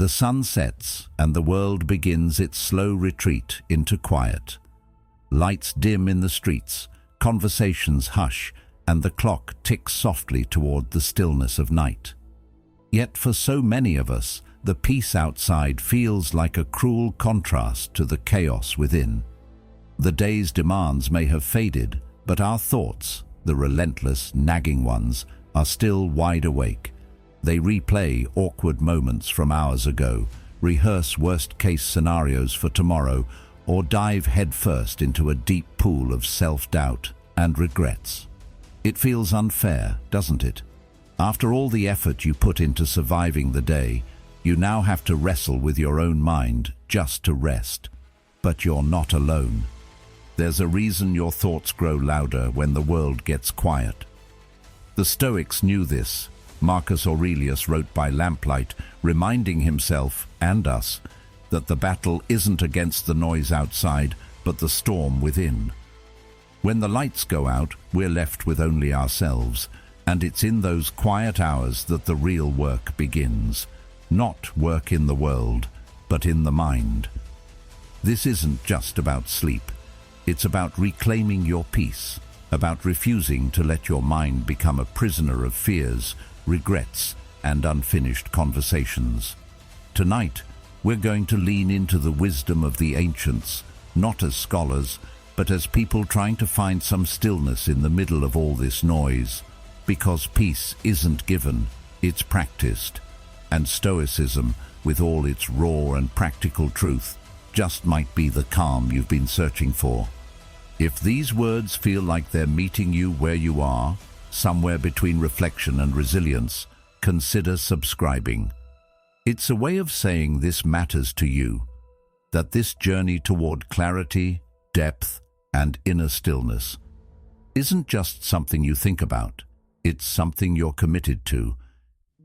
The sun sets and the world begins its slow retreat into quiet. Lights dim in the streets, conversations hush, and the clock ticks softly toward the stillness of night. Yet for so many of us, the peace outside feels like a cruel contrast to the chaos within. The day's demands may have faded, but our thoughts, the relentless, nagging ones, are still wide awake. They replay awkward moments from hours ago, rehearse worst-case scenarios for tomorrow, or dive headfirst into a deep pool of self-doubt and regrets. It feels unfair, doesn't it? After all the effort you put into surviving the day, you now have to wrestle with your own mind just to rest. But you're not alone. There's a reason your thoughts grow louder when the world gets quiet. The Stoics knew this. Marcus Aurelius wrote by lamplight, reminding himself and us that the battle isn't against the noise outside, but the storm within. When the lights go out, we're left with only ourselves, and it's in those quiet hours that the real work begins. Not work in the world, but in the mind. This isn't just about sleep. It's about reclaiming your peace, about refusing to let your mind become a prisoner of fears, regrets, and unfinished conversations. Tonight, we're going to lean into the wisdom of the ancients, not as scholars, but as people trying to find some stillness in the middle of all this noise. Because peace isn't given, it's practiced. And Stoicism, with all its raw and practical truth, just might be the calm you've been searching for. If these words feel like they're meeting you where you are, somewhere between reflection and resilience, consider subscribing. It's a way of saying this matters to you, that this journey toward clarity, depth, and inner stillness isn't just something you think about, it's something you're committed to.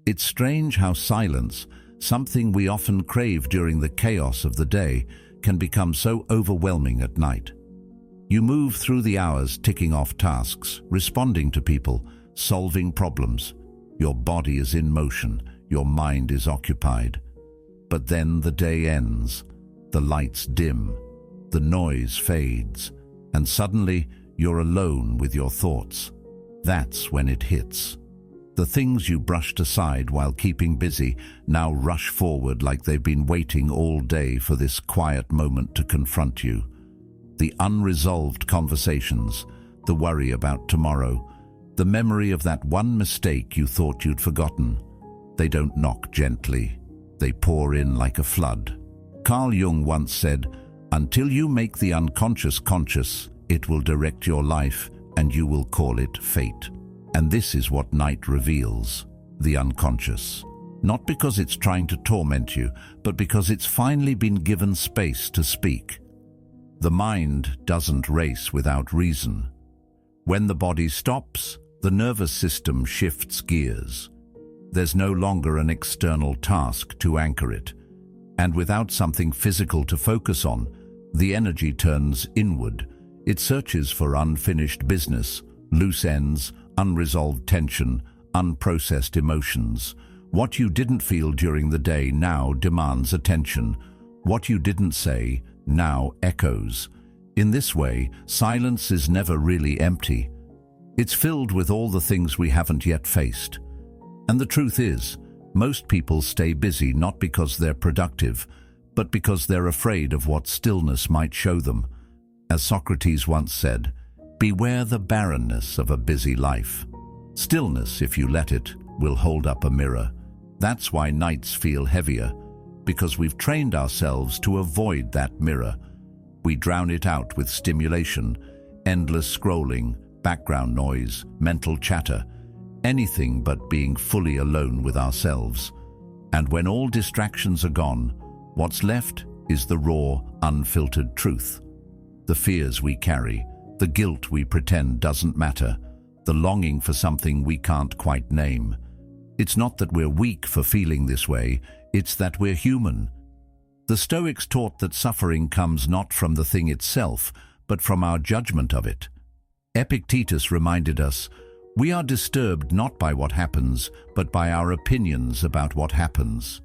It's strange how silence, something we often crave during the chaos of the day, can become so overwhelming at night. You move through the hours ticking off tasks, responding to people, solving problems. Your body is in motion, your mind is occupied. But then the day ends, the lights dim, the noise fades, and suddenly you're alone with your thoughts. That's when it hits. The things you brushed aside while keeping busy now rush forward like they've been waiting all day for this quiet moment to confront you. The unresolved conversations, the worry about tomorrow, the memory of that one mistake you thought you'd forgotten. They don't knock gently. They pour in like a flood. Carl Jung once said, "Until you make the unconscious conscious, it will direct your life and you will call it fate." And this is what night reveals, the unconscious. Not because it's trying to torment you, but because it's finally been given space to speak. The mind doesn't race without reason. When the body stops, the nervous system shifts gears. There's no longer an external task to anchor it. And without something physical to focus on, the energy turns inward. It searches for unfinished business, loose ends, unresolved tension, unprocessed emotions. What you didn't feel during the day now demands attention. What you didn't say now echoes. In this way, silence is never really empty. It's filled with all the things we haven't yet faced. And the truth is, most people stay busy not because they're productive, but because they're afraid of what stillness might show them. As Socrates once said, "Beware the barrenness of a busy life." Stillness, if you let it, will hold up a mirror. That's why nights feel heavier, because we've trained ourselves to avoid that mirror. We drown it out with stimulation, endless scrolling, background noise, mental chatter, anything but being fully alone with ourselves. And when all distractions are gone, what's left is the raw, unfiltered truth. The fears we carry, the guilt we pretend doesn't matter, the longing for something we can't quite name. It's not that we're weak for feeling this way, it's that we're human. The Stoics taught that suffering comes not from the thing itself, but from our judgment of it. Epictetus reminded us, "We are disturbed not by what happens, but by our opinions about what happens."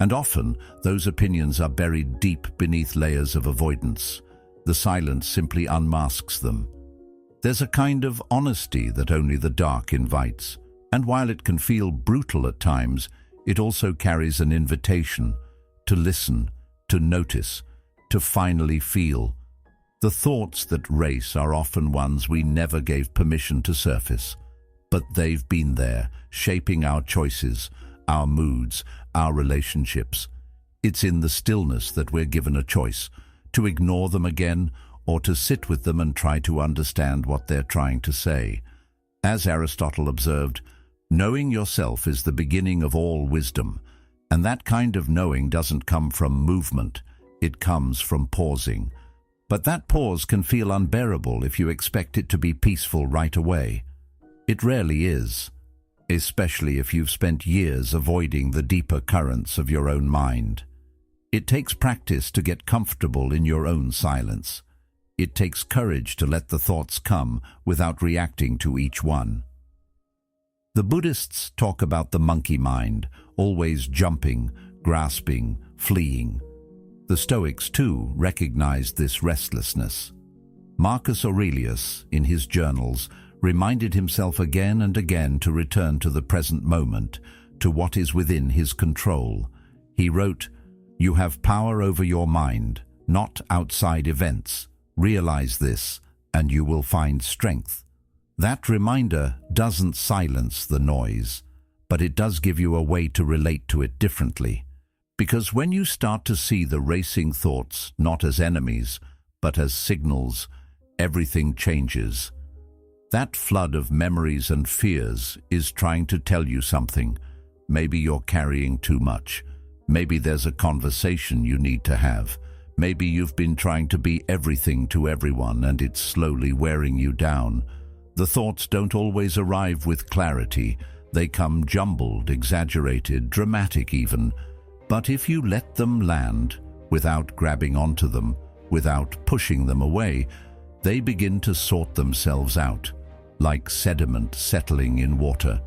And often, those opinions are buried deep beneath layers of avoidance. The silence simply unmasks them. There's a kind of honesty that only the dark invites, and while it can feel brutal at times, it also carries an invitation to listen, to notice, to finally feel. The thoughts that race are often ones we never gave permission to surface, but they've been there, shaping our choices, our moods, our relationships. It's in the stillness that we're given a choice, to ignore them again or to sit with them and try to understand what they're trying to say. As Aristotle observed, knowing yourself is the beginning of all wisdom, and that kind of knowing doesn't come from movement, it comes from pausing. But that pause can feel unbearable if you expect it to be peaceful right away. It rarely is, especially if you've spent years avoiding the deeper currents of your own mind. It takes practice to get comfortable in your own silence. It takes courage to let the thoughts come without reacting to each one. The Buddhists talk about the monkey mind, always jumping, grasping, fleeing. The Stoics, too, recognized this restlessness. Marcus Aurelius, in his journals, reminded himself again and again to return to the present moment, to what is within his control. He wrote, "You have power over your mind, not outside events. Realize this, and you will find strength." That reminder doesn't silence the noise, but it does give you a way to relate to it differently. Because when you start to see the racing thoughts not as enemies, but as signals, everything changes. That flood of memories and fears is trying to tell you something. Maybe you're carrying too much. Maybe there's a conversation you need to have. Maybe you've been trying to be everything to everyone and it's slowly wearing you down. The thoughts don't always arrive with clarity. They come jumbled, exaggerated, dramatic even. But if you let them land, without grabbing onto them, without pushing them away, they begin to sort themselves out, like sediment settling in water.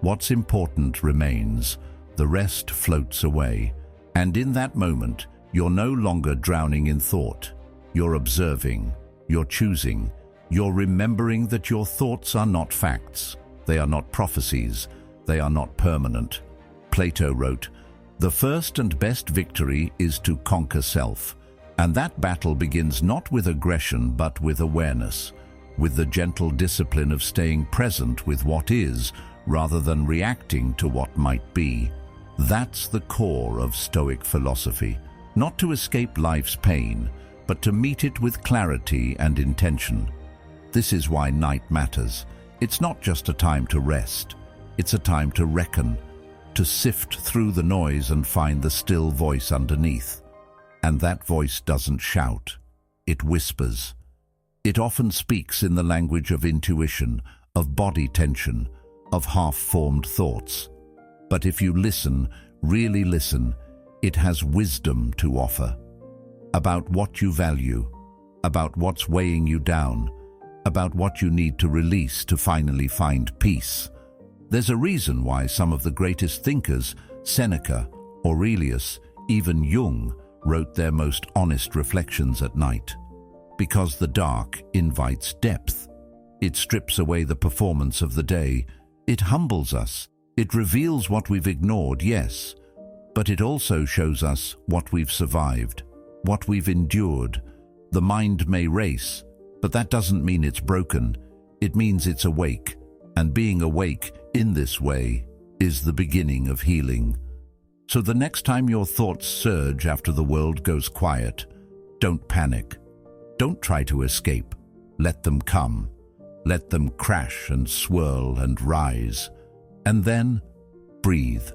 What's important remains, the rest floats away. And in that moment, you're no longer drowning in thought. You're observing, you're choosing, you're remembering that your thoughts are not facts. They are not prophecies. They are not permanent. Plato wrote, "The first and best victory is to conquer self." And that battle begins not with aggression but with awareness, with the gentle discipline of staying present with what is rather than reacting to what might be. That's the core of Stoic philosophy, not to escape life's pain, but to meet it with clarity and intention. This is why night matters. It's not just a time to rest. It's a time to reckon, to sift through the noise and find the still voice underneath. And that voice doesn't shout. It whispers. It often speaks in the language of intuition, of body tension, of half-formed thoughts. But if you listen, really listen, it has wisdom to offer. About what you value, about what's weighing you down, about what you need to release to finally find peace. There's a reason why some of the greatest thinkers, Seneca, Aurelius, even Jung, wrote their most honest reflections at night. Because the dark invites depth. It strips away the performance of the day. It humbles us. It reveals what we've ignored, yes, but it also shows us what we've survived, what we've endured. The mind may race, but that doesn't mean it's broken. It means it's awake, and being awake in this way is the beginning of healing. So the next time your thoughts surge after the world goes quiet, don't panic. Don't try to escape. Let them come. Let them crash and swirl and rise. And then, breathe.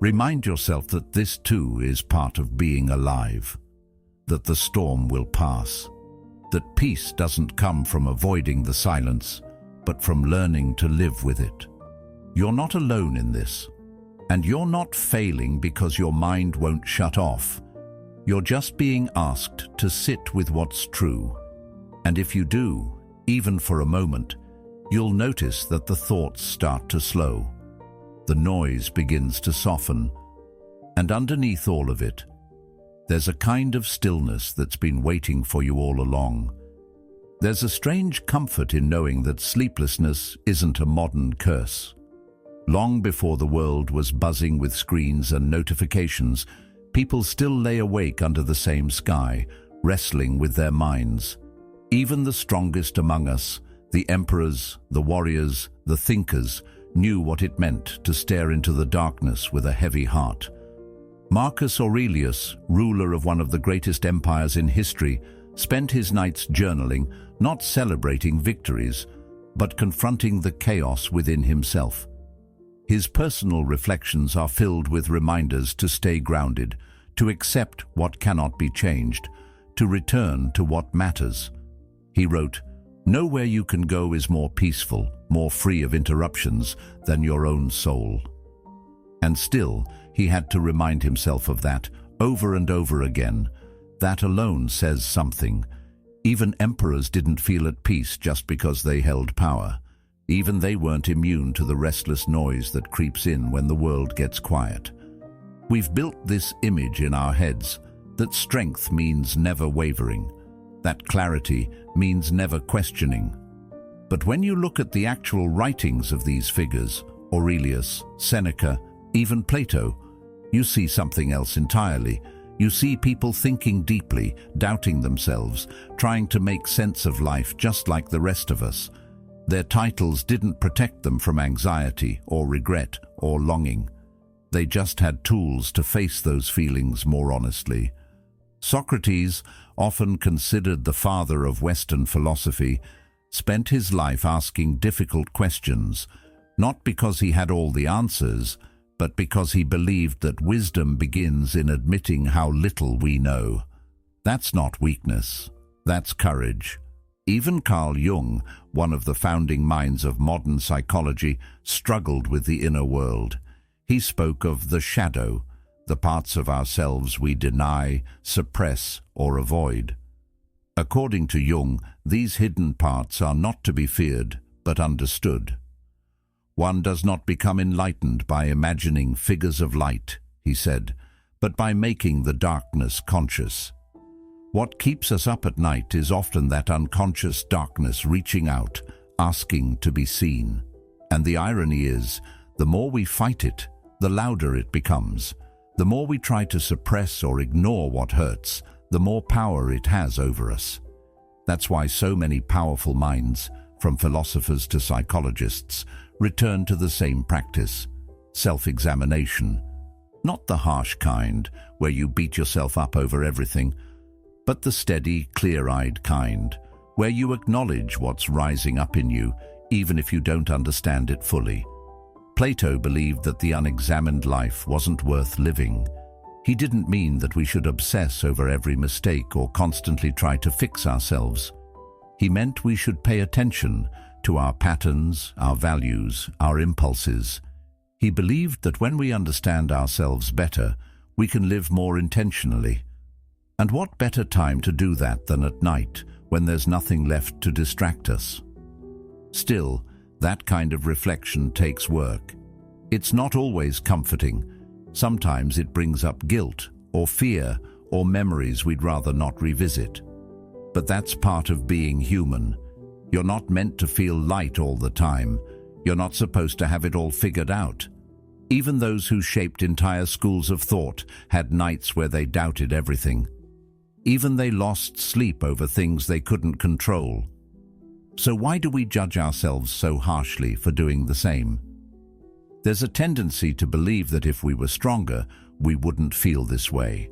Remind yourself that this too is part of being alive. That the storm will pass. That peace doesn't come from avoiding the silence, but from learning to live with it. You're not alone in this. And you're not failing because your mind won't shut off. You're just being asked to sit with what's true. And if you do, even for a moment, you'll notice that the thoughts start to slow. The noise begins to soften. And underneath all of it, there's a kind of stillness that's been waiting for you all along. There's a strange comfort in knowing that sleeplessness isn't a modern curse. Long before the world was buzzing with screens and notifications, people still lay awake under the same sky, wrestling with their minds. Even the strongest among us, the emperors, the warriors, the thinkers, knew what it meant to stare into the darkness with a heavy heart. Marcus Aurelius, ruler of one of the greatest empires in history, spent his nights journaling, not celebrating victories, but confronting the chaos within himself. His personal reflections are filled with reminders to stay grounded, to accept what cannot be changed, to return to what matters. He wrote, "Nowhere you can go is more peaceful, more free of interruptions than your own soul." And still, he had to remind himself of that over and over again. That alone says something. Even emperors didn't feel at peace just because they held power. Even they weren't immune to the restless noise that creeps in when the world gets quiet. We've built this image in our heads that strength means never wavering, that clarity means never questioning. But when you look at the actual writings of these figures, Aurelius, Seneca, even Plato, you see something else entirely. You see people thinking deeply, doubting themselves, trying to make sense of life just like the rest of us. Their titles didn't protect them from anxiety or regret or longing. They just had tools to face those feelings more honestly. Socrates, often considered the father of Western philosophy, spent his life asking difficult questions, not because he had all the answers, but because he believed that wisdom begins in admitting how little we know. That's not weakness, that's courage. Even Carl Jung, one of the founding minds of modern psychology, struggled with the inner world. He spoke of the shadow, the parts of ourselves we deny, suppress, or avoid. According to Jung, these hidden parts are not to be feared, but understood. One does not become enlightened by imagining figures of light, he said, but by making the darkness conscious. What keeps us up at night is often that unconscious darkness reaching out, asking to be seen. And the irony is, the more we fight it, the louder it becomes. The more we try to suppress or ignore what hurts, the more power it has over us. That's why so many powerful minds, from philosophers to psychologists, return to the same practice, self-examination. Not the harsh kind, where you beat yourself up over everything, but the steady, clear-eyed kind, where you acknowledge what's rising up in you, even if you don't understand it fully. Plato believed that the unexamined life wasn't worth living. He didn't mean that we should obsess over every mistake or constantly try to fix ourselves. He meant we should pay attention to our patterns, our values, our impulses. He believed that when we understand ourselves better, we can live more intentionally. And what better time to do that than at night, when there's nothing left to distract us? Still, that kind of reflection takes work. It's not always comforting. Sometimes it brings up guilt or fear or memories we'd rather not revisit. But that's part of being human. You're not meant to feel light all the time. You're not supposed to have it all figured out. Even those who shaped entire schools of thought had nights where they doubted everything. Even they lost sleep over things they couldn't control. So why do we judge ourselves so harshly for doing the same? There's a tendency to believe that if we were stronger, we wouldn't feel this way.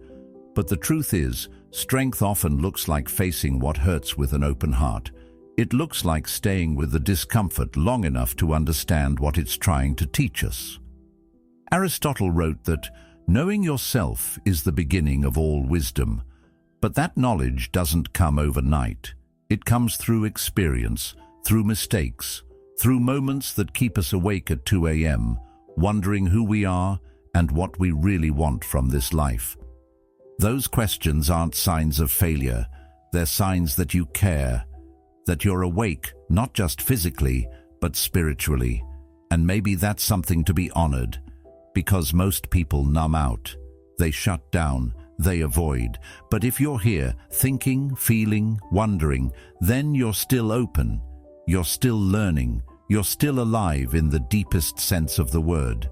But the truth is, strength often looks like facing what hurts with an open heart. It looks like staying with the discomfort long enough to understand what it's trying to teach us. Aristotle wrote that knowing yourself is the beginning of all wisdom, but that knowledge doesn't come overnight. It comes through experience, through mistakes, through moments that keep us awake at 2 a.m., wondering who we are and what we really want from this life. Those questions aren't signs of failure. They're signs that you care, that you're awake, not just physically, but spiritually. And maybe that's something to be honored, because most people numb out. They shut down, they avoid. But if you're here, thinking, feeling, wondering, then you're still open. You're still learning. You're still alive in the deepest sense of the word.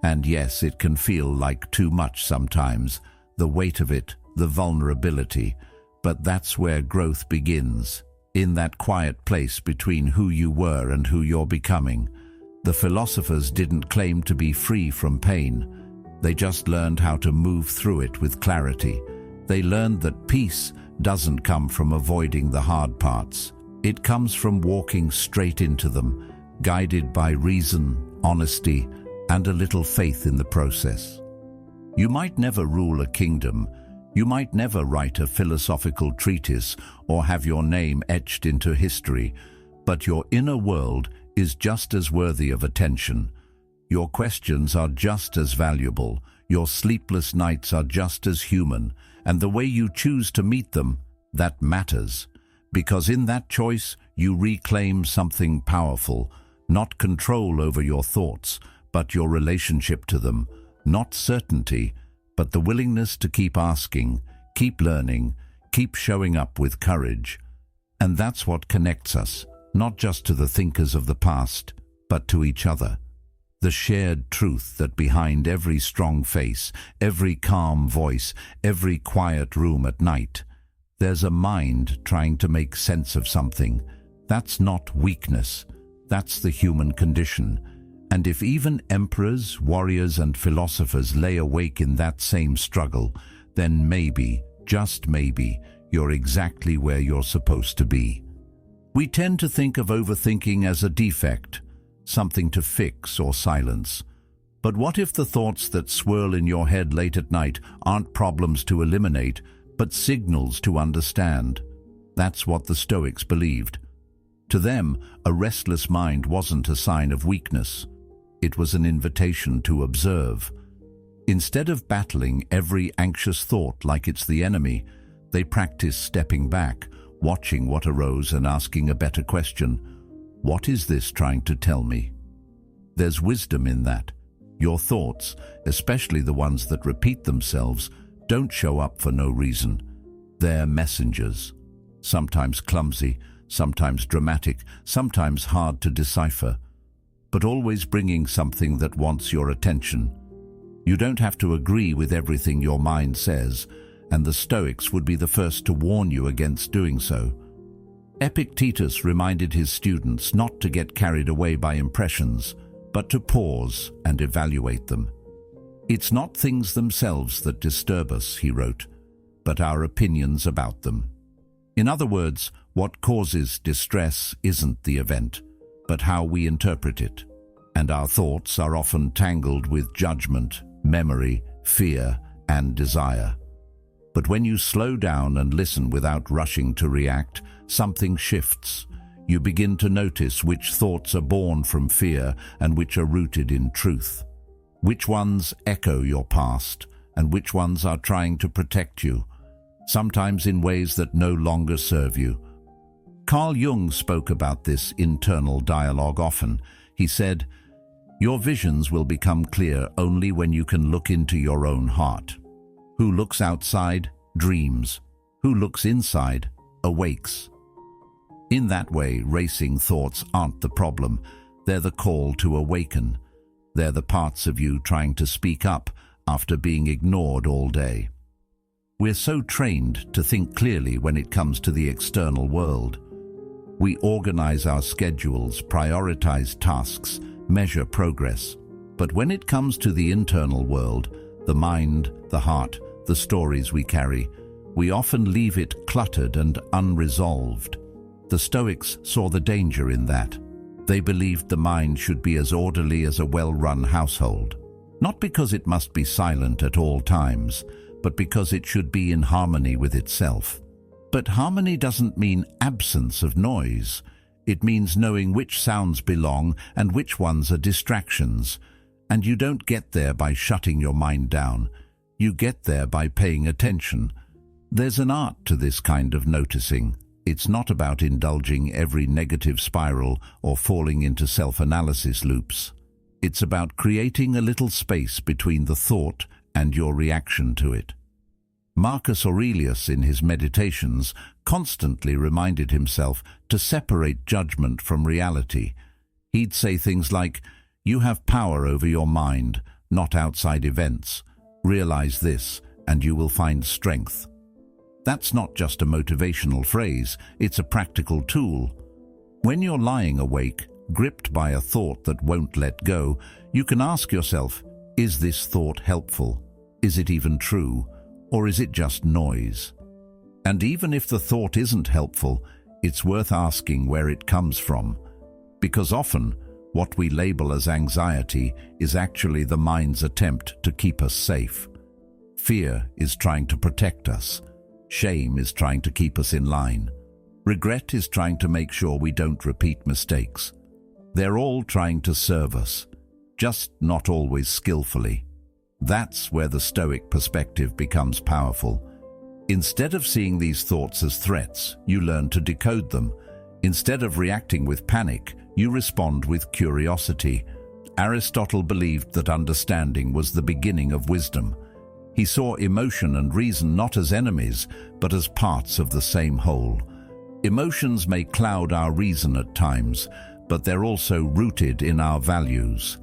And yes, it can feel like too much sometimes, the weight of it, the vulnerability. But that's where growth begins, in that quiet place between who you were and who you're becoming. The philosophers didn't claim to be free from pain. They just learned how to move through it with clarity. They learned that peace doesn't come from avoiding the hard parts. It comes from walking straight into them, guided by reason, honesty, and a little faith in the process. You might never rule a kingdom. You might never write a philosophical treatise or have your name etched into history, but your inner world is just as worthy of attention. Your questions are just as valuable, your sleepless nights are just as human, and the way you choose to meet them, that matters. Because in that choice, you reclaim something powerful, not control over your thoughts, but your relationship to them, not certainty, but the willingness to keep asking, keep learning, keep showing up with courage. And that's what connects us, not just to the thinkers of the past, but to each other. The shared truth that behind every strong face, every calm voice, every quiet room at night, there's a mind trying to make sense of something. That's not weakness. That's the human condition. And if even emperors, warriors, and philosophers lay awake in that same struggle, then maybe, just maybe, you're exactly where you're supposed to be. We tend to think of overthinking as a defect, something to fix or silence. But what if the thoughts that swirl in your head late at night aren't problems to eliminate, but signals to understand? That's what the Stoics believed. To them, a restless mind wasn't a sign of weakness. It was an invitation to observe. Instead of battling every anxious thought like it's the enemy, they practiced stepping back, watching what arose and asking a better question. What is this trying to tell me? There's wisdom in that. Your thoughts, especially the ones that repeat themselves, don't show up for no reason. They're messengers, sometimes clumsy, sometimes dramatic, sometimes hard to decipher, but always bringing something that wants your attention. You don't have to agree with everything your mind says, and the Stoics would be the first to warn you against doing so. Epictetus reminded his students not to get carried away by impressions, but to pause and evaluate them. It's not things themselves that disturb us, he wrote, but our opinions about them. In other words, what causes distress isn't the event, but how we interpret it. And our thoughts are often tangled with judgment, memory, fear, and desire. But when you slow down and listen without rushing to react, something shifts. You begin to notice which thoughts are born from fear and which are rooted in truth. Which ones echo your past and which ones are trying to protect you, sometimes in ways that no longer serve you. Carl Jung spoke about this internal dialogue often. He said, "Your visions will become clear only when you can look into your own heart. Who looks outside dreams. Who looks inside awakes." In that way, racing thoughts aren't the problem. They're the call to awaken. They're the parts of you trying to speak up after being ignored all day. We're so trained to think clearly when it comes to the external world. We organize our schedules, prioritize tasks, measure progress. But when it comes to the internal world, the mind, the heart, the stories we carry, we often leave it cluttered and unresolved. The Stoics saw the danger in that. They believed the mind should be as orderly as a well-run household, not because it must be silent at all times, but because it should be in harmony with itself. But harmony doesn't mean absence of noise. It means knowing which sounds belong and which ones are distractions. And you don't get there by shutting your mind down. You get there by paying attention. There's an art to this kind of noticing. It's not about indulging every negative spiral or falling into self-analysis loops. It's about creating a little space between the thought and your reaction to it. Marcus Aurelius, in his Meditations, constantly reminded himself to separate judgment from reality. He'd say things like, "You have power over your mind, not outside events. Realize this, and you will find strength." That's not just a motivational phrase, it's a practical tool. When you're lying awake, gripped by a thought that won't let go, you can ask yourself, is this thought helpful? Is it even true? Or is it just noise? And even if the thought isn't helpful, it's worth asking where it comes from. Because often, what we label as anxiety is actually the mind's attempt to keep us safe. Fear is trying to protect us. Shame is trying to keep us in line. Regret is trying to make sure we don't repeat mistakes. They're all trying to serve us, just not always skillfully. That's where the Stoic perspective becomes powerful. Instead of seeing these thoughts as threats, you learn to decode them. Instead of reacting with panic, you respond with curiosity. Aristotle believed that understanding was the beginning of wisdom. He saw emotion and reason not as enemies, but as parts of the same whole. Emotions may cloud our reason at times, but they're also rooted in our values.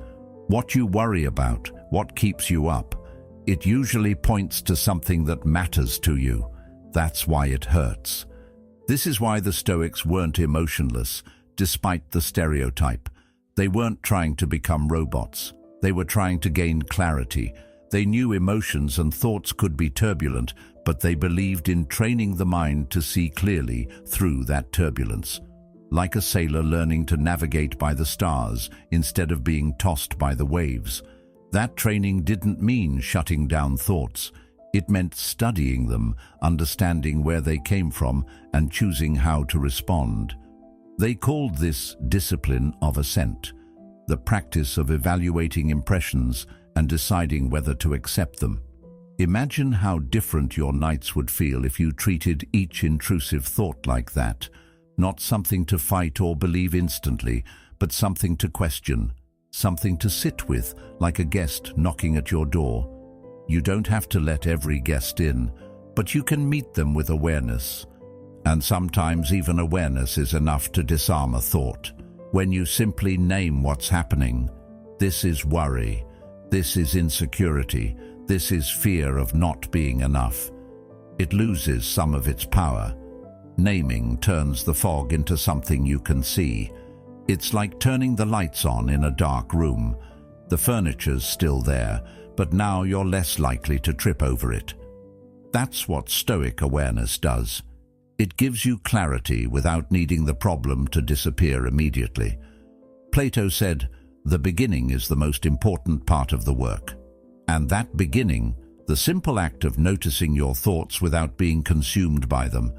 What you worry about, what keeps you up, it usually points to something that matters to you. That's why it hurts. This is why the Stoics weren't emotionless, despite the stereotype. They weren't trying to become robots. They were trying to gain clarity. They knew emotions and thoughts could be turbulent, but they believed in training the mind to see clearly through that turbulence. Like a sailor learning to navigate by the stars instead of being tossed by the waves. That training didn't mean shutting down thoughts. It meant studying them, understanding where they came from, and choosing how to respond. They called this discipline of assent, the practice of evaluating impressions and deciding whether to accept them. Imagine how different your nights would feel if you treated each intrusive thought like that. Not something to fight or believe instantly, but something to question, something to sit with, like a guest knocking at your door. You don't have to let every guest in, but you can meet them with awareness. And sometimes even awareness is enough to disarm a thought. When you simply name what's happening, this is worry, this is insecurity, this is fear of not being enough, it loses some of its power. Naming turns the fog into something you can see. It's like turning the lights on in a dark room. The furniture's still there, but now you're less likely to trip over it. That's what Stoic awareness does. It gives you clarity without needing the problem to disappear immediately. Plato said, "The beginning is the most important part of the work." And that beginning, the simple act of noticing your thoughts without being consumed by them,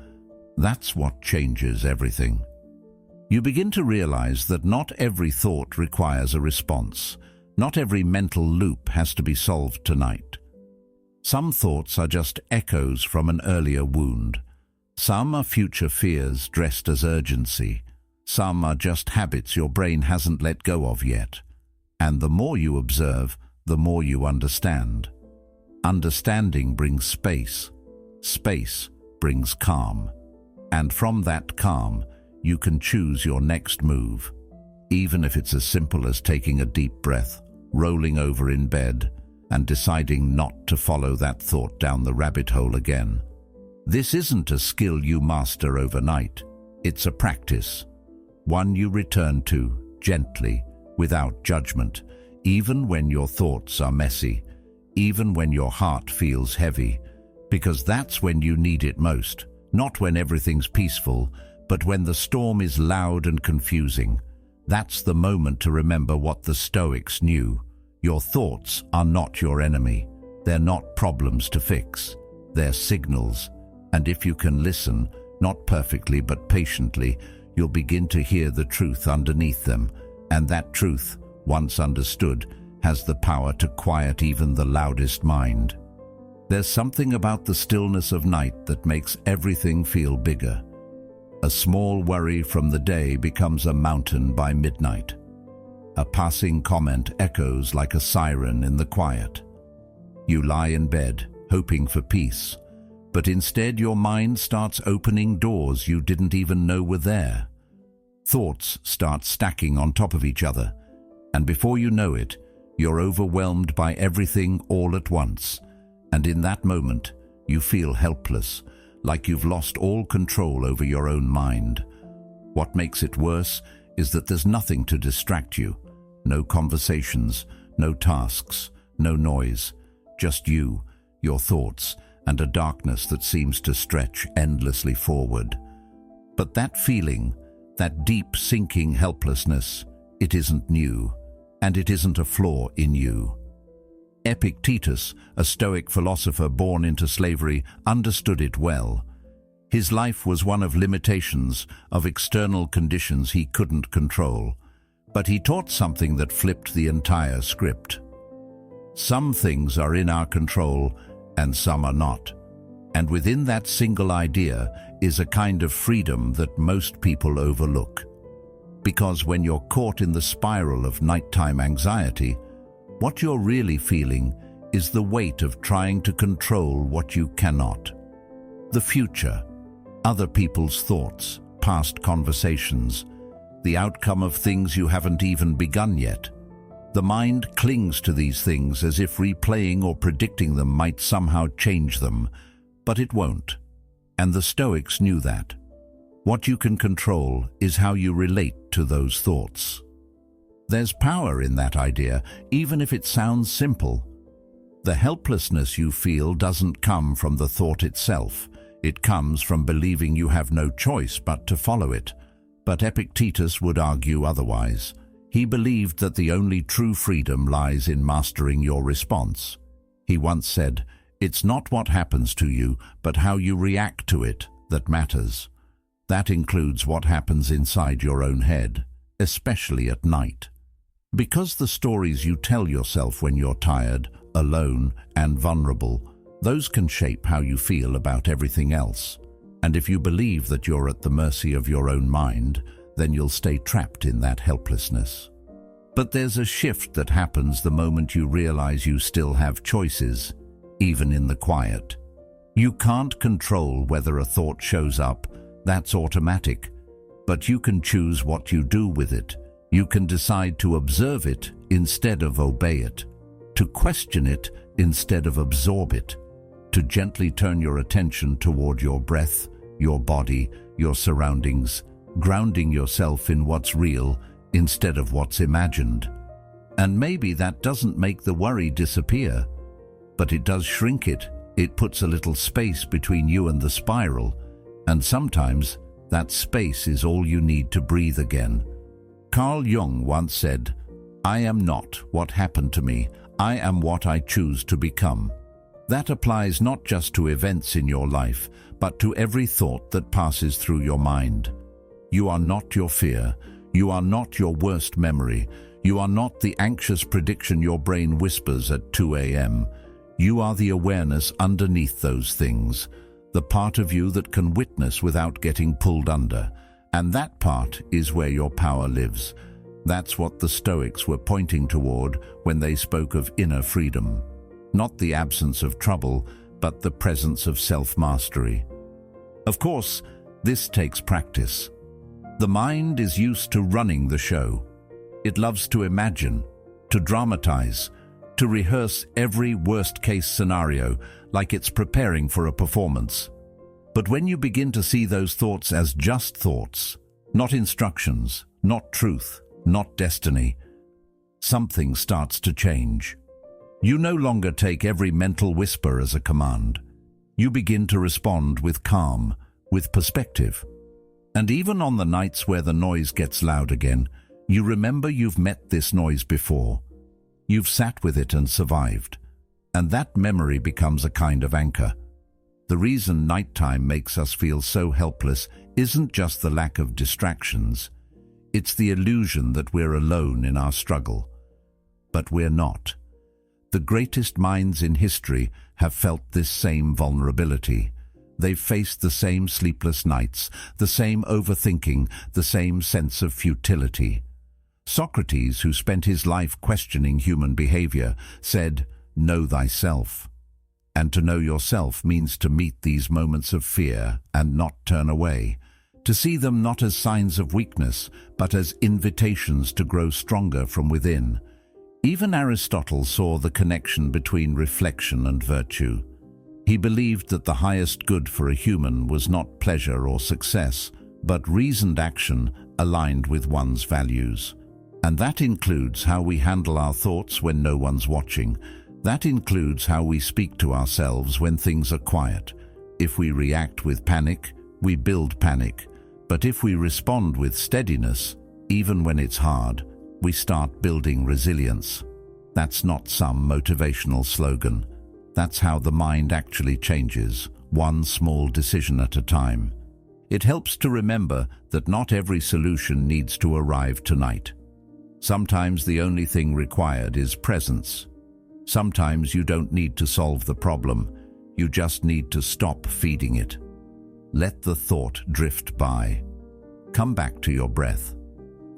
that's what changes everything. You begin to realize that not every thought requires a response. Not every mental loop has to be solved tonight. Some thoughts are just echoes from an earlier wound. Some are future fears dressed as urgency. Some are just habits your brain hasn't let go of yet. And the more you observe, the more you understand. Understanding brings space. Space brings calm. And from that calm, you can choose your next move, even if it's as simple as taking a deep breath, rolling over in bed, and deciding not to follow that thought down the rabbit hole again. This isn't a skill you master overnight. It's a practice, one you return to gently, without judgment, even when your thoughts are messy, even when your heart feels heavy, because that's when you need it most. Not when everything's peaceful, but when the storm is loud and confusing. That's the moment to remember what the Stoics knew. Your thoughts are not your enemy. They're not problems to fix. They're signals. And if you can listen, not perfectly but patiently, you'll begin to hear the truth underneath them. And that truth, once understood, has the power to quiet even the loudest mind. There's something about the stillness of night that makes everything feel bigger. A small worry from the day becomes a mountain by midnight. A passing comment echoes like a siren in the quiet. You lie in bed, hoping for peace, but instead your mind starts opening doors you didn't even know were there. Thoughts start stacking on top of each other, and before you know it, you're overwhelmed by everything all at once, and in that moment, you feel helpless, like you've lost all control over your own mind. What makes it worse is that there's nothing to distract you. No conversations, no tasks, no noise. Just you, your thoughts, and a darkness that seems to stretch endlessly forward. But that feeling, that deep sinking helplessness, it isn't new, and it isn't a flaw in you. Epictetus, a Stoic philosopher born into slavery, understood it well. His life was one of limitations, of external conditions he couldn't control. But he taught something that flipped the entire script. Some things are in our control and some are not. And within that single idea is a kind of freedom that most people overlook. Because when you're caught in the spiral of nighttime anxiety, what you're really feeling is the weight of trying to control what you cannot. The future, other people's thoughts, past conversations, the outcome of things you haven't even begun yet. The mind clings to these things as if replaying or predicting them might somehow change them, but it won't. And the Stoics knew that. What you can control is how you relate to those thoughts. There's power in that idea, even if it sounds simple. The helplessness you feel doesn't come from the thought itself. It comes from believing you have no choice but to follow it. But Epictetus would argue otherwise. He believed that the only true freedom lies in mastering your response. He once said, "It's not what happens to you, but how you react to it that matters." That includes what happens inside your own head, especially at night. Because the stories you tell yourself when you're tired, alone, and vulnerable, those can shape how you feel about everything else. And if you believe that you're at the mercy of your own mind, then you'll stay trapped in that helplessness. But there's a shift that happens the moment you realize you still have choices, even in the quiet. You can't control whether a thought shows up, that's automatic. But you can choose what you do with it. You can decide to observe it instead of obey it, to question it instead of absorb it, to gently turn your attention toward your breath, your body, your surroundings, grounding yourself in what's real instead of what's imagined. And maybe that doesn't make the worry disappear, but it does shrink it. It puts a little space between you and the spiral, and sometimes that space is all you need to breathe again. Carl Jung once said, "I am not what happened to me, I am what I choose to become." That applies not just to events in your life, but to every thought that passes through your mind. You are not your fear. You are not your worst memory. You are not the anxious prediction your brain whispers at 2 a.m. You are the awareness underneath those things, the part of you that can witness without getting pulled under. And that part is where your power lives. That's what the Stoics were pointing toward when they spoke of inner freedom. Not the absence of trouble, but the presence of self-mastery. Of course, this takes practice. The mind is used to running the show. It loves to imagine, to dramatize, to rehearse every worst-case scenario like it's preparing for a performance. But when you begin to see those thoughts as just thoughts, not instructions, not truth, not destiny, something starts to change. You no longer take every mental whisper as a command. You begin to respond with calm, with perspective. And even on the nights where the noise gets loud again, you remember you've met this noise before. You've sat with it and survived. And that memory becomes a kind of anchor. The reason nighttime makes us feel so helpless isn't just the lack of distractions. It's the illusion that we're alone in our struggle. But we're not. The greatest minds in history have felt this same vulnerability. They've faced the same sleepless nights, the same overthinking, the same sense of futility. Socrates, who spent his life questioning human behavior, said, know thyself. And to know yourself means to meet these moments of fear and not turn away, to see them not as signs of weakness, but as invitations to grow stronger from within. Even Aristotle saw the connection between reflection and virtue. He believed that the highest good for a human was not pleasure or success, but reasoned action aligned with one's values. And that includes how we handle our thoughts when no one's watching. That includes how we speak to ourselves when things are quiet. If we react with panic, we build panic. But if we respond with steadiness, even when it's hard, we start building resilience. That's not some motivational slogan. That's how the mind actually changes, one small decision at a time. It helps to remember that not every solution needs to arrive tonight. Sometimes the only thing required is presence. Sometimes you don't need to solve the problem, you just need to stop feeding it. Let the thought drift by. Come back to your breath.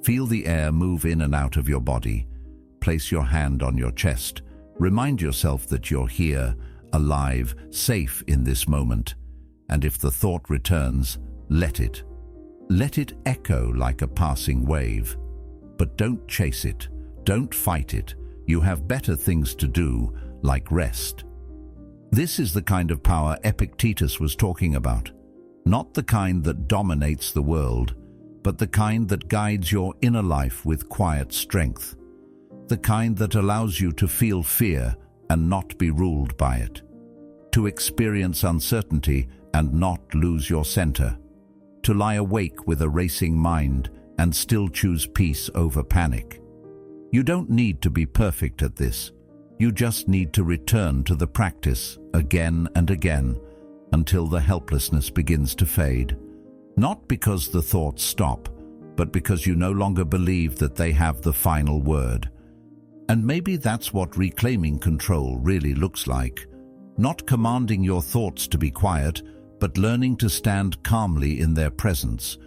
Feel the air move in and out of your body. Place your hand on your chest. Remind yourself that you're here, alive, safe in this moment. And if the thought returns, let it. Let it echo like a passing wave. But don't chase it. Don't fight it. You have better things to do, like rest. This is the kind of power Epictetus was talking about. Not the kind that dominates the world, but the kind that guides your inner life with quiet strength. The kind that allows you to feel fear and not be ruled by it. To experience uncertainty and not lose your center. To lie awake with a racing mind and still choose peace over panic. You don't need to be perfect at this. You just need to return to the practice again and again until the helplessness begins to fade. Not because the thoughts stop, but because you no longer believe that they have the final word. And maybe that's what reclaiming control really looks like. Not commanding your thoughts to be quiet, but learning to stand calmly in their presence.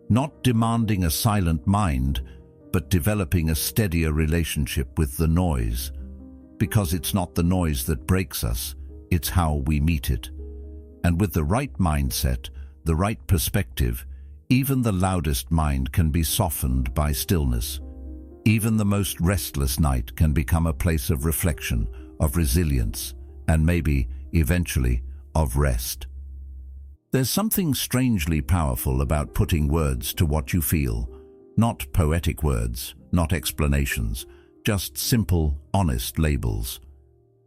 Not demanding a silent mind, but developing a steadier relationship with the noise. Because it's not the noise that breaks us, it's how we meet it. And with the right mindset, the right perspective, even the loudest mind can be softened by stillness. Even the most restless night can become a place of reflection, of resilience, and maybe, eventually, of rest. There's something strangely powerful about putting words to what you feel. Not poetic words, not explanations, just simple, honest labels.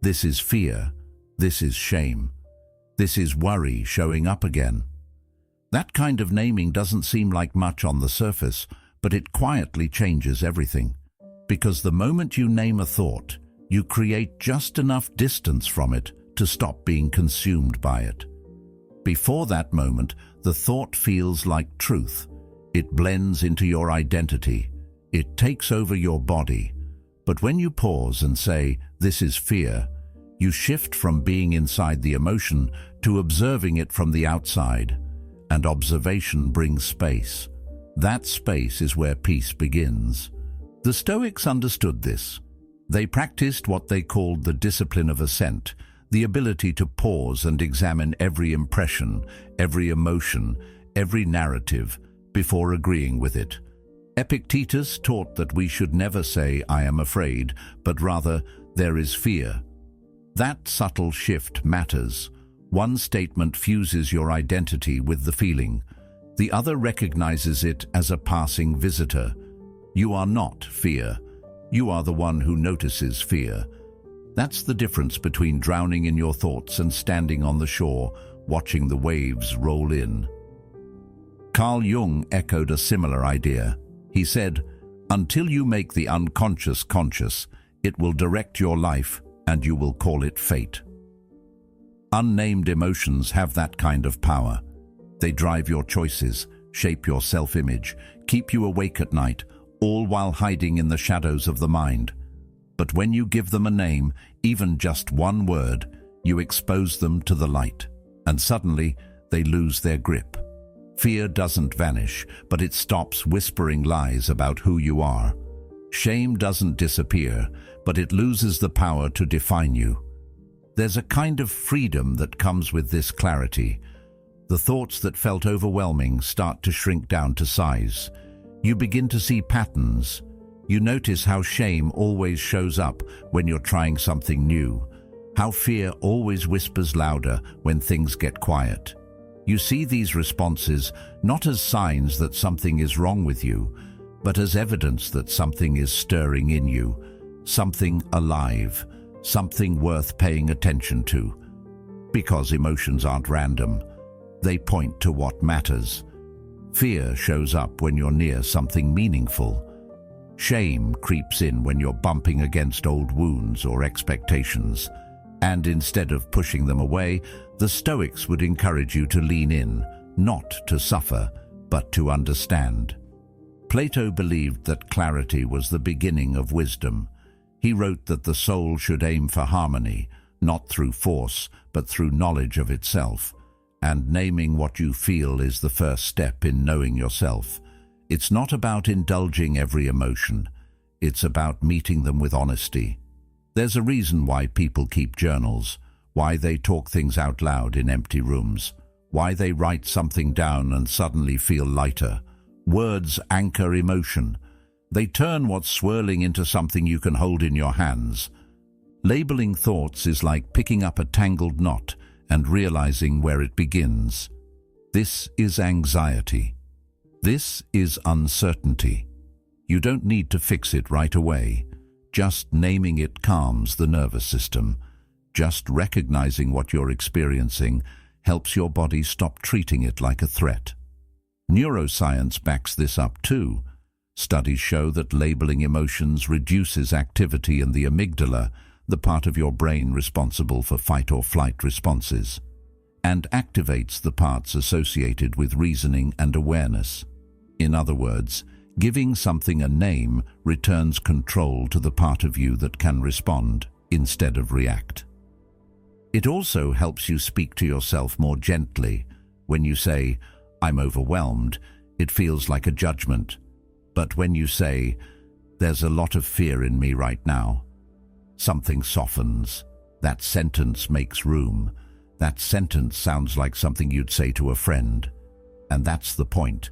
This is fear. This is shame. This is worry showing up again. That kind of naming doesn't seem like much on the surface, but it quietly changes everything. Because the moment you name a thought, you create just enough distance from it to stop being consumed by it. Before that moment, the thought feels like truth. It blends into your identity. It takes over your body. But when you pause and say, "This is fear," you shift from being inside the emotion to observing it from the outside. And observation brings space. That space is where peace begins. The Stoics understood this. They practiced what they called the discipline of assent, the ability to pause and examine every impression, every emotion, every narrative, before agreeing with it. Epictetus taught that we should never say, "I am afraid," but rather, "There is fear." That subtle shift matters. One statement fuses your identity with the feeling. The other recognizes it as a passing visitor. You are not fear. You are the one who notices fear. That's the difference between drowning in your thoughts and standing on the shore, watching the waves roll in. Carl Jung echoed a similar idea. He said, "Until you make the unconscious conscious, it will direct your life and you will call it fate." Unnamed emotions have that kind of power. They drive your choices, shape your self-image, keep you awake at night, all while hiding in the shadows of the mind. But when you give them a name, even just one word, you expose them to the light, and suddenly they lose their grip. Fear doesn't vanish, but it stops whispering lies about who you are. Shame doesn't disappear, but it loses the power to define you. There's a kind of freedom that comes with this clarity. The thoughts that felt overwhelming start to shrink down to size. You begin to see patterns. You notice how shame always shows up when you're trying something new, how fear always whispers louder when things get quiet. You see these responses not as signs that something is wrong with you, but as evidence that something is stirring in you, something alive, something worth paying attention to. Because emotions aren't random, they point to what matters. Fear shows up when you're near something meaningful. Shame creeps in when you're bumping against old wounds or expectations. And instead of pushing them away, the Stoics would encourage you to lean in, not to suffer, but to understand. Plato believed that clarity was the beginning of wisdom. He wrote that the soul should aim for harmony, not through force, but through knowledge of itself. And naming what you feel is the first step in knowing yourself. It's not about indulging every emotion. It's about meeting them with honesty. There's a reason why people keep journals, why they talk things out loud in empty rooms, why they write something down and suddenly feel lighter. Words anchor emotion. They turn what's swirling into something you can hold in your hands. Labeling thoughts is like picking up a tangled knot and realizing where it begins. This is anxiety. This is uncertainty. You don't need to fix it right away. Just naming it calms the nervous system. Just recognizing what you're experiencing helps your body stop treating it like a threat. Neuroscience backs this up too. Studies show that labeling emotions reduces activity in the amygdala, the part of your brain responsible for fight or flight responses, and activates the parts associated with reasoning and awareness. In other words, giving something a name returns control to the part of you that can respond instead of react. It also helps you speak to yourself more gently. When you say, "I'm overwhelmed," it feels like a judgment. But when you say, "There's a lot of fear in me right now," something softens. That sentence makes room. That sentence sounds like something you'd say to a friend. And that's the point.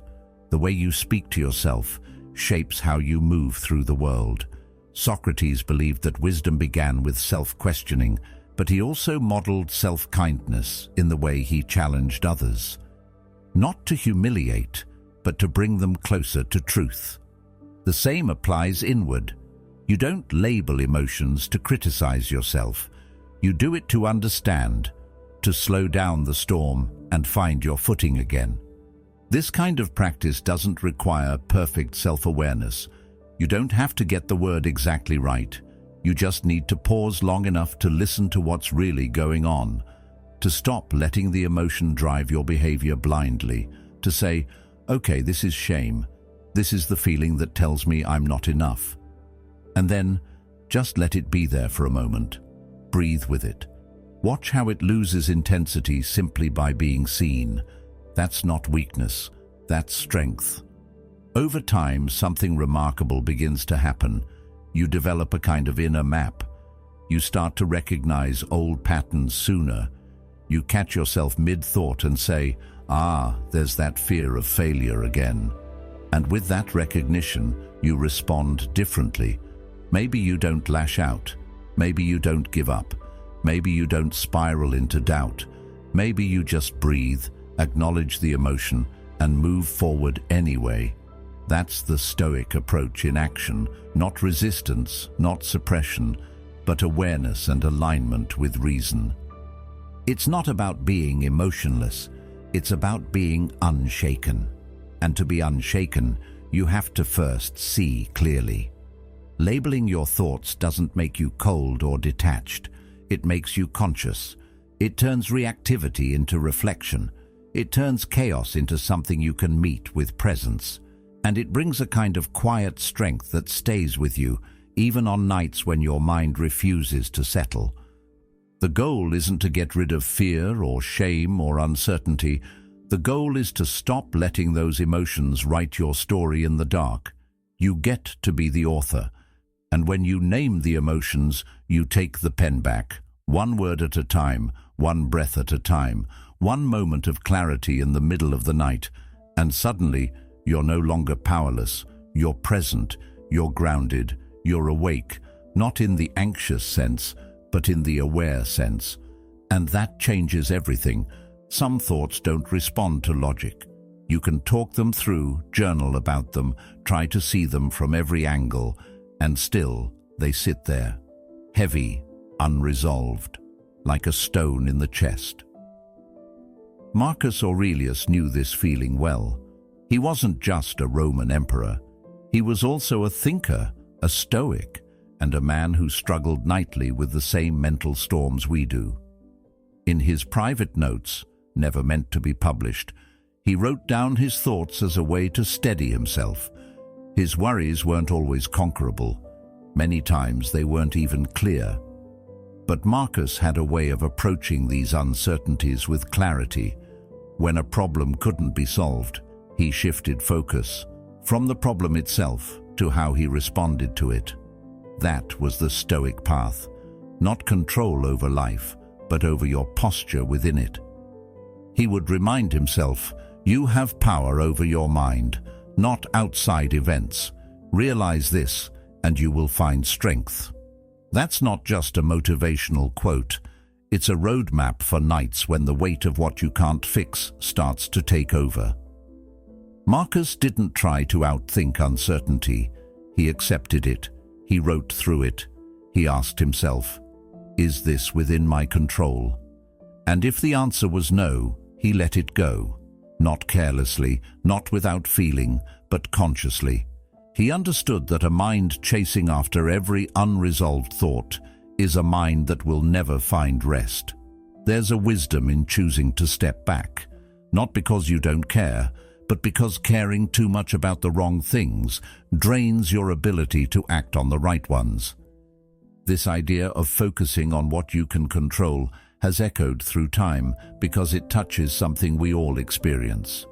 The way you speak to yourself shapes how you move through the world. Socrates believed that wisdom began with self-questioning, but he also modeled self-kindness in the way he challenged others. Not to humiliate, but to bring them closer to truth. The same applies inward. You don't label emotions to criticize yourself. You do it to understand, to slow down the storm and find your footing again. This kind of practice doesn't require perfect self-awareness. You don't have to get the word exactly right. You just need to pause long enough to listen to what's really going on, to stop letting the emotion drive your behavior blindly, to say, "Okay, this is shame. This is the feeling that tells me I'm not enough." And then, just let it be there for a moment. Breathe with it. Watch how it loses intensity simply by being seen. That's not weakness, that's strength. Over time, something remarkable begins to happen. You develop a kind of inner map. You start to recognize old patterns sooner. You catch yourself mid-thought and say, there's that fear of failure again. And with that recognition, you respond differently. Maybe you don't lash out. Maybe you don't give up. Maybe you don't spiral into doubt. Maybe you just breathe, acknowledge the emotion, and move forward anyway. That's the Stoic approach in action, not resistance, not suppression, but awareness and alignment with reason. It's not about being emotionless, it's about being unshaken. And to be unshaken, you have to first see clearly. Labeling your thoughts doesn't make you cold or detached, it makes you conscious. It turns reactivity into reflection. It turns chaos into something you can meet with presence. And it brings a kind of quiet strength that stays with you, even on nights when your mind refuses to settle. The goal isn't to get rid of fear or shame or uncertainty. The goal is to stop letting those emotions write your story in the dark. You get to be the author. And when you name the emotions, you take the pen back, one word at a time, one breath at a time, one moment of clarity in the middle of the night, and suddenly you're no longer powerless, you're present, you're grounded, you're awake, not in the anxious sense, but in the aware sense. And that changes everything. Some thoughts don't respond to logic. You can talk them through, journal about them, try to see them from every angle, and still they sit there, heavy, unresolved, like a stone in the chest. Marcus Aurelius knew this feeling well. He wasn't just a Roman emperor. He was also a thinker, a Stoic, and a man who struggled nightly with the same mental storms we do. In his private notes, never meant to be published, he wrote down his thoughts as a way to steady himself. His worries weren't always conquerable. Many times they weren't even clear. But Marcus had a way of approaching these uncertainties with clarity. When a problem couldn't be solved, he shifted focus from the problem itself to how he responded to it. That was the Stoic path. Not control over life, but over your posture within it. He would remind himself, you have power over your mind, not outside events. Realize this, and you will find strength. That's not just a motivational quote. It's a roadmap for nights when the weight of what you can't fix starts to take over. Marcus didn't try to outthink uncertainty. He accepted it. He wrote through it. He asked himself, is this within my control? And if the answer was no, he let it go. Not carelessly, not without feeling, but consciously. He understood that a mind chasing after every unresolved thought is a mind that will never find rest. There's a wisdom in choosing to step back, not because you don't care, but because caring too much about the wrong things drains your ability to act on the right ones. This idea of focusing on what you can control has echoed through time because it touches something we all experience: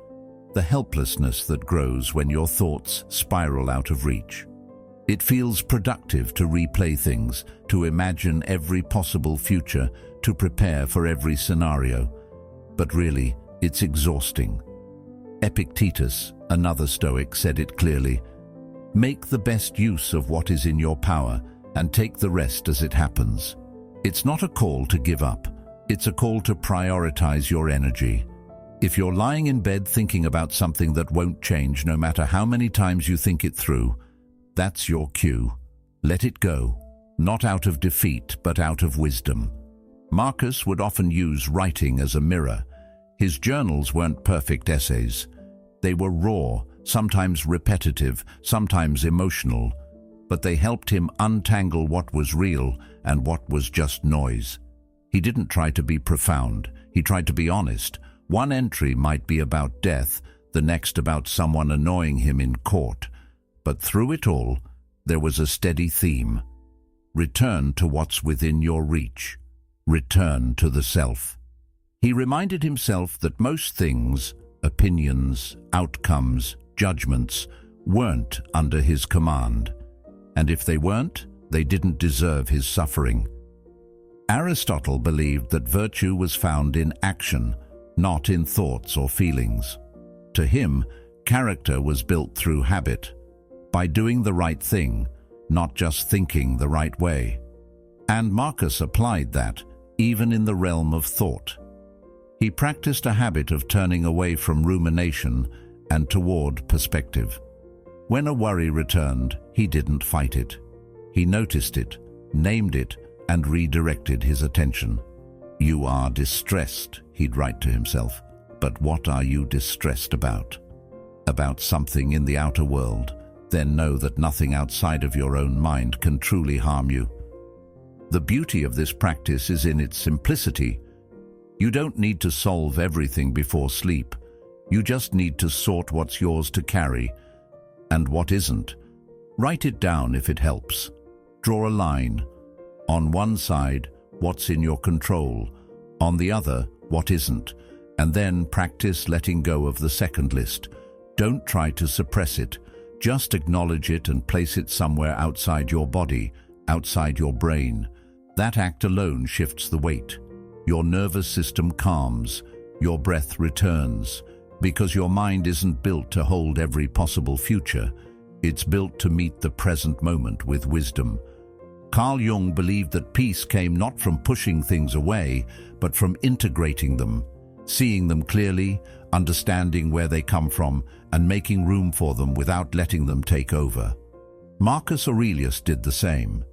the helplessness that grows when your thoughts spiral out of reach. It feels productive to replay things, to imagine every possible future, to prepare for every scenario. But really, it's exhausting. Epictetus, another Stoic, said it clearly: make the best use of what is in your power and take the rest as it happens. It's not a call to give up. It's a call to prioritize your energy. If you're lying in bed thinking about something that won't change no matter how many times you think it through, that's your cue. Let it go, not out of defeat, but out of wisdom. Marcus would often use writing as a mirror. His journals weren't perfect essays. They were raw, sometimes repetitive, sometimes emotional, but they helped him untangle what was real and what was just noise. He didn't try to be profound. He tried to be honest. One entry might be about death, the next about someone annoying him in court. But through it all, there was a steady theme. Return to what's within your reach. Return to the self. He reminded himself that most things, opinions, outcomes, judgments, weren't under his command. And if they weren't, they didn't deserve his suffering. Aristotle believed that virtue was found in action, not in thoughts or feelings. To him, character was built through habit, by doing the right thing, not just thinking the right way. And Marcus applied that, even in the realm of thought. He practiced a habit of turning away from rumination and toward perspective. When a worry returned, he didn't fight it. He noticed it, named it, and redirected his attention. You are distressed, he'd write to himself. But what are you distressed about? About something in the outer world. Then know that nothing outside of your own mind can truly harm you. The beauty of this practice is in its simplicity. You don't need to solve everything before sleep. You just need to sort what's yours to carry and what isn't. Write it down if it helps. Draw a line. On one side, what's in your control. On the other, what isn't. And then practice letting go of the second list. Don't try to suppress it. Just acknowledge it and place it somewhere outside your body, outside your brain. That act alone shifts the weight. Your nervous system calms, your breath returns, because your mind isn't built to hold every possible future. It's built to meet the present moment with wisdom. Carl Jung believed that peace came not from pushing things away, but from integrating them, seeing them clearly, understanding where they come from, and making room for them without letting them take over. Marcus Aurelius did the same.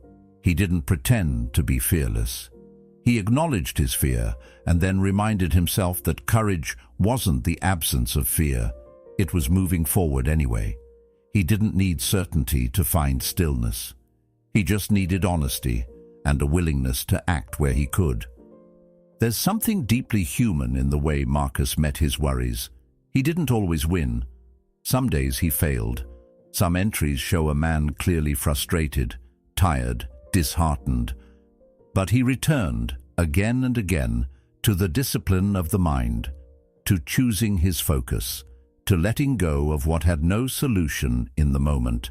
He didn't pretend to be fearless. He acknowledged his fear and then reminded himself that courage wasn't the absence of fear. It was moving forward anyway. He didn't need certainty to find stillness. He just needed honesty and a willingness to act where he could. There's something deeply human in the way Marcus met his worries. He didn't always win. Some days he failed. Some entries show a man clearly frustrated, tired, disheartened. But he returned, again and again, to the discipline of the mind, to choosing his focus, to letting go of what had no solution in the moment.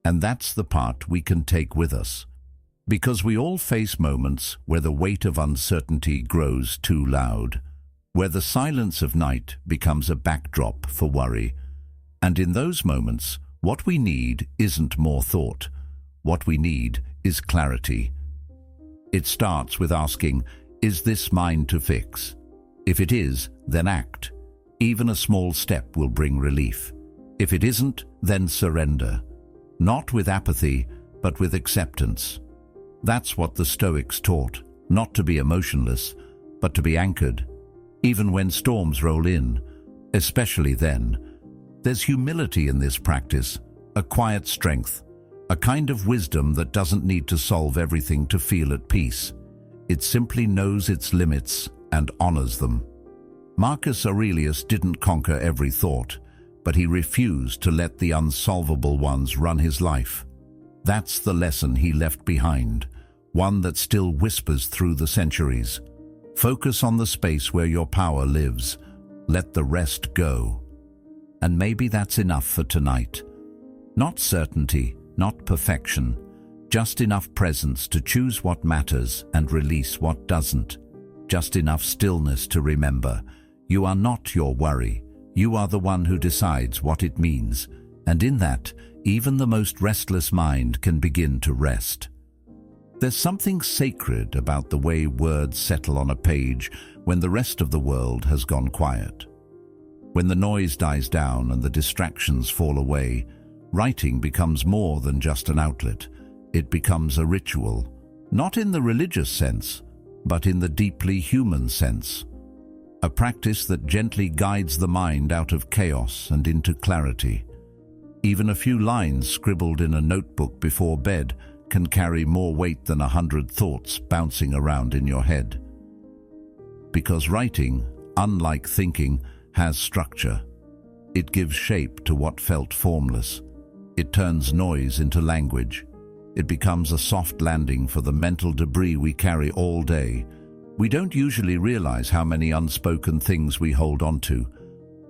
And that's the part we can take with us. Because we all face moments where the weight of uncertainty grows too loud, where the silence of night becomes a backdrop for worry. And in those moments, what we need isn't more thought. What we need is clarity. It starts with asking, is this mine to fix? If it is, then act. Even a small step will bring relief. If it isn't, then surrender. Not with apathy, but with acceptance. That's what the Stoics taught, not to be emotionless, but to be anchored. Even when storms roll in, especially then. There's humility in this practice, a quiet strength, a kind of wisdom that doesn't need to solve everything to feel at peace. It simply knows its limits and honors them. Marcus Aurelius didn't conquer every thought, but he refused to let the unsolvable ones run his life. That's the lesson he left behind, one that still whispers through the centuries. Focus on the space where your power lives. Let the rest go. And maybe that's enough for tonight. Not certainty, not perfection, just enough presence to choose what matters and release what doesn't. Just enough stillness to remember, you are not your worry. You are the one who decides what it means, and in that, even the most restless mind can begin to rest. There's something sacred about the way words settle on a page when the rest of the world has gone quiet. When the noise dies down and the distractions fall away, writing becomes more than just an outlet. It becomes a ritual, not in the religious sense, but in the deeply human sense. A practice that gently guides the mind out of chaos and into clarity. Even a few lines scribbled in a notebook before bed can carry more weight than 100 thoughts bouncing around in your head. Because writing, unlike thinking, has structure. It gives shape to what felt formless. It turns noise into language. It becomes a soft landing for the mental debris we carry all day. We don't usually realize how many unspoken things we hold on to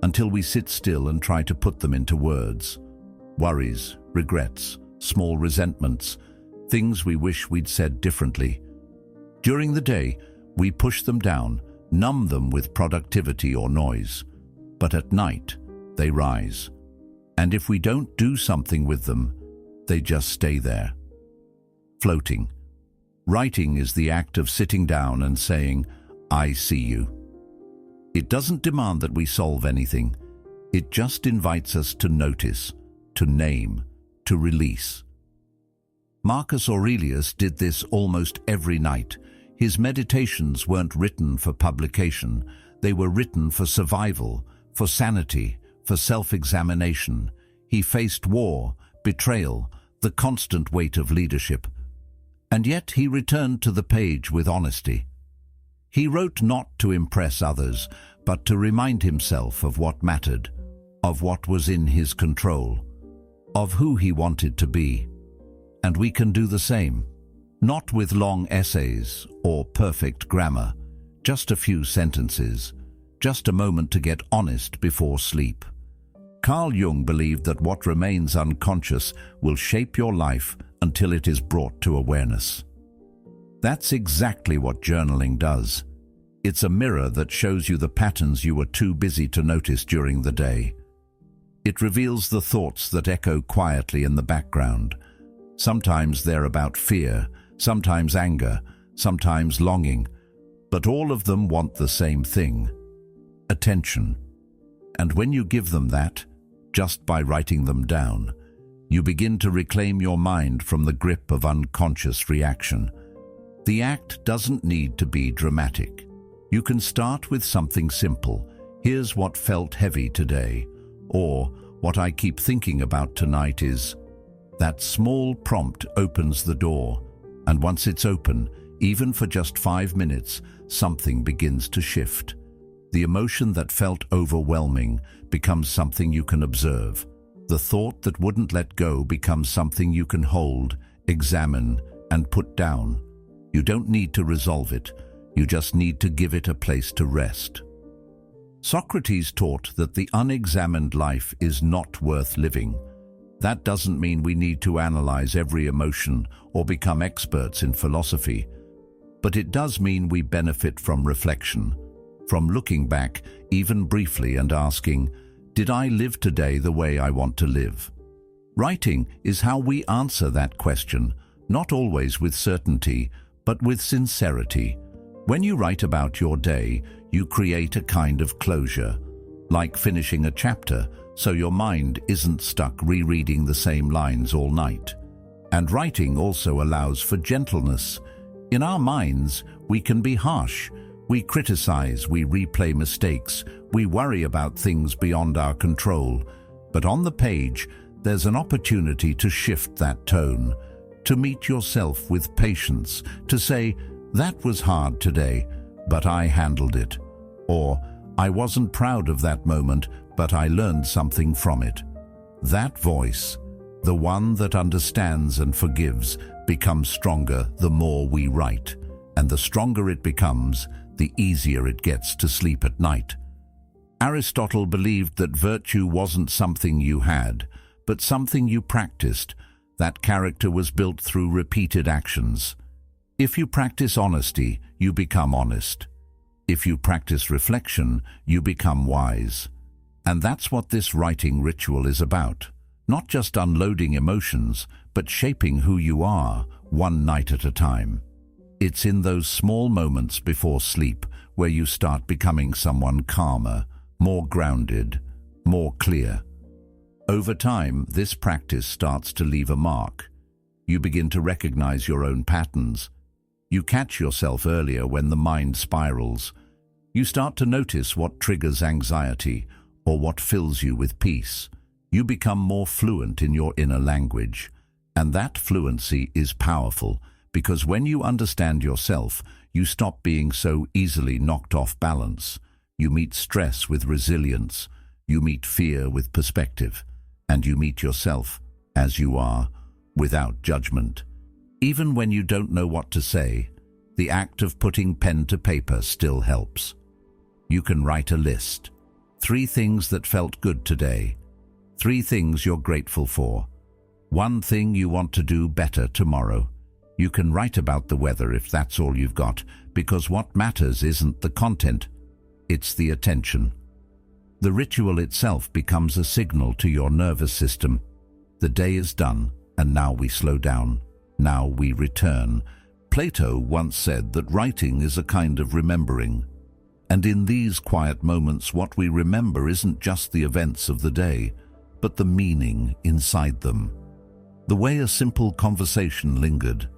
until we sit still and try to put them into words. Worries, regrets, small resentments, things we wish we'd said differently. During the day, we push them down, numb them with productivity or noise. But at night, they rise. And if we don't do something with them, they just stay there, floating. Writing is the act of sitting down and saying, I see you. It doesn't demand that we solve anything. It just invites us to notice, to name, to release. Marcus Aurelius did this almost every night. His meditations weren't written for publication. They were written for survival, for sanity, for self-examination. He faced war, betrayal, the constant weight of leadership. And yet he returned to the page with honesty. He wrote not to impress others, but to remind himself of what mattered, of what was in his control, of who he wanted to be. And we can do the same. Not with long essays or perfect grammar, just a few sentences, just a moment to get honest before sleep. Carl Jung believed that what remains unconscious will shape your life until it is brought to awareness. That's exactly what journaling does. It's a mirror that shows you the patterns you were too busy to notice during the day. It reveals the thoughts that echo quietly in the background. Sometimes they're about fear, sometimes anger, sometimes longing, but all of them want the same thing: attention. And when you give them that, just by writing them down, you begin to reclaim your mind from the grip of unconscious reaction. The act doesn't need to be dramatic. You can start with something simple. Here's what felt heavy today. Or, what I keep thinking about tonight is. That small prompt opens the door, and once it's open, even for just 5 minutes, something begins to shift. The emotion that felt overwhelming becomes something you can observe. The thought that wouldn't let go becomes something you can hold, examine, and put down. You don't need to resolve it. You just need to give it a place to rest. Socrates taught that the unexamined life is not worth living. That doesn't mean we need to analyze every emotion or become experts in philosophy, but it does mean we benefit from reflection, from looking back, even briefly, and asking, did I live today the way I want to live? Writing is how we answer that question, not always with certainty, but with sincerity. When you write about your day, you create a kind of closure, like finishing a chapter, so your mind isn't stuck rereading the same lines all night. And writing also allows for gentleness. In our minds, we can be harsh. We criticize, we replay mistakes, we worry about things beyond our control. But on the page, there's an opportunity to shift that tone, to meet yourself with patience, to say, that was hard today, but I handled it. Or, I wasn't proud of that moment, but I learned something from it. That voice, the one that understands and forgives, becomes stronger the more we write. And the stronger it becomes, the easier it gets to sleep at night. Aristotle believed that virtue wasn't something you had, but something you practiced. That character was built through repeated actions. If you practice honesty, you become honest. If you practice reflection, you become wise. And that's what this writing ritual is about. Not just unloading emotions, but shaping who you are, one night at a time. It's in those small moments before sleep where you start becoming someone calmer, more grounded, more clear. Over time, this practice starts to leave a mark. You begin to recognize your own patterns. You catch yourself earlier when the mind spirals. You start to notice what triggers anxiety or what fills you with peace. You become more fluent in your inner language. And that fluency is powerful because when you understand yourself, you stop being so easily knocked off balance. You meet stress with resilience. You meet fear with perspective. And you meet yourself as you are, without judgment. Even when you don't know what to say, the act of putting pen to paper still helps. You can write a list. 3 things that felt good today. 3 things you're grateful for. 1 thing you want to do better tomorrow. You can write about the weather if that's all you've got, because what matters isn't the content, it's the attention. The ritual itself becomes a signal to your nervous system. The day is done, and now we slow down. Now we return. Plato once said that writing is a kind of remembering. And in these quiet moments, what we remember isn't just the events of the day, but the meaning inside them. The way a simple conversation lingered.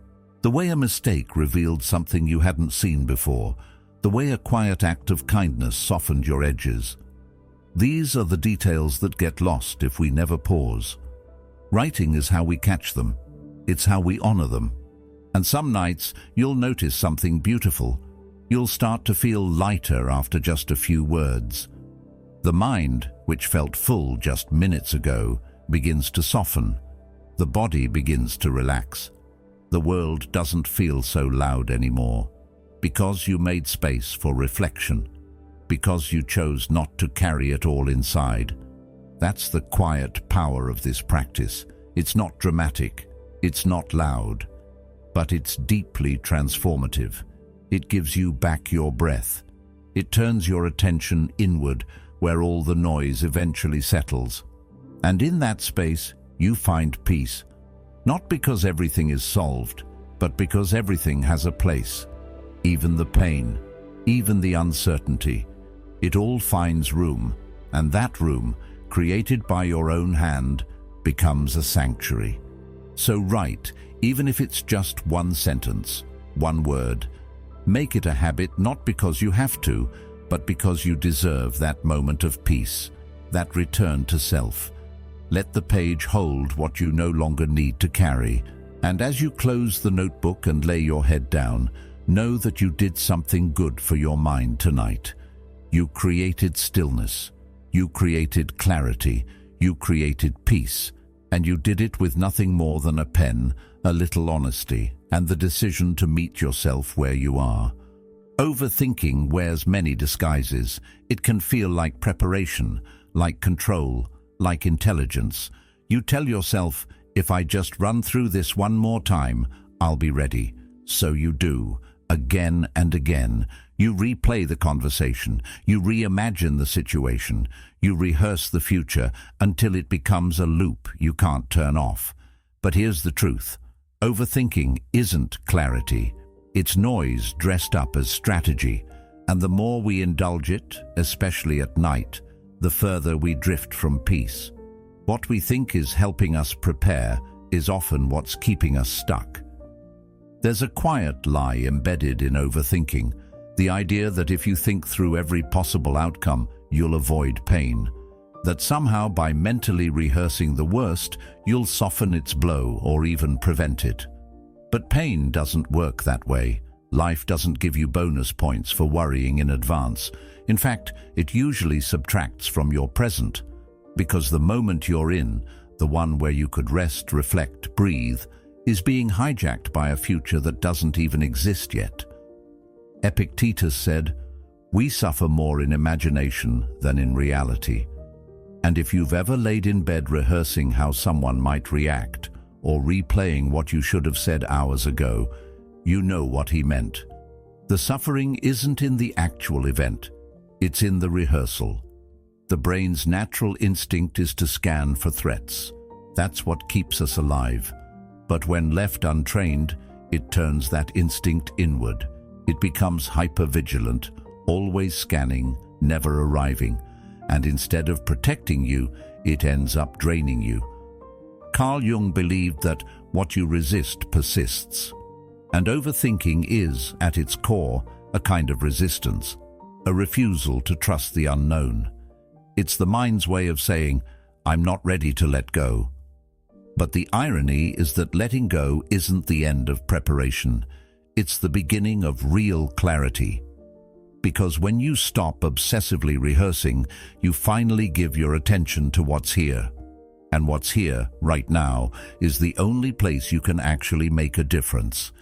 The way a mistake revealed something you hadn't seen before. The way a quiet act of kindness softened your edges. These are the details that get lost if we never pause. Writing is how we catch them. It's how we honor them. And some nights, you'll notice something beautiful. You'll start to feel lighter after just a few words. The mind, which felt full just minutes ago, begins to soften. The body begins to relax. The world doesn't feel so loud anymore. Because you made space for reflection. Because you chose not to carry it all inside. That's the quiet power of this practice. It's not dramatic. It's not loud. but it's deeply transformative. It gives you back your breath. It turns your attention inward, where all the noise eventually settles. And in that space, you find peace. Not because everything is solved, but because everything has a place. Even the pain, even the uncertainty. It all finds room, and that room, created by your own hand, becomes a sanctuary. So write, even if it's just one sentence, one word. Make it a habit not because you have to, but because you deserve that moment of peace, that return to self. Let the page hold what you no longer need to carry, and as you close the notebook and lay your head down, know that you did something good for your mind tonight. You created stillness, you created clarity, you created peace, and you did it with nothing more than a pen, a little honesty, and the decision to meet yourself where you are. Overthinking wears many disguises. It can feel like preparation, like control, like intelligence. You tell yourself, if I just run through this one more time, I'll be ready. So you do, again and again. You replay the conversation, you reimagine the situation, you rehearse the future until it becomes a loop you can't turn off. But here's the truth. Overthinking isn't clarity. It's noise dressed up as strategy, and the more we indulge it, especially at night, the further we drift from peace. What we think is helping us prepare is often what's keeping us stuck. There's a quiet lie embedded in overthinking, the idea that if you think through every possible outcome, you'll avoid pain. That somehow by mentally rehearsing the worst, you'll soften its blow or even prevent it. But pain doesn't work that way. Life doesn't give you bonus points for worrying in advance. In fact, it usually subtracts from your present, because the moment you're in, the one where you could rest, reflect, breathe, is being hijacked by a future that doesn't even exist yet. Epictetus said, "We suffer more in imagination than in reality." And if you've ever laid in bed rehearsing how someone might react, or replaying what you should have said hours ago, you know what he meant. The suffering isn't in the actual event, it's in the rehearsal. The brain's natural instinct is to scan for threats. That's what keeps us alive. But when left untrained, it turns that instinct inward. It becomes hyper-vigilant, always scanning, never arriving. And instead of protecting you, it ends up draining you. Carl Jung believed that what you resist persists. And overthinking is, at its core, a kind of resistance, a refusal to trust the unknown. It's the mind's way of saying, I'm not ready to let go. But the irony is that letting go isn't the end of preparation. It's the beginning of real clarity. Because when you stop obsessively rehearsing, you finally give your attention to what's here. And what's here, right now, is the only place you can actually make a difference.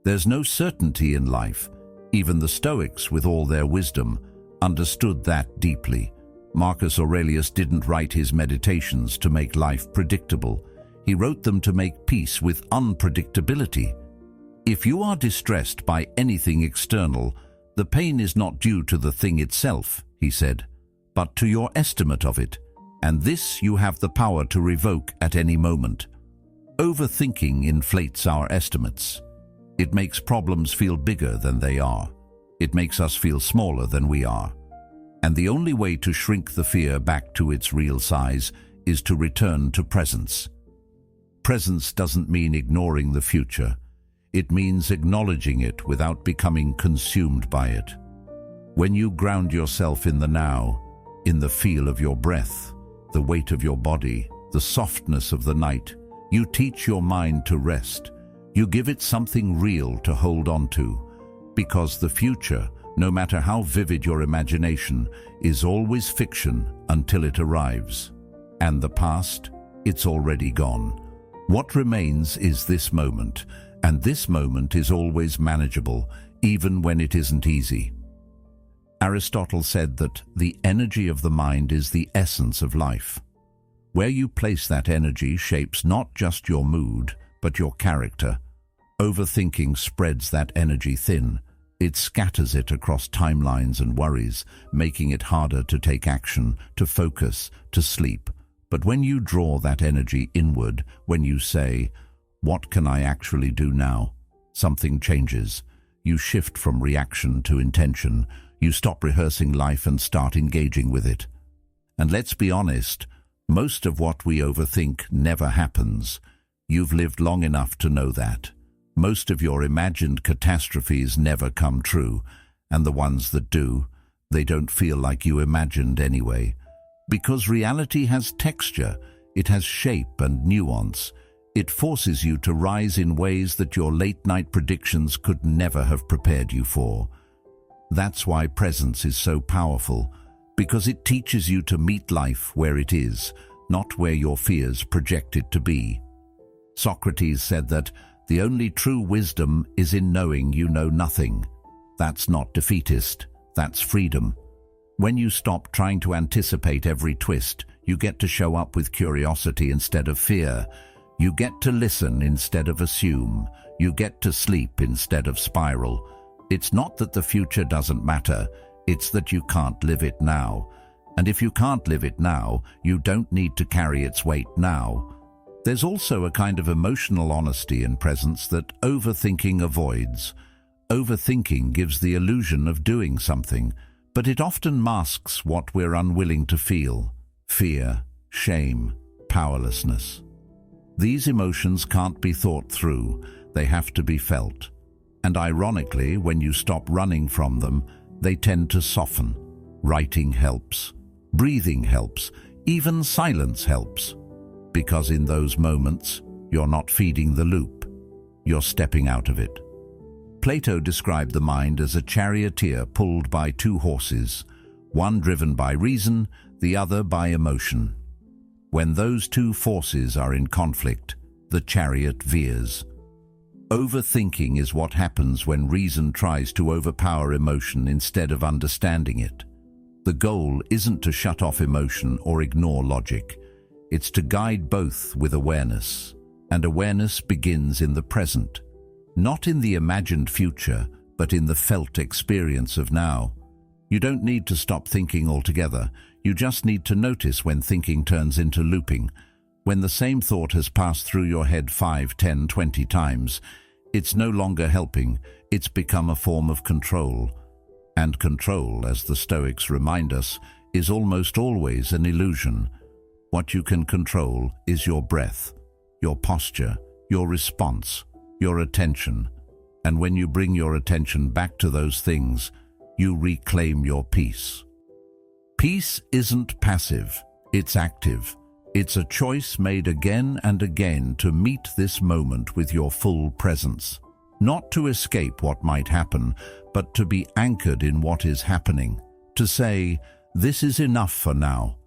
There's no certainty in life. Even the Stoics, with all their wisdom, understood that deeply. Marcus Aurelius didn't write his meditations to make life predictable. He wrote them to make peace with unpredictability. If you are distressed by anything external, the pain is not due to the thing itself, he said, but to your estimate of it, and this you have the power to revoke at any moment. Overthinking inflates our estimates. It makes problems feel bigger than they are. It makes us feel smaller than we are. And the only way to shrink the fear back to its real size is to return to presence. Presence doesn't mean ignoring the future. It means acknowledging it without becoming consumed by it. When you ground yourself in the now, in the feel of your breath, the weight of your body, the softness of the night, you teach your mind to rest. You give it something real to hold on to, because the future, no matter how vivid your imagination, is always fiction until it arrives. And the past, it's already gone. What remains is this moment, and this moment is always manageable, even when it isn't easy. Aristotle said that the energy of the mind is the essence of life. Where you place that energy shapes not just your mood, but your character. Overthinking spreads that energy thin. It scatters it across timelines and worries, making it harder to take action, to focus, to sleep. But when you draw that energy inward, when you say, "What can I actually do now?" something changes. You shift from reaction to intention. You stop rehearsing life and start engaging with it. And let's be honest, most of what we overthink never happens. You've lived long enough to know that. Most of your imagined catastrophes never come true, and the ones that do, they don't feel like you imagined anyway. Because reality has texture, it has shape and nuance. It forces you to rise in ways that your late-night predictions could never have prepared you for. That's why presence is so powerful, because it teaches you to meet life where it is, not where your fears project it to be. Socrates said that the only true wisdom is in knowing you know nothing. That's not defeatist, that's freedom. When you stop trying to anticipate every twist, you get to show up with curiosity instead of fear. You get to listen instead of assume. You get to sleep instead of spiral. It's not that the future doesn't matter, it's that you can't live it now. And if you can't live it now, you don't need to carry its weight now. There's also a kind of emotional honesty in presence that overthinking avoids. Overthinking gives the illusion of doing something, but it often masks what we're unwilling to feel: fear, shame, powerlessness. These emotions can't be thought through, they have to be felt. And ironically, when you stop running from them, they tend to soften. Writing helps. Breathing helps. Even silence helps. Because in those moments, you're not feeding the loop. You're stepping out of it. Plato described the mind as a charioteer pulled by two horses, one driven by reason, the other by emotion. When those two forces are in conflict, the chariot veers. Overthinking is what happens when reason tries to overpower emotion instead of understanding it. The goal isn't to shut off emotion or ignore logic. It's to guide both with awareness, and awareness begins in the present, not in the imagined future, but in the felt experience of now. You don't need to stop thinking altogether, you just need to notice when thinking turns into looping. When the same thought has passed through your head 5, 10, 20 times, it's no longer helping, it's become a form of control. And control, as the Stoics remind us, is almost always an illusion. What you can control is your breath, your posture, your response, your attention. And when you bring your attention back to those things, you reclaim your peace. Peace isn't passive, it's active. It's a choice made again and again to meet this moment with your full presence. Not to escape what might happen, but to be anchored in what is happening. To say, "This is enough for now."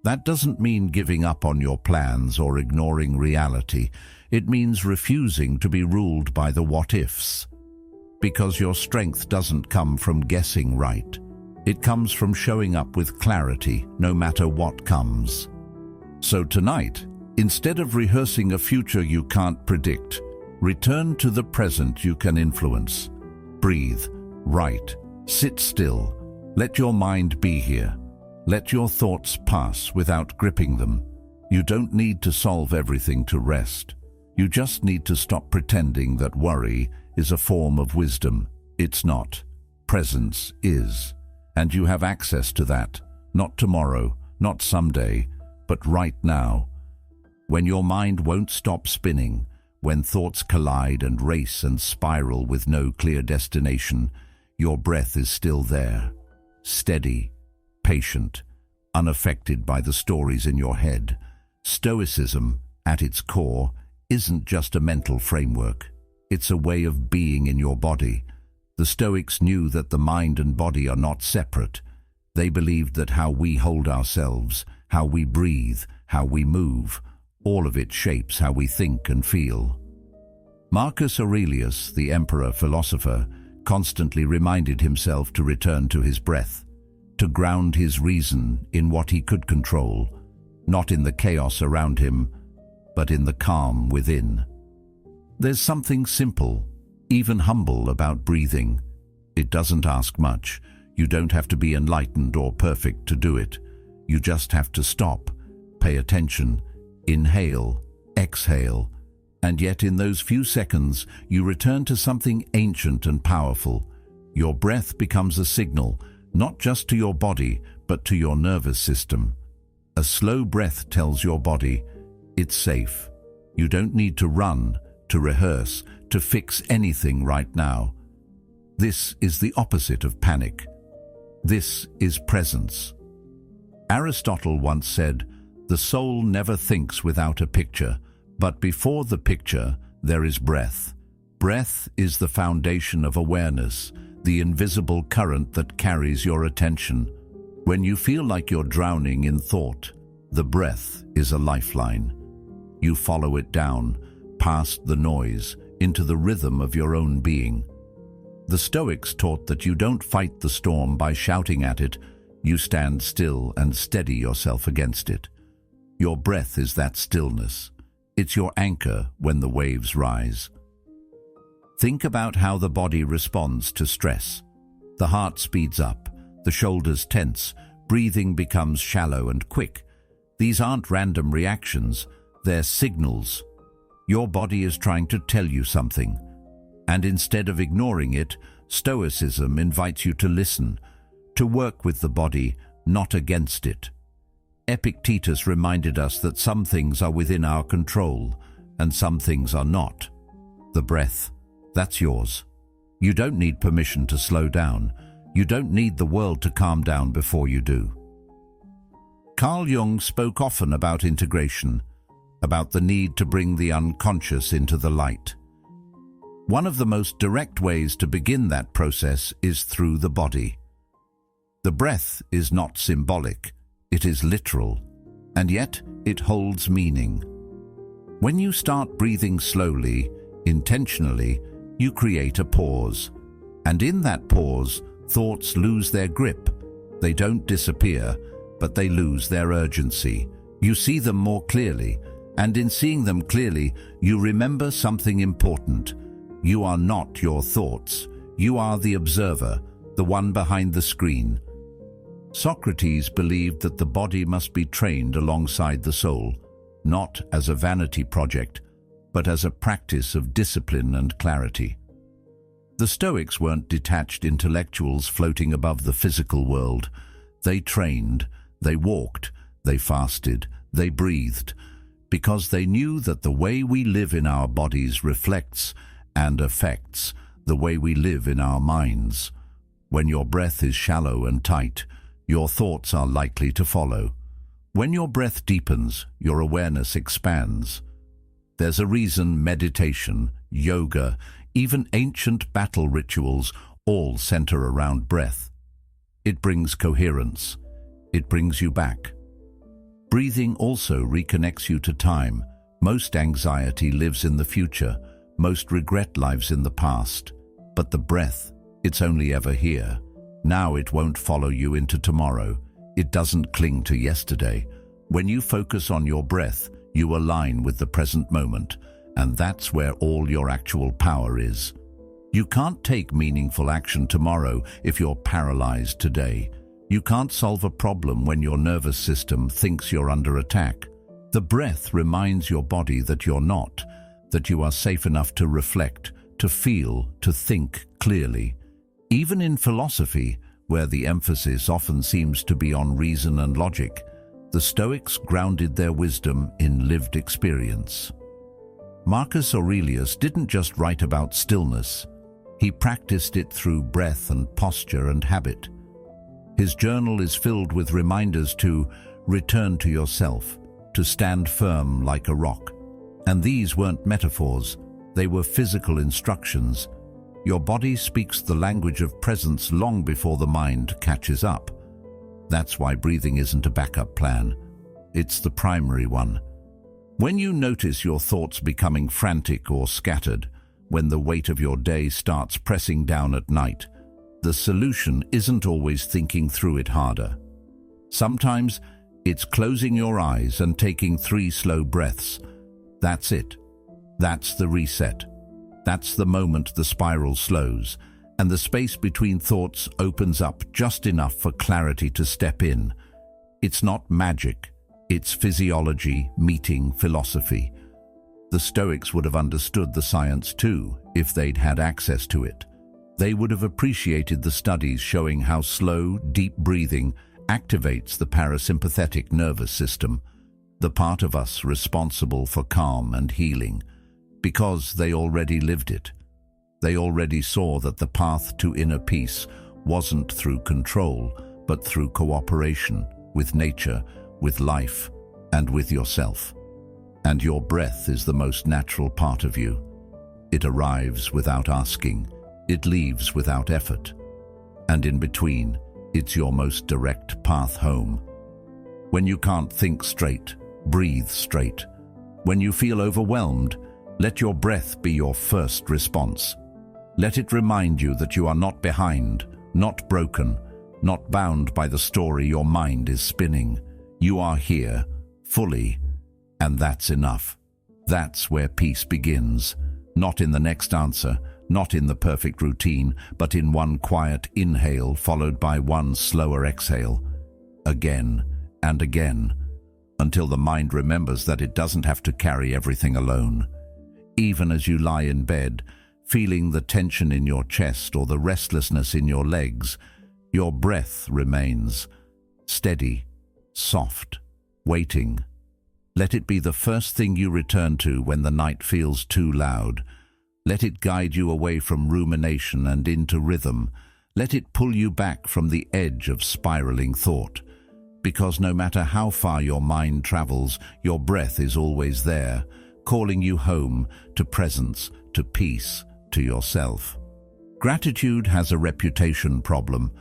That doesn't mean giving up on your plans or ignoring reality. It means refusing to be ruled by the what-ifs. Because your strength doesn't come from guessing right. It comes from showing up with clarity, no matter what comes. So tonight, instead of rehearsing a future you can't predict, return to the present you can influence. Breathe, write, sit still. Let your mind be here. Let your thoughts pass without gripping them. You don't need to solve everything to rest. You just need to stop pretending that worry is a form of wisdom. It's not. Presence is. And you have access to that, not tomorrow, not someday, but right now. When your mind won't stop spinning, when thoughts collide and race and spiral with no clear destination, your breath is still there, steady, patient, unaffected by the stories in your head. Stoicism, at its core, isn't just a mental framework. It's a way of being in your body. The Stoics knew that the mind and body are not separate. They believed that how we hold ourselves, how we breathe, how we move, all of it shapes how we think and feel. Marcus Aurelius, the emperor philosopher, constantly reminded himself to return to his breath, to ground his reason in what he could control, not in the chaos around him, but in the calm within. There's something simple, even humble, about breathing. It doesn't ask much. You don't have to be enlightened or perfect to do it. You just have to stop, pay attention, inhale, exhale, and yet in those few seconds you return to something ancient and powerful. Your breath becomes a signal, not just to your body, but to your nervous system. A slow breath tells your body, it's safe. You don't need to run, to rehearse, to fix anything right now. This is the opposite of panic. This is presence. Aristotle once said, "The soul never thinks without a picture, but before the picture there is breath." Breath is the foundation of awareness, the invisible current that carries your attention. When you feel like you're drowning in thought, the breath is a lifeline. You follow it down, past the noise, into the rhythm of your own being. The Stoics taught that you don't fight the storm by shouting at it, you stand still and steady yourself against it. Your breath is that stillness. It's your anchor when the waves rise. Think about how the body responds to stress. The heart speeds up, the shoulders tense, breathing becomes shallow and quick. These aren't random reactions, they're signals. Your body is trying to tell you something. And instead of ignoring it, Stoicism invites you to listen, to work with the body, not against it. Epictetus reminded us that some things are within our control, and some things are not. The breath, that's yours. You don't need permission to slow down. You don't need the world to calm down before you do. Carl Jung spoke often about integration, about the need to bring the unconscious into the light. One of the most direct ways to begin that process is through the body. The breath is not symbolic, it is literal, and yet it holds meaning. When you start breathing slowly, intentionally, you create a pause. And in that pause, thoughts lose their grip. They don't disappear, but they lose their urgency. You see them more clearly, and in seeing them clearly, you remember something important. You are not your thoughts. You are the observer, the one behind the screen. Socrates believed that the body must be trained alongside the soul, not as a vanity project, but as a practice of discipline and clarity. The Stoics weren't detached intellectuals floating above the physical world. They trained, they walked, they fasted, they breathed, because they knew that the way we live in our bodies reflects and affects the way we live in our minds. When your breath is shallow and tight, your thoughts are likely to follow. When your breath deepens, your awareness expands. There's a reason meditation, yoga, even ancient battle rituals all center around breath. It brings coherence. It brings you back. Breathing also reconnects you to time. Most anxiety lives in the future. Most regret lives in the past. But the breath, it's only ever here. Now it won't follow you into tomorrow. It doesn't cling to yesterday. When you focus on your breath, you align with the present moment, and that's where all your actual power is. You can't take meaningful action tomorrow if you're paralyzed today. You can't solve a problem when your nervous system thinks you're under attack. The breath reminds your body that you're not, that you are safe enough to reflect, to feel, to think clearly. Even in philosophy, where the emphasis often seems to be on reason and logic, the Stoics grounded their wisdom in lived experience. Marcus Aurelius didn't just write about stillness. He practiced it through breath and posture and habit. His journal is filled with reminders to return to yourself, to stand firm like a rock. And these weren't metaphors, they were physical instructions. Your body speaks the language of presence long before the mind catches up. That's why breathing isn't a backup plan. It's the primary one. When you notice your thoughts becoming frantic or scattered, when the weight of your day starts pressing down at night, the solution isn't always thinking through it harder. Sometimes it's closing your eyes and taking 3 slow breaths. That's it. That's the reset. That's the moment the spiral slows, and the space between thoughts opens up just enough for clarity to step in. It's not magic, it's physiology meeting philosophy. The Stoics would have understood the science too, if they'd had access to it. They would have appreciated the studies showing how slow, deep breathing activates the parasympathetic nervous system, the part of us responsible for calm and healing, because they already lived it. They already saw that the path to inner peace wasn't through control, but through cooperation with nature, with life, and with yourself. And your breath is the most natural part of you. It arrives without asking. It leaves without effort. And in between, it's your most direct path home. When you can't think straight, breathe straight. When you feel overwhelmed, let your breath be your first response. Let it remind you that you are not behind, not broken, not bound by the story your mind is spinning. You are here, fully, and that's enough. That's where peace begins. Not in the next answer, not in the perfect routine, but in one quiet inhale followed by one slower exhale. Again and again, until the mind remembers that it doesn't have to carry everything alone. Even as you lie in bed, feeling the tension in your chest or the restlessness in your legs, your breath remains steady, soft, waiting. Let it be the first thing you return to when the night feels too loud. Let it guide you away from rumination and into rhythm. Let it pull you back from the edge of spiraling thought. Because no matter how far your mind travels, your breath is always there, calling you home, to presence, to peace, to yourself. Gratitude has a reputation problem.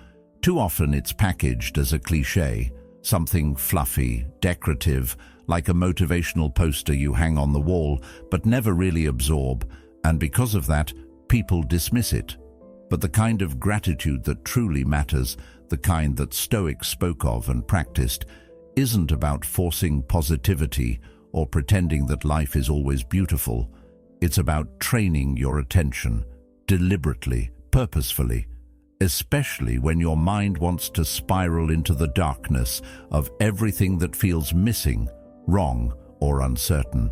Too often it's packaged as a cliché, something fluffy, decorative, like a motivational poster you hang on the wall, but never really absorb, and because of that, people dismiss it. But the kind of gratitude that truly matters, the kind that Stoics spoke of and practiced, isn't about forcing positivity or pretending that life is always beautiful. It's about training your attention, deliberately, purposefully, especially when your mind wants to spiral into the darkness of everything that feels missing, wrong, or uncertain.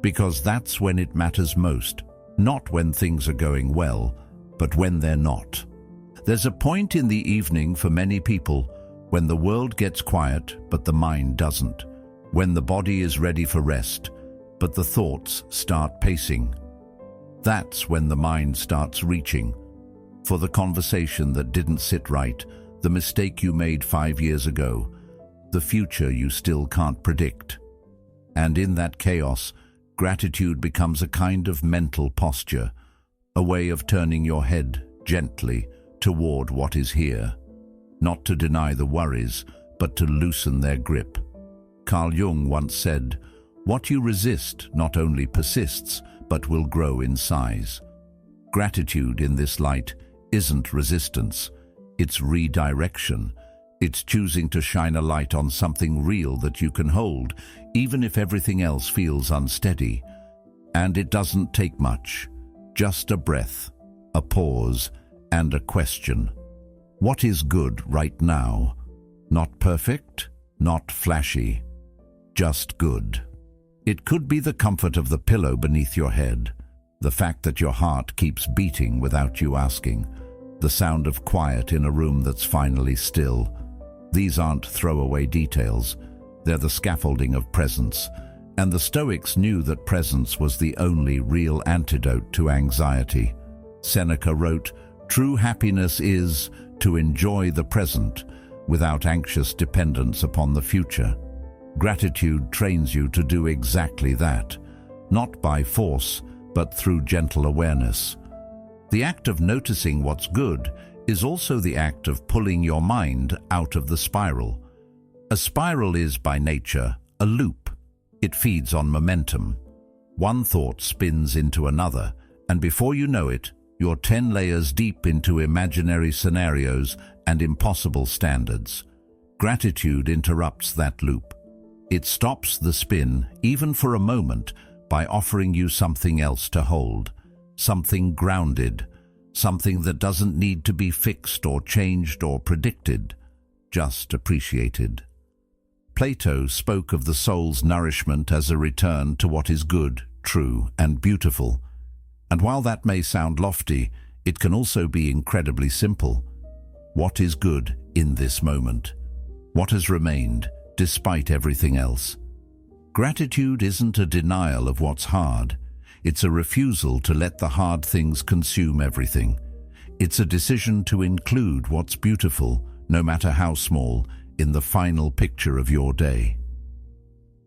Because that's when it matters most, not when things are going well, but when they're not. There's a point in the evening for many people when the world gets quiet, but the mind doesn't. When the body is ready for rest, but the thoughts start pacing. That's when the mind starts reaching for the conversation that didn't sit right, the mistake you made 5 years ago, the future you still can't predict. And in that chaos, gratitude becomes a kind of mental posture, a way of turning your head gently toward what is here, not to deny the worries, but to loosen their grip. Carl Jung once said, "What you resist not only persists, but will grow in size." Gratitude in this light isn't resistance, it's redirection. It's choosing to shine a light on something real that you can hold, even if everything else feels unsteady. And it doesn't take much, just a breath, a pause, and a question. What is good right now? Not perfect, not flashy, just good. It could be the comfort of the pillow beneath your head, the fact that your heart keeps beating without you asking, the sound of quiet in a room that's finally still. These aren't throwaway details, they're the scaffolding of presence, and the Stoics knew that presence was the only real antidote to anxiety. Seneca wrote, "True happiness is to enjoy the present without anxious dependence upon the future." Gratitude trains you to do exactly that, not by force, but through gentle awareness. The act of noticing what's good is also the act of pulling your mind out of the spiral. A spiral is, by nature, a loop. It feeds on momentum. One thought spins into another, and before you know it, you're 10 layers deep into imaginary scenarios and impossible standards. Gratitude interrupts that loop. It stops the spin, even for a moment, by offering you something else to hold, something grounded, something that doesn't need to be fixed or changed or predicted, just appreciated. Plato spoke of the soul's nourishment as a return to what is good, true, and beautiful. And while that may sound lofty, it can also be incredibly simple. What is good in this moment? What has remained despite everything else? Gratitude isn't a denial of what's hard. It's a refusal to let the hard things consume everything. It's a decision to include what's beautiful, no matter how small, in the final picture of your day.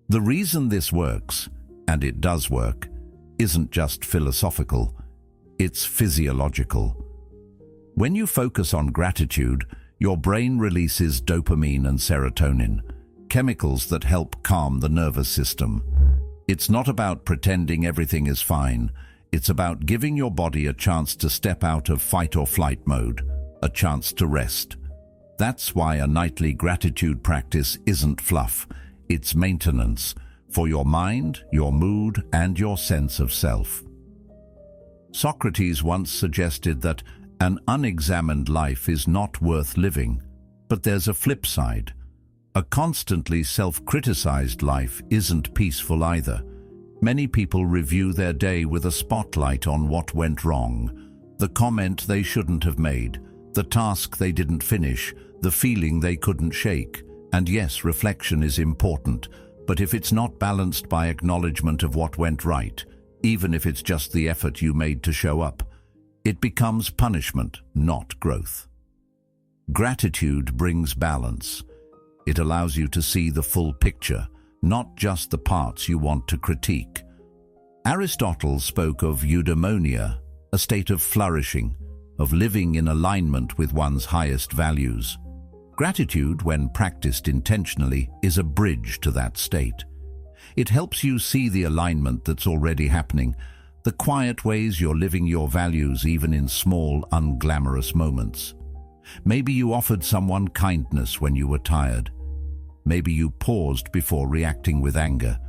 The reason this works, and it does work, isn't just philosophical, it's physiological. When you focus on gratitude, your brain releases dopamine and serotonin, chemicals that help calm the nervous system. It's not about pretending everything is fine. It's about giving your body a chance to step out of fight or flight mode, a chance to rest. That's why a nightly gratitude practice isn't fluff. It's maintenance for your mind, your mood, and your sense of self. Socrates once suggested that an unexamined life is not worth living, but there's a flip side. A constantly self-criticized life isn't peaceful either. Many people review their day with a spotlight on what went wrong, the comment they shouldn't have made, the task they didn't finish, the feeling they couldn't shake. And yes, reflection is important, but if it's not balanced by acknowledgement of what went right, even if it's just the effort you made to show up, it becomes punishment, not growth. Gratitude brings balance. It allows you to see the full picture, not just the parts you want to critique. Aristotle spoke of eudaimonia, a state of flourishing, of living in alignment with one's highest values. Gratitude, when practiced intentionally, is a bridge to that state. It helps you see the alignment that's already happening, the quiet ways you're living your values even in small, unglamorous moments. Maybe you offered someone kindness when you were tired. Maybe you paused before reacting with anger.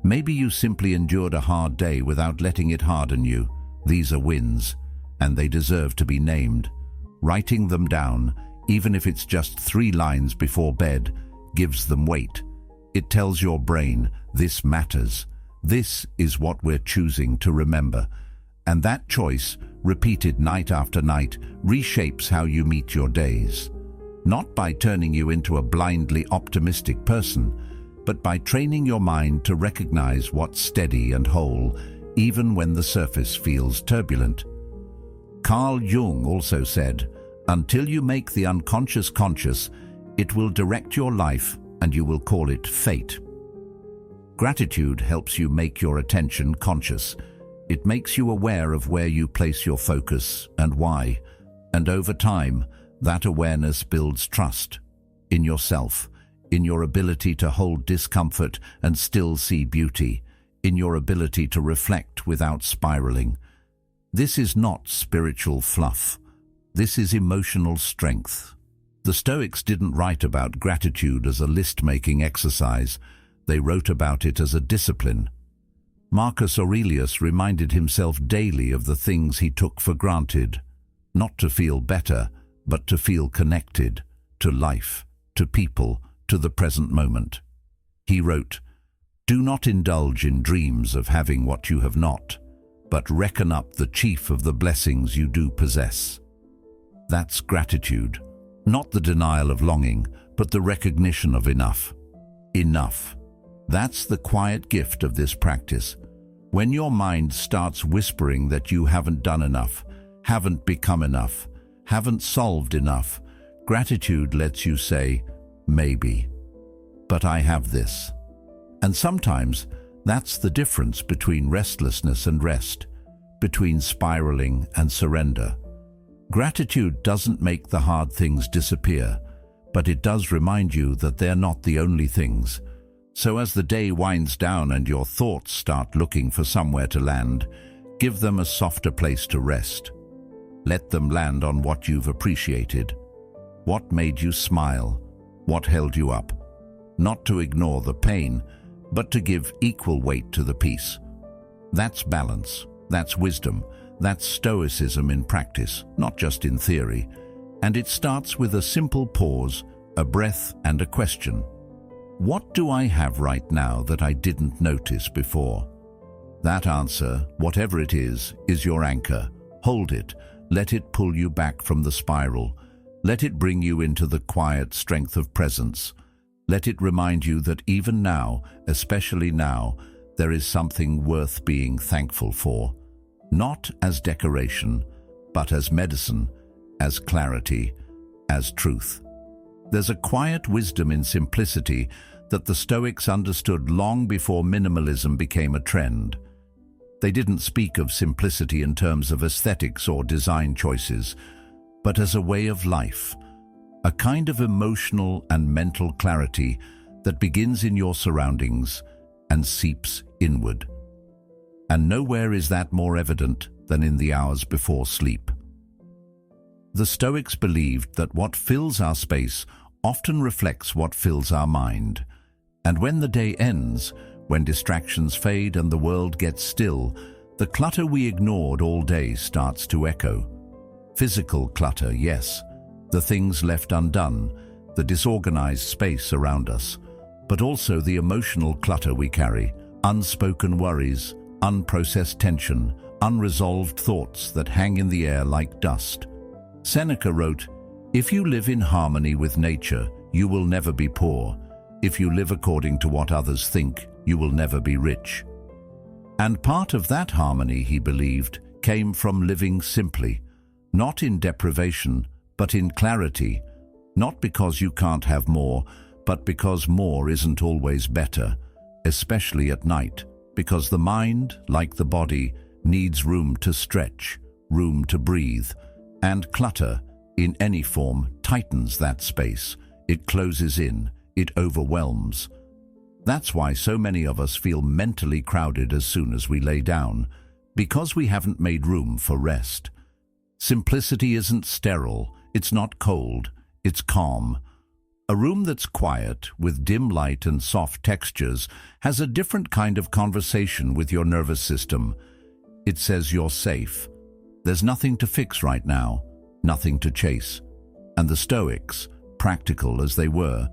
Maybe you simply endured a hard day without letting it harden you. These are wins, and they deserve to be named. Writing them down, even if it's just 3 lines before bed, gives them weight. It tells your brain, this matters. This is what we're choosing to remember. And that choice, repeated night after night, reshapes how you meet your days. Not by turning you into a blindly optimistic person, but by training your mind to recognize what's steady and whole, even when the surface feels turbulent. Carl Jung also said, "Until you make the unconscious conscious, it will direct your life and you will call it fate." Gratitude helps you make your attention conscious. It makes you aware of where you place your focus and why. And over time, that awareness builds trust in yourself, in your ability to hold discomfort and still see beauty, in your ability to reflect without spiraling. This is not spiritual fluff. This is emotional strength. The Stoics didn't write about gratitude as a list-making exercise. They wrote about it as a discipline. Marcus Aurelius reminded himself daily of the things he took for granted, not to feel better, but to feel connected to life, to people, to the present moment. He wrote, "Do not indulge in dreams of having what you have not, but reckon up the chief of the blessings you do possess." That's gratitude, not the denial of longing, but the recognition of enough. Enough. That's the quiet gift of this practice. When your mind starts whispering that you haven't done enough, haven't become enough, haven't solved enough, gratitude lets you say, maybe, but I have this. And sometimes that's the difference between restlessness and rest, between spiraling and surrender. Gratitude doesn't make the hard things disappear, but it does remind you that they're not the only things. So as the day winds down and your thoughts start looking for somewhere to land, give them a softer place to rest. Let them land on what you've appreciated. What made you smile? What held you up? Not to ignore the pain, but to give equal weight to the peace. That's balance. That's wisdom. That's Stoicism in practice, not just in theory. And it starts with a simple pause, a breath, and a question. What do I have right now that I didn't notice before? That answer, whatever it is your anchor. Hold it. Let it pull you back from the spiral. Let it bring you into the quiet strength of presence. Let it remind you that even now, especially now, there is something worth being thankful for. Not as decoration, but as medicine, as clarity, as truth. There's a quiet wisdom in simplicity that the Stoics understood long before minimalism became a trend. They didn't speak of simplicity in terms of aesthetics or design choices, but as a way of life, a kind of emotional and mental clarity that begins in your surroundings and seeps inward. And nowhere is that more evident than in the hours before sleep. The Stoics believed that what fills our space often reflects what fills our mind. And when the day ends, when distractions fade and the world gets still, the clutter we ignored all day starts to echo. Physical clutter, yes, the things left undone, the disorganized space around us, but also the emotional clutter we carry, unspoken worries, unprocessed tension, unresolved thoughts that hang in the air like dust. Seneca wrote, "If you live in harmony with nature, you will never be poor. If you live according to what others think, you will never be rich." And part of that harmony, he believed, came from living simply, not in deprivation, but in clarity, not because you can't have more, but because more isn't always better, especially at night, because the mind, like the body, needs room to stretch, room to breathe, and clutter, in any form, tightens that space. It closes in, it overwhelms. That's why so many of us feel mentally crowded as soon as we lay down, because we haven't made room for rest. Simplicity isn't sterile, it's not cold, it's calm. A room that's quiet, with dim light and soft textures, has a different kind of conversation with your nervous system. It says you're safe. There's nothing to fix right now, nothing to chase. And the Stoics, practical as they were,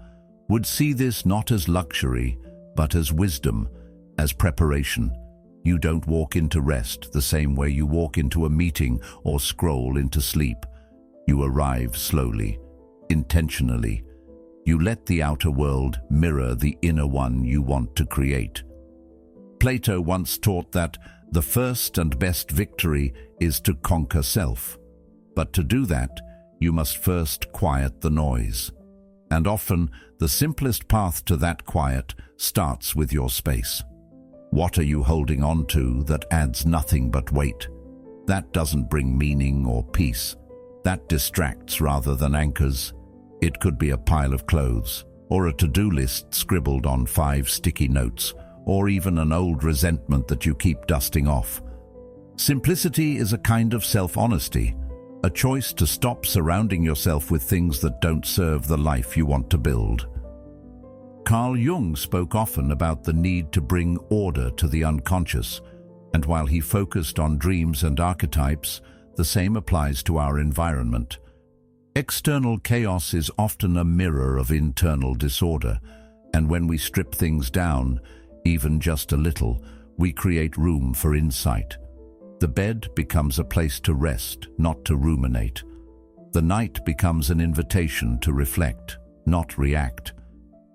would see this not as luxury, but as wisdom, as preparation. You don't walk into rest the same way you walk into a meeting or scroll into sleep. You arrive slowly, intentionally. You let the outer world mirror the inner one you want to create. Plato once taught that the first and best victory is to conquer self. But to do that, you must first quiet the noise. And often, the simplest path to that quiet starts with your space. What are you holding on to that adds nothing but weight? That doesn't bring meaning or peace. That distracts rather than anchors. It could be a pile of clothes, or a to-do list scribbled on 5 sticky notes, or even an old resentment that you keep dusting off. Simplicity is a kind of self-honesty, a choice to stop surrounding yourself with things that don't serve the life you want to build. Carl Jung spoke often about the need to bring order to the unconscious, and while he focused on dreams and archetypes, the same applies to our environment. External chaos is often a mirror of internal disorder, and when we strip things down, even just a little, we create room for insight. The bed becomes a place to rest, not to ruminate. The night becomes an invitation to reflect, not react.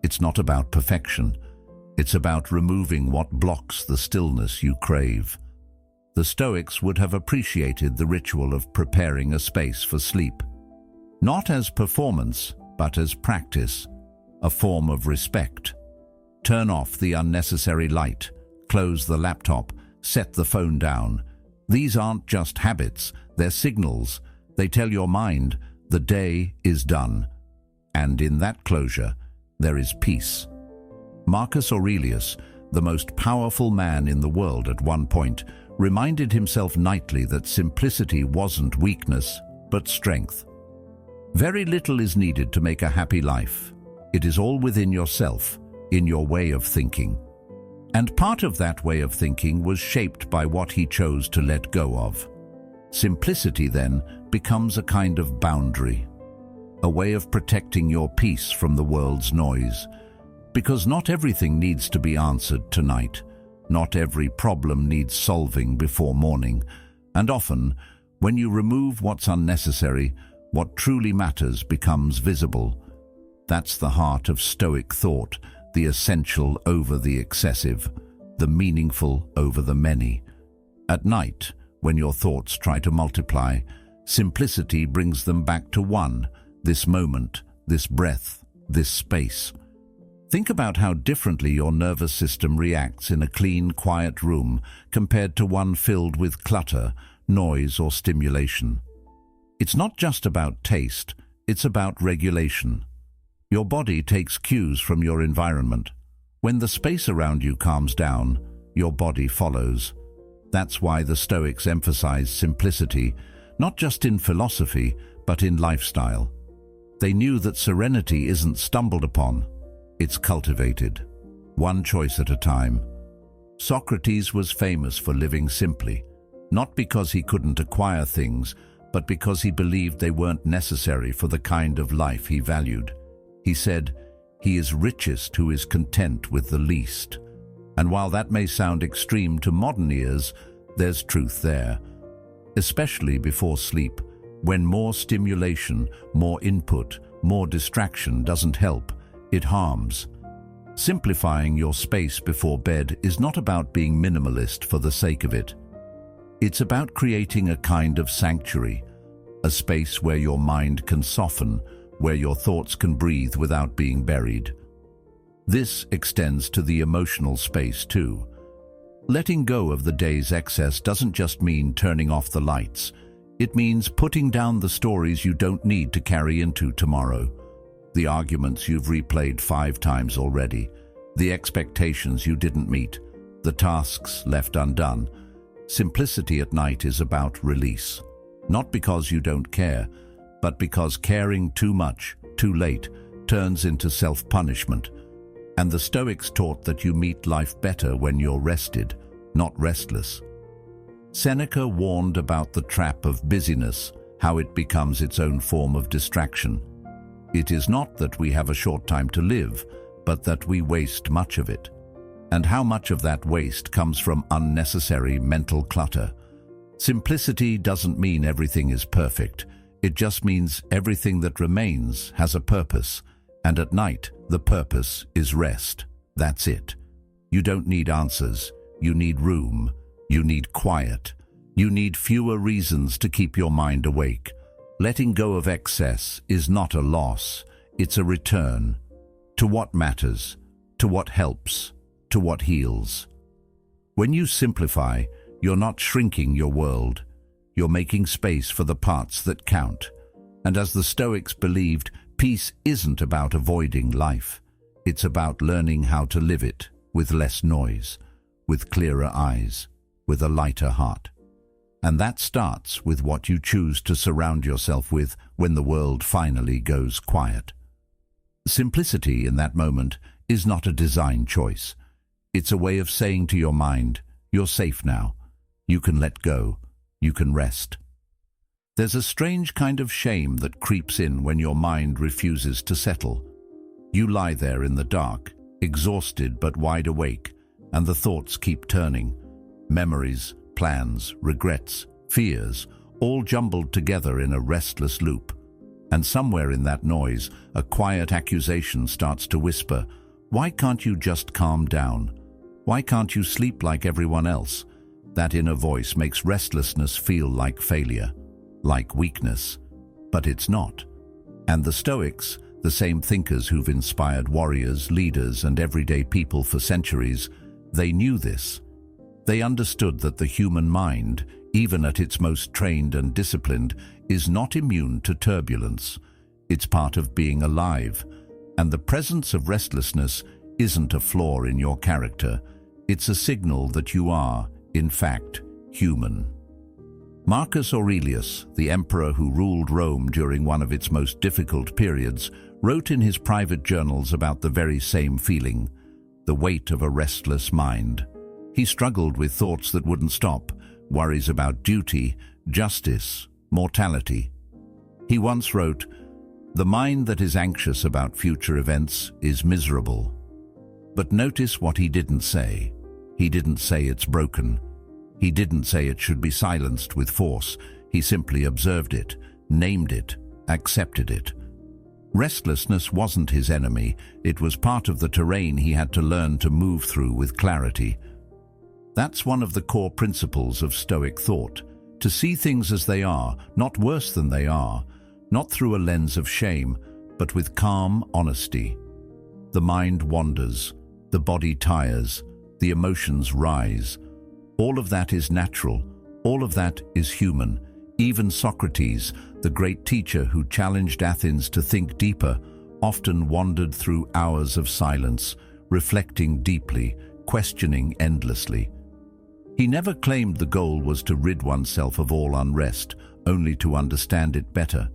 It's not about perfection. It's about removing what blocks the stillness you crave. The Stoics would have appreciated the ritual of preparing a space for sleep. Not as performance, but as practice, a form of respect. Turn off the unnecessary light, close the laptop, set the phone down. These aren't just habits, they're signals. They tell your mind, the day is done. And in that closure, there is peace. Marcus Aurelius, the most powerful man in the world at one point, reminded himself nightly that simplicity wasn't weakness, but strength. Very little is needed to make a happy life. It is all within yourself, in your way of thinking. And part of that way of thinking was shaped by what he chose to let go of. Simplicity, then, becomes a kind of boundary, a way of protecting your peace from the world's noise. Because not everything needs to be answered tonight. Not every problem needs solving before morning. And often, when you remove what's unnecessary, what truly matters becomes visible. That's the heart of Stoic thought, the essential over the excessive, the meaningful over the many. At night, when your thoughts try to multiply, simplicity brings them back to one, this moment, this breath, this space. Think about how differently your nervous system reacts in a clean, quiet room compared to one filled with clutter, noise, or stimulation. It's not just about taste, it's about regulation. Your body takes cues from your environment. When the space around you calms down, your body follows. That's why the Stoics emphasize simplicity, not just in philosophy, but in lifestyle. They knew that serenity isn't stumbled upon, it's cultivated, one choice at a time. Socrates was famous for living simply, not because he couldn't acquire things, but because he believed they weren't necessary for the kind of life he valued. He said, "He is richest who is content with the least." And while that may sound extreme to modern ears, there's truth there. Especially before sleep, when more stimulation, more input, more distraction doesn't help, it harms. Simplifying your space before bed is not about being minimalist for the sake of it. It's about creating a kind of sanctuary, a space where your mind can soften, where your thoughts can breathe without being buried. This extends to the emotional space too. Letting go of the day's excess doesn't just mean turning off the lights. It means putting down the stories you don't need to carry into tomorrow. The arguments you've replayed 5 times already, the expectations you didn't meet, the tasks left undone. Simplicity at night is about release. Not because you don't care, but because caring too much, too late, turns into self-punishment. And the Stoics taught that you meet life better when you're rested, not restless. Seneca warned about the trap of busyness, how it becomes its own form of distraction. It is not that we have a short time to live, but that we waste much of it. And how much of that waste comes from unnecessary mental clutter. Simplicity doesn't mean everything is perfect. It just means everything that remains has a purpose. And at night, the purpose is rest. That's it. You don't need answers. You need room. You need quiet. You need fewer reasons to keep your mind awake. Letting go of excess is not a loss. It's a return to what matters, to what helps, to what heals. When you simplify, you're not shrinking your world. You're making space for the parts that count. And as the Stoics believed, peace isn't about avoiding life. It's about learning how to live it with less noise, with clearer eyes, with a lighter heart. And that starts with what you choose to surround yourself with when the world finally goes quiet. Simplicity in that moment is not a design choice. It's a way of saying to your mind, you're safe now. You can let go. You can rest. There's a strange kind of shame that creeps in when your mind refuses to settle. You lie there in the dark, exhausted but wide awake, and the thoughts keep turning. Memories, plans, regrets, fears, all jumbled together in a restless loop. And somewhere in that noise, a quiet accusation starts to whisper, "Why can't you just calm down? Why can't you sleep like everyone else?" That inner voice makes restlessness feel like failure, like weakness. But it's not. And the Stoics, the same thinkers who've inspired warriors, leaders, and everyday people for centuries, they knew this. They understood that the human mind, even at its most trained and disciplined, is not immune to turbulence. It's part of being alive. And the presence of restlessness isn't a flaw in your character. It's a signal that you are, in fact, human. Marcus Aurelius, the emperor who ruled Rome during one of its most difficult periods, wrote in his private journals about the very same feeling, the weight of a restless mind. He struggled with thoughts that wouldn't stop, worries about duty, justice, mortality. He once wrote, "The mind that is anxious about future events is miserable." But notice what he didn't say. He didn't say it's broken. He didn't say it should be silenced with force. He simply observed it, named it, accepted it. Restlessness wasn't his enemy. It was part of the terrain he had to learn to move through with clarity. That's one of the core principles of Stoic thought, to see things as they are, not worse than they are, not through a lens of shame, but with calm honesty. The mind wanders, the body tires, the emotions rise. All of that is natural, all of that is human. Even Socrates, the great teacher who challenged Athens to think deeper, often wandered through hours of silence, reflecting deeply, questioning endlessly. He never claimed the goal was to rid oneself of all unrest, only to understand it better.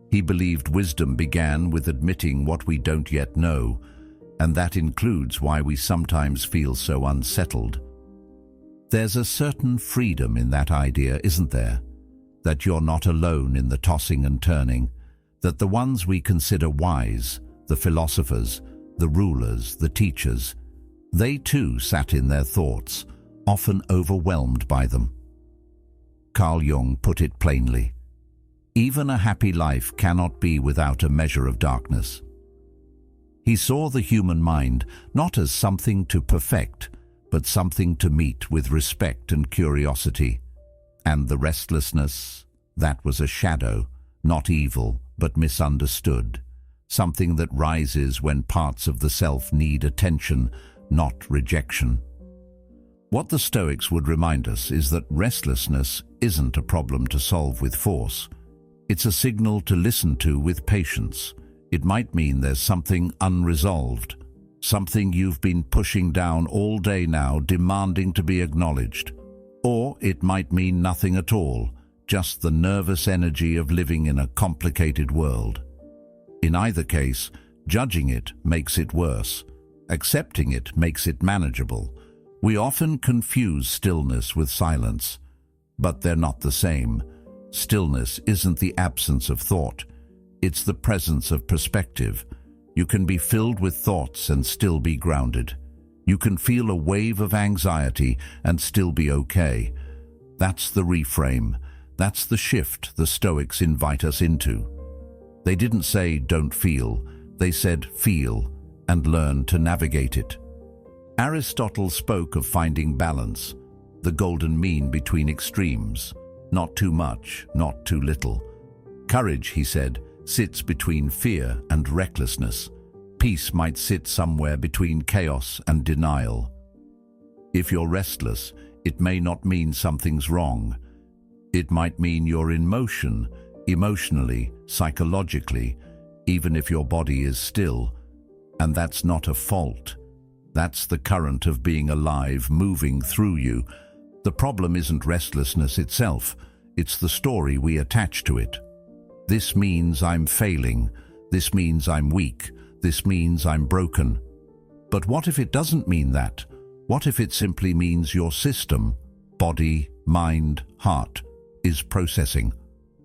He believed wisdom began with admitting what we don't yet know, and that includes why we sometimes feel so unsettled. There's a certain freedom in that idea, isn't there? That you're not alone in the tossing and turning, that the ones we consider wise, the philosophers, the rulers, the teachers, they too sat in their thoughts, often overwhelmed by them. Carl Jung put it plainly, "Even a happy life cannot be without a measure of darkness." He saw the human mind not as something to perfect, but something to meet with respect and curiosity. And the restlessness, that was a shadow, not evil, but misunderstood, something that rises when parts of the self need attention, not rejection. What the Stoics would remind us is that restlessness isn't a problem to solve with force. It's a signal to listen to with patience. It might mean there's something unresolved, something you've been pushing down all day now, demanding to be acknowledged. Or it might mean nothing at all, just the nervous energy of living in a complicated world. In either case, judging it makes it worse. Accepting it makes it manageable. We often confuse stillness with silence, but they're not the same. Stillness isn't the absence of thought. It's the presence of perspective. You can be filled with thoughts and still be grounded. You can feel a wave of anxiety and still be okay. That's the reframe. That's the shift the Stoics invite us into. They didn't say, "Don't feel." They said, "Feel," and learn to navigate it. Aristotle spoke of finding balance, the golden mean between extremes. Not too much, not too little. Courage, he said, sits between fear and recklessness. Peace might sit somewhere between chaos and denial. If you're restless, it may not mean something's wrong. It might mean you're in motion, emotionally, psychologically, even if your body is still. And that's not a fault. That's the current of being alive, moving through you. The problem isn't restlessness itself, it's the story we attach to it. This means I'm failing. This means I'm weak. This means I'm broken. But what if it doesn't mean that? What if it simply means your system, body, mind, heart, is processing?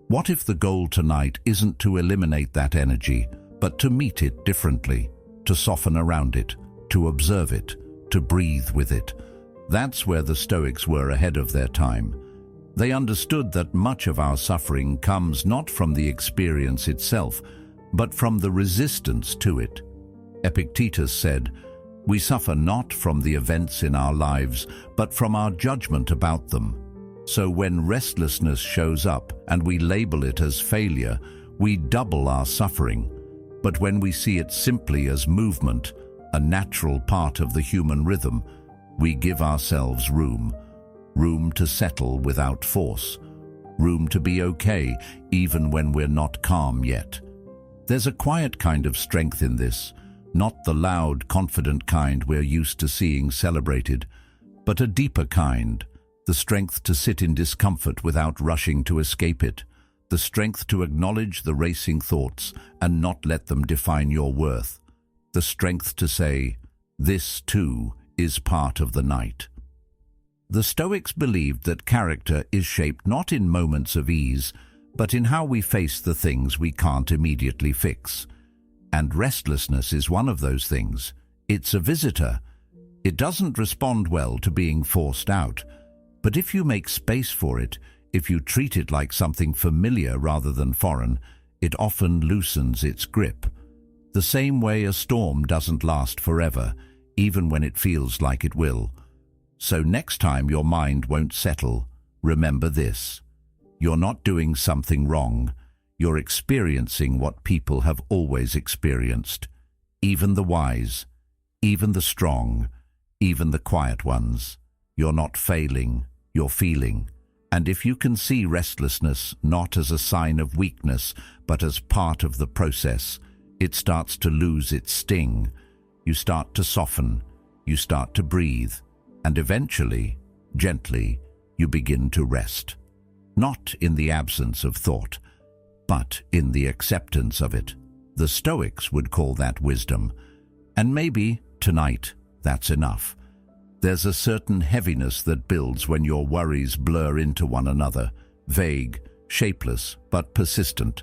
What if the goal tonight isn't to eliminate that energy, but to meet it differently, to soften around it, to observe it, to breathe with it? That's where the Stoics were ahead of their time. They understood that much of our suffering comes not from the experience itself, but from the resistance to it. Epictetus said, "We suffer not from the events in our lives, but from our judgment about them." So when restlessness shows up and we label it as failure, we double our suffering. But when we see it simply as movement, a natural part of the human rhythm, we give ourselves room to settle without force, room to be okay even when we're not calm yet. There's a quiet kind of strength in this, not the loud, confident kind we're used to seeing celebrated, but a deeper kind, the strength to sit in discomfort without rushing to escape it, the strength to acknowledge the racing thoughts and not let them define your worth, the strength to say, "This too is part of the night." The Stoics believed that character is shaped not in moments of ease, but in how we face the things we can't immediately fix. And restlessness is one of those things. It's a visitor. It doesn't respond well to being forced out. But if you make space for it, if you treat it like something familiar rather than foreign, it often loosens its grip. The same way a storm doesn't last forever, even when it feels like it will. So next time your mind won't settle, remember this. You're not doing something wrong. You're experiencing what people have always experienced. Even the wise, even the strong, even the quiet ones. You're not failing, you're feeling. And if you can see restlessness not as a sign of weakness, but as part of the process, it starts to lose its sting. You start to soften, you start to breathe, and eventually, gently, you begin to rest. Not in the absence of thought, but in the acceptance of it. The Stoics would call that wisdom. And maybe, tonight, that's enough. There's a certain heaviness that builds when your worries blur into one another, vague, shapeless, but persistent.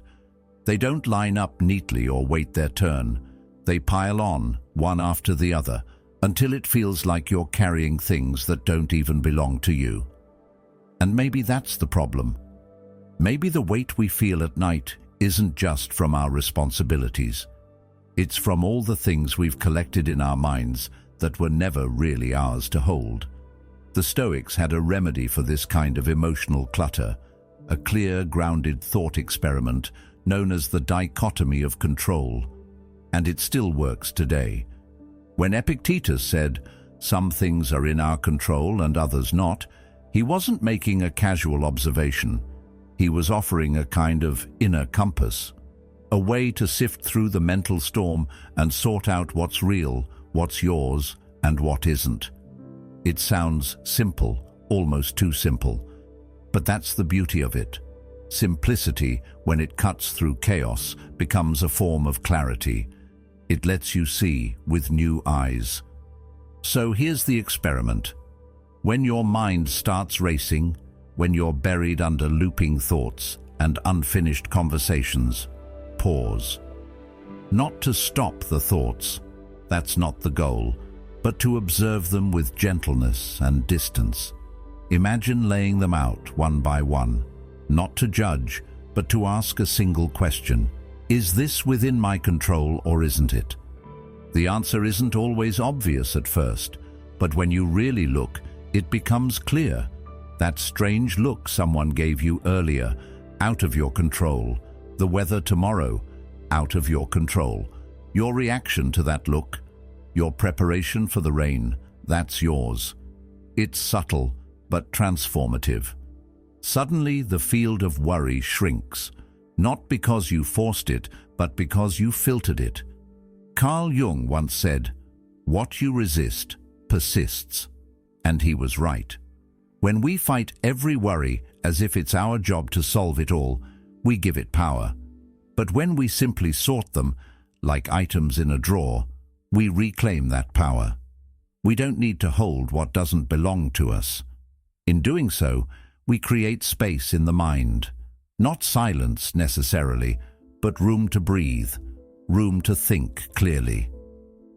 They don't line up neatly or wait their turn. They pile on, one after the other, until it feels like you're carrying things that don't even belong to you. And maybe that's the problem. Maybe the weight we feel at night isn't just from our responsibilities. It's from all the things we've collected in our minds that were never really ours to hold. The Stoics had a remedy for this kind of emotional clutter, a clear, grounded thought experiment known as the dichotomy of control. And it still works today. When Epictetus said, "Some things are in our control and others not," he wasn't making a casual observation. He was offering a kind of inner compass, a way to sift through the mental storm and sort out what's real, what's yours, and what isn't. It sounds simple, almost too simple. But that's the beauty of it. Simplicity, when it cuts through chaos, becomes a form of clarity. It lets you see with new eyes. So here's the experiment. When your mind starts racing, when you're buried under looping thoughts and unfinished conversations, pause. Not to stop the thoughts, that's not the goal, but to observe them with gentleness and distance. Imagine laying them out one by one, not to judge, but to ask a single question. Is this within my control or isn't it? The answer isn't always obvious at first, but when you really look, it becomes clear. That strange look someone gave you earlier, out of your control. The weather tomorrow, out of your control. Your reaction to that look, your preparation for the rain, that's yours. It's subtle, but transformative. Suddenly, the field of worry shrinks, not because you forced it, but because you filtered it. Carl Jung once said, "What you resist persists." And he was right. When we fight every worry as if it's our job to solve it all, we give it power. But when we simply sort them, like items in a drawer, we reclaim that power. We don't need to hold what doesn't belong to us. In doing so, we create space in the mind. Not silence necessarily, but room to breathe, room to think clearly.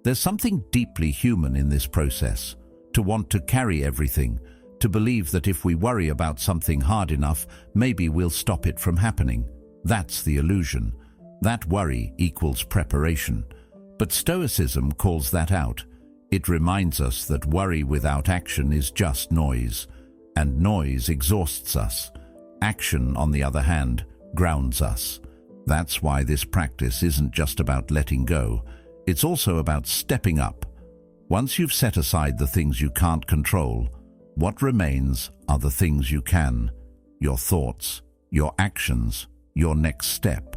There's something deeply human in this process, to want to carry everything, to believe that if we worry about something hard enough, maybe we'll stop it from happening. That's the illusion. That worry equals preparation. But Stoicism calls that out. It reminds us that worry without action is just noise, and noise exhausts us. Action, on the other hand, grounds us. That's why this practice isn't just about letting go. It's also about stepping up. Once you've set aside the things you can't control, what remains are the things you can, your thoughts, your actions, your next step,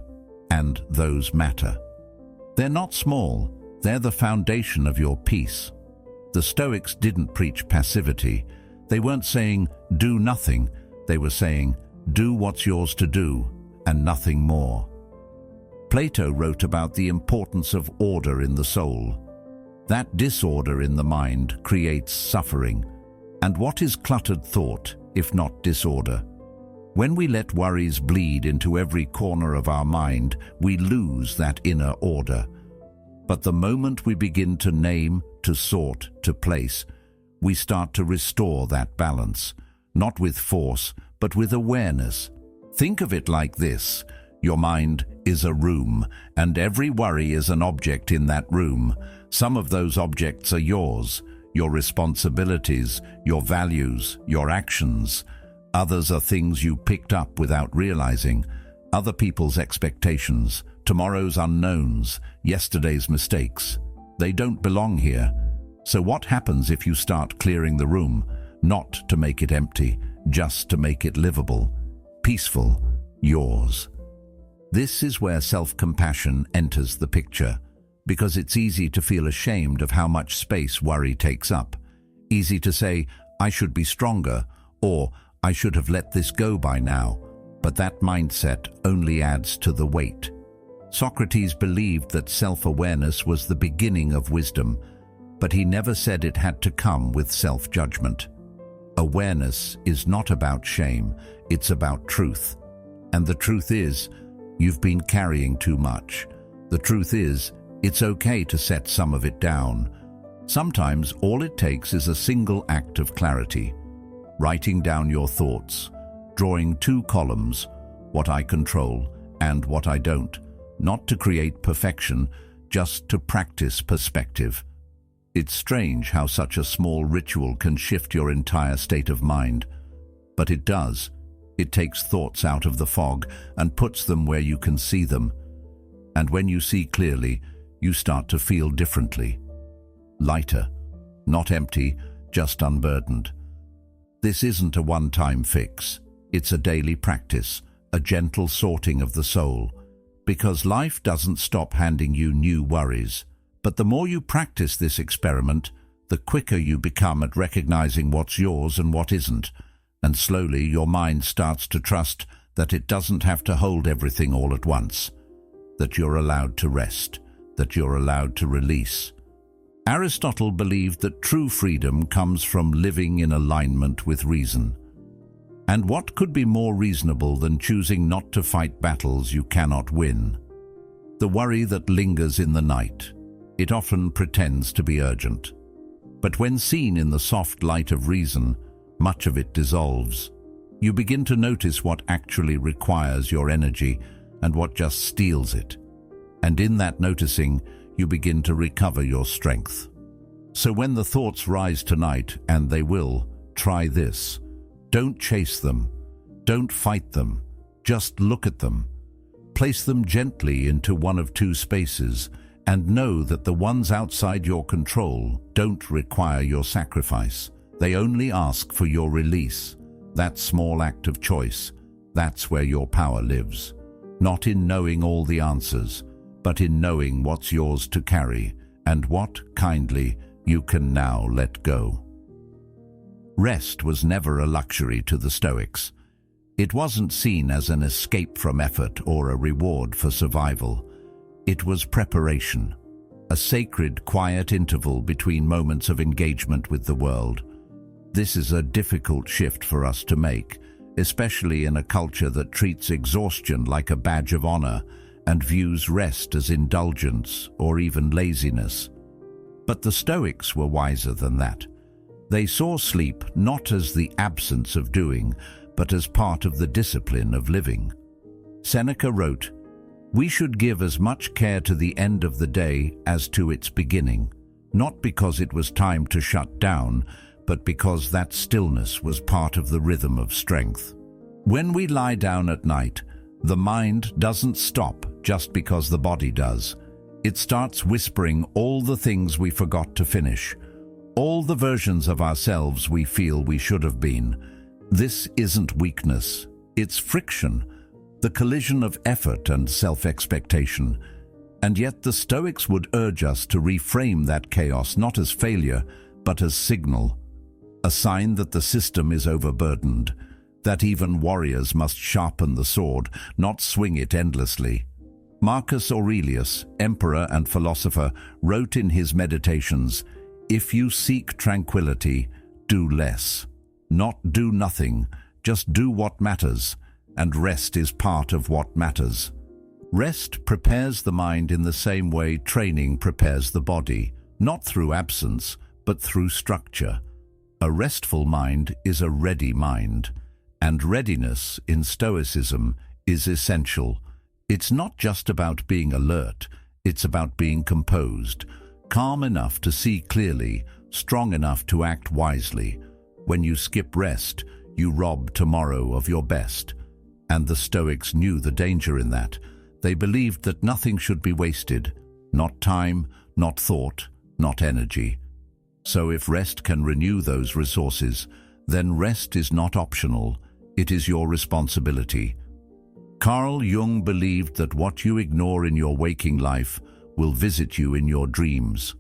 and those matter. They're not small, they're the foundation of your peace. The Stoics didn't preach passivity. They weren't saying, do nothing. They were saying, do what's yours to do, and nothing more. Plato wrote about the importance of order in the soul. That disorder in the mind creates suffering, And what is cluttered thought, if not disorder? When we let worries bleed into every corner of our mind, we lose that inner order. But the moment we begin to name, to sort, to place, we start to restore that balance, not with force, but with awareness. Think of it like this: your mind is a room, and every worry is an object in that room. Some of those objects are yours, your responsibilities, your values, your actions. Others are things you picked up without realizing, other people's expectations, tomorrow's unknowns, yesterday's mistakes. They don't belong here. So what happens if you start clearing the room, not to make it empty, just to make it livable, peaceful, yours? This is where self-compassion enters the picture, because it's easy to feel ashamed of how much space worry takes up. Easy to say, I should be stronger, or I should have let this go by now. But that mindset only adds to the weight. Socrates believed that self-awareness was the beginning of wisdom, but he never said it had to come with self-judgment. Awareness is not about shame, it's about truth. And the truth is, you've been carrying too much. The truth is, it's okay to set some of it down. Sometimes all it takes is a single act of clarity. Writing down your thoughts, drawing 2 columns, what I control and what I don't, not to create perfection, just to practice perspective. It's strange how such a small ritual can shift your entire state of mind. But it does. It takes thoughts out of the fog and puts them where you can see them. And when you see clearly, you start to feel differently. Lighter, not empty, just unburdened. This isn't a one-time fix. It's a daily practice, a gentle sorting of the soul. Because life doesn't stop handing you new worries. But the more you practice this experiment, the quicker you become at recognizing what's yours and what isn't. And slowly your mind starts to trust that it doesn't have to hold everything all at once. That you're allowed to rest, that you're allowed to release. Aristotle believed that true freedom comes from living in alignment with reason. And what could be more reasonable than choosing not to fight battles you cannot win? The worry that lingers in the night. It often pretends to be urgent. But when seen in the soft light of reason, much of it dissolves. You begin to notice what actually requires your energy and what just steals it. And in that noticing, you begin to recover your strength. So when the thoughts rise tonight, and they will, try this. Don't chase them. Don't fight them. Just look at them. Place them gently into one of 2 spaces, and know that the ones outside your control don't require your sacrifice. They only ask for your release. That small act of choice, that's where your power lives. Not in knowing all the answers, but in knowing what's yours to carry, and what, kindly, you can now let go. Rest was never a luxury to the Stoics. It wasn't seen as an escape from effort or a reward for survival. It was preparation, a sacred, quiet interval between moments of engagement with the world. This is a difficult shift for us to make, especially in a culture that treats exhaustion like a badge of honor and views rest as indulgence or even laziness. But the Stoics were wiser than that. They saw sleep not as the absence of doing, but as part of the discipline of living. Seneca wrote, "We should give as much care to the end of the day as to its beginning, not because it was time to shut down, but because that stillness was part of the rhythm of strength." When we lie down at night, the mind doesn't stop just because the body does. It starts whispering all the things we forgot to finish, all the versions of ourselves we feel we should have been. This isn't weakness, it's friction, the collision of effort and self-expectation. And yet the Stoics would urge us to reframe that chaos not as failure, but as signal, a sign that the system is overburdened, that even warriors must sharpen the sword, not swing it endlessly. Marcus Aurelius, emperor and philosopher, wrote in his Meditations, "If you seek tranquility, do less. Not do nothing, just do what matters, and rest is part of what matters. Rest prepares the mind in the same way training prepares the body, not through absence, but through structure. A restful mind is a ready mind, and readiness in Stoicism is essential. It's not just about being alert, it's about being composed, calm enough to see clearly, strong enough to act wisely. When you skip rest, you rob tomorrow of your best. And the Stoics knew the danger in that. They believed that nothing should be wasted, not time, not thought, not energy. So if rest can renew those resources, then rest is not optional, it is your responsibility. Carl Jung believed that what you ignore in your waking life will visit you in your dreams.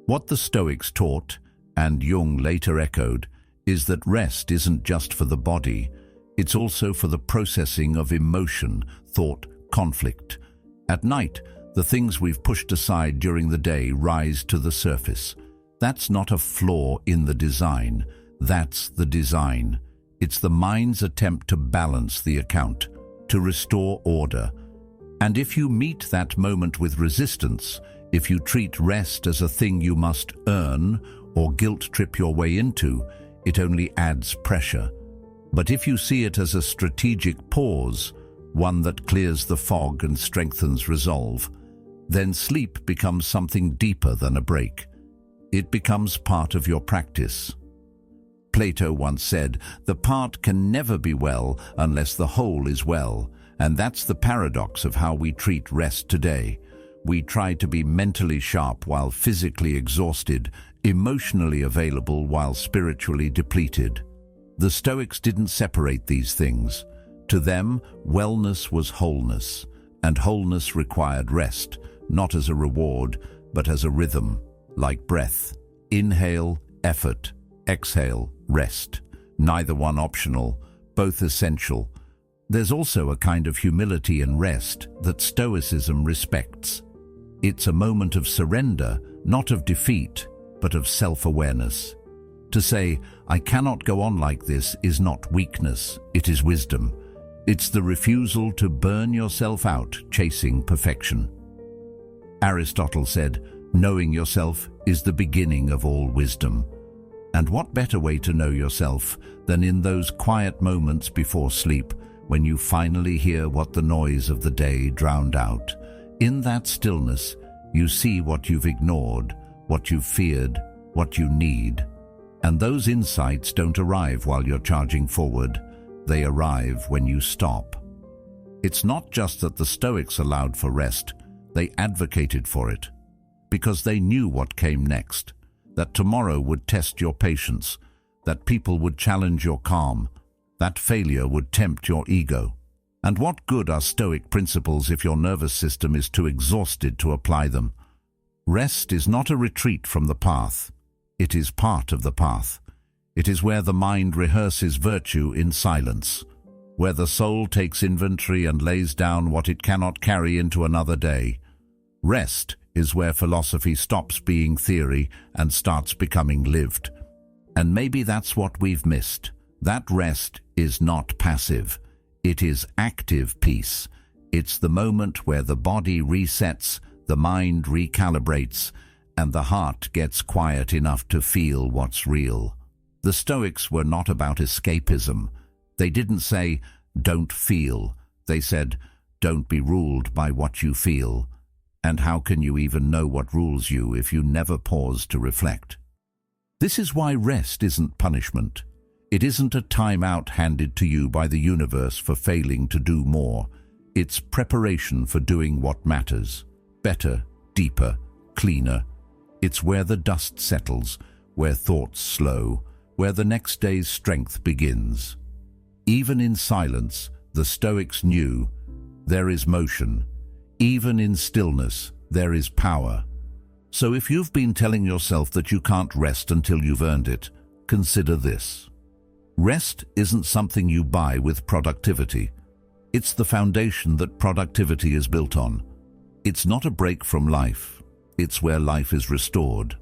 What the Stoics taught, and Jung later echoed, is that rest isn't just for the body, it's also for the processing of emotion, thought, conflict. At night, the things we've pushed aside during the day rise to the surface. That's not a flaw in the design, that's the design. It's the mind's attempt to balance the account, to restore order. And if you meet that moment with resistance, if you treat rest as a thing you must earn or guilt trip your way into, it only adds pressure. But if you see it as a strategic pause, one that clears the fog and strengthens resolve, then sleep becomes something deeper than a break. It becomes part of your practice. Plato once said, "The part can never be well unless the whole is well," and that's the paradox of how we treat rest today. We try to be mentally sharp while physically exhausted, emotionally available while spiritually depleted. The Stoics didn't separate these things. To them, wellness was wholeness, and wholeness required rest, not as a reward, but as a rhythm, like breath. Inhale, effort; exhale, rest. Neither one optional, both essential. There's also a kind of humility in rest that Stoicism respects. It's a moment of surrender, not of defeat, but of self-awareness. To say, "I cannot go on like this," is not weakness, it is wisdom. It's the refusal to burn yourself out chasing perfection. Aristotle said, "Knowing yourself is the beginning of all wisdom." And what better way to know yourself than in those quiet moments before sleep, when you finally hear what the noise of the day drowned out. In that stillness, you see what you've ignored, what you've feared, what you need. And those insights don't arrive while you're charging forward. They arrive when you stop. It's not just that the Stoics allowed for rest, they advocated for it. Because they knew what came next, that tomorrow would test your patience, that people would challenge your calm, that failure would tempt your ego. And what good are Stoic principles if your nervous system is too exhausted to apply them? Rest is not a retreat from the path. It is part of the path. It is where the mind rehearses virtue in silence, where the soul takes inventory and lays down what it cannot carry into another day. Rest is where philosophy stops being theory and starts becoming lived. And maybe that's what we've missed. That rest is not passive. It is active peace. It's the moment where the body resets, the mind recalibrates, and the heart gets quiet enough to feel what's real. The Stoics were not about escapism. They didn't say, "Don't feel." They said, "Don't be ruled by what you feel." And how can you even know what rules you if you never pause to reflect? This is why rest isn't punishment. It isn't a time-out handed to you by the universe for failing to do more. It's preparation for doing what matters. Better, deeper, cleaner. It's where the dust settles, where thoughts slow, where the next day's strength begins. Even in silence, the Stoics knew there is motion. Even in stillness, there is power. So if you've been telling yourself that you can't rest until you've earned it, consider this. Rest isn't something you buy with productivity. It's the foundation that productivity is built on. It's not a break from life. It's where life is restored.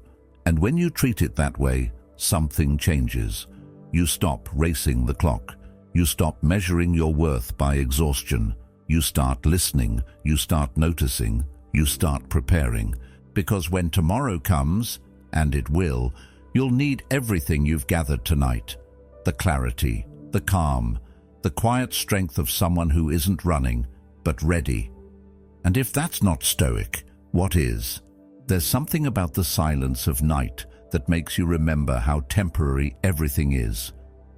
And when you treat it that way, something changes. You stop racing the clock. You stop measuring your worth by exhaustion. You start listening. You start noticing. You start preparing. Because when tomorrow comes, and it will, you'll need everything you've gathered tonight. The clarity, the calm, the quiet strength of someone who isn't running, but ready. And if that's not Stoic, what is? There's something about the silence of night that makes you remember how temporary everything is.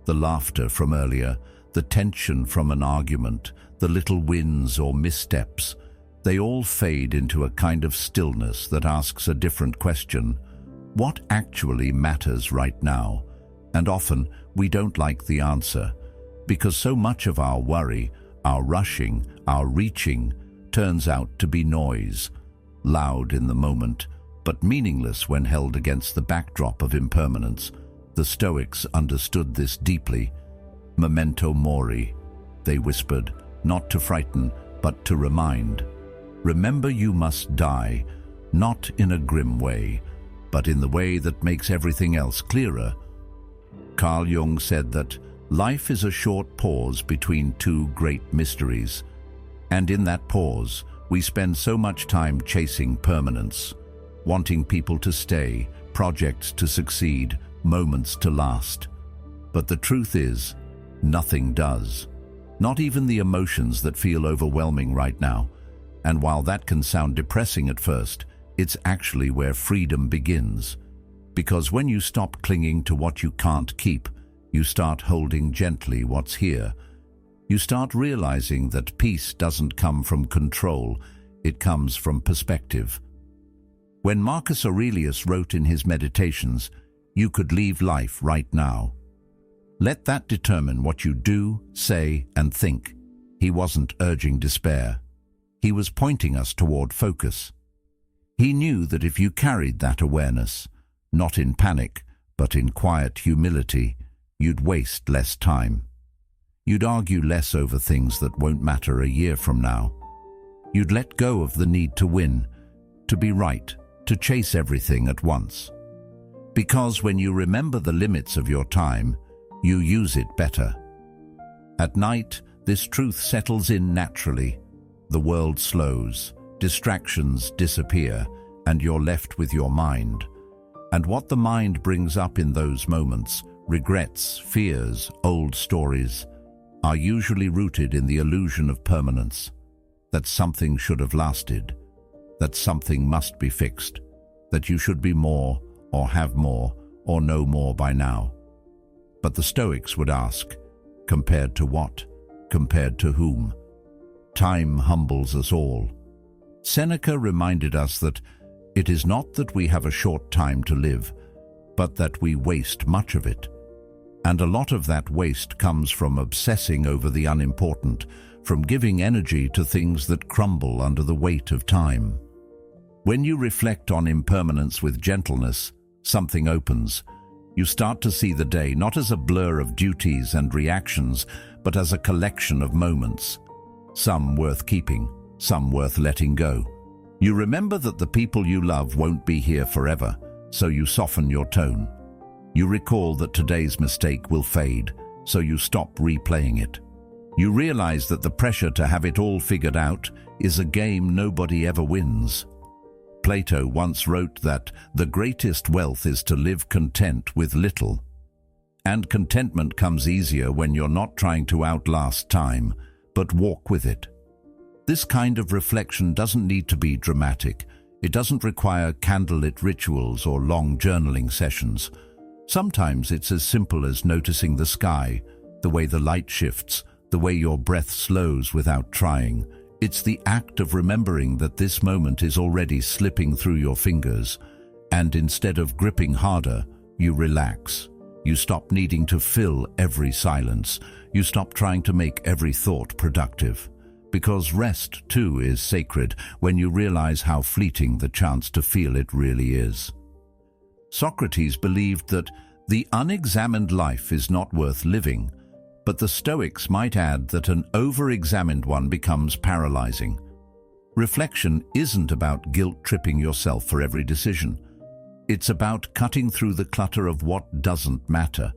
The laughter from earlier, the tension from an argument, the little wins or missteps, they all fade into a kind of stillness that asks a different question. What actually matters right now? And often we don't like the answer, because so much of our worry, our rushing, our reaching, turns out to be noise, loud in the moment, but meaningless when held against the backdrop of impermanence. The Stoics understood this deeply. Memento mori, they whispered, not to frighten, but to remind. Remember you must die, not in a grim way, but in the way that makes everything else clearer. Carl Jung said that life is a short pause between two great mysteries, and in that pause, we spend so much time chasing permanence, wanting people to stay, projects to succeed, moments to last. But the truth is, nothing does. Not even the emotions that feel overwhelming right now. And while that can sound depressing at first, it's actually where freedom begins. Because when you stop clinging to what you can't keep, you start holding gently what's here. You start realizing that peace doesn't come from control, it comes from perspective. When Marcus Aurelius wrote in his Meditations, "You could leave life right now. Let that determine what you do, say, and think," he wasn't urging despair. He was pointing us toward focus. He knew that if you carried that awareness, not in panic, but in quiet humility, you'd waste less time. You'd argue less over things that won't matter a year from now. You'd let go of the need to win, to be right, to chase everything at once. Because when you remember the limits of your time, you use it better. At night, this truth settles in naturally. The world slows, distractions disappear, and you're left with your mind. And what the mind brings up in those moments, regrets, fears, old stories, are usually rooted in the illusion of permanence, that something should have lasted, that something must be fixed, that you should be more, or have more, or know more by now. But the Stoics would ask, compared to what? Compared to whom? Time humbles us all. Seneca reminded us that it is not that we have a short time to live, but that we waste much of it. And a lot of that waste comes from obsessing over the unimportant, from giving energy to things that crumble under the weight of time. When you reflect on impermanence with gentleness, something opens. You start to see the day not as a blur of duties and reactions, but as a collection of moments. Some worth keeping, some worth letting go. You remember that the people you love won't be here forever, so you soften your tone. You recall that today's mistake will fade, so you stop replaying it. You realize that the pressure to have it all figured out is a game nobody ever wins. Plato once wrote that the greatest wealth is to live content with little. And contentment comes easier when you're not trying to outlast time, but walk with it. This kind of reflection doesn't need to be dramatic. It doesn't require candlelit rituals or long journaling sessions. Sometimes it's as simple as noticing the sky, the way the light shifts, the way your breath slows without trying. It's the act of remembering that this moment is already slipping through your fingers, and instead of gripping harder, you relax. You stop needing to fill every silence. You stop trying to make every thought productive. Because rest, too, is sacred when you realize how fleeting the chance to feel it really is. Socrates believed that the unexamined life is not worth living, but the Stoics might add that an over-examined one becomes paralyzing. Reflection isn't about guilt-tripping yourself for every decision. It's about cutting through the clutter of what doesn't matter.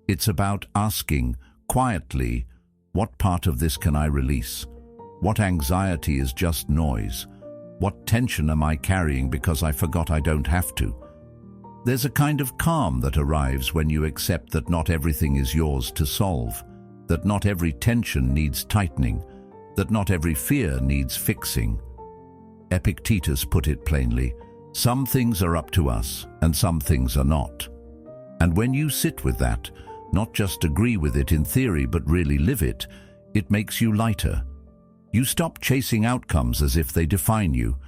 It's about asking, quietly, what part of this can I release? What anxiety is just noise? What tension am I carrying because I forgot I don't have to? There's a kind of calm that arrives when you accept that not everything is yours to solve, that not every tension needs tightening, that not every fear needs fixing. Epictetus put it plainly, some things are up to us and some things are not. And when you sit with that, not just agree with it in theory but really live it, it makes you lighter. You stop chasing outcomes as if they define you.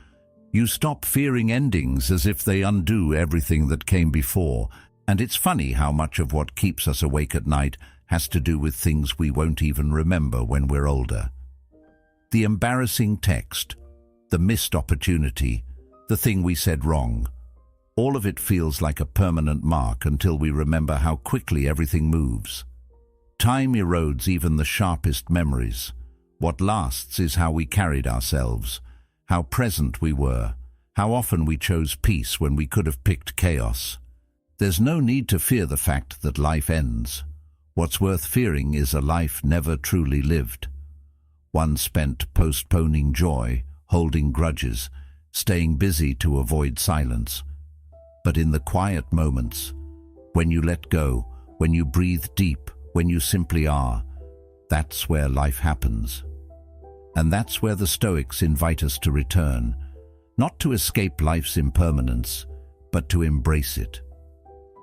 You stop fearing endings as if they undo everything that came before. And it's funny how much of what keeps us awake at night has to do with things we won't even remember when we're older. The embarrassing text, the missed opportunity, the thing we said wrong. All of it feels like a permanent mark until we remember how quickly everything moves. Time erodes even the sharpest memories. What lasts is how we carried ourselves, how present we were, how often we chose peace when we could have picked chaos. There's no need to fear the fact that life ends. What's worth fearing is a life never truly lived. One spent postponing joy, holding grudges, staying busy to avoid silence. But in the quiet moments, when you let go, when you breathe deep, when you simply are, that's where life happens. And that's where the Stoics invite us to return, not to escape life's impermanence, but to embrace it.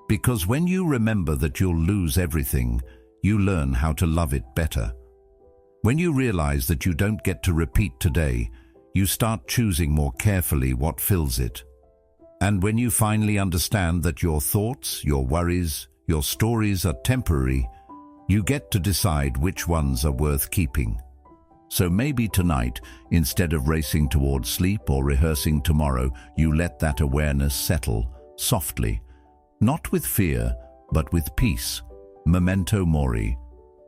Because when you remember that you'll lose everything, you learn how to love it better. When you realize that you don't get to repeat today, you start choosing more carefully what fills it. And when you finally understand that your thoughts, your worries, your stories are temporary, you get to decide which ones are worth keeping. So maybe tonight, instead of racing towards sleep or rehearsing tomorrow, you let that awareness settle, softly, not with fear, but with peace. Memento mori,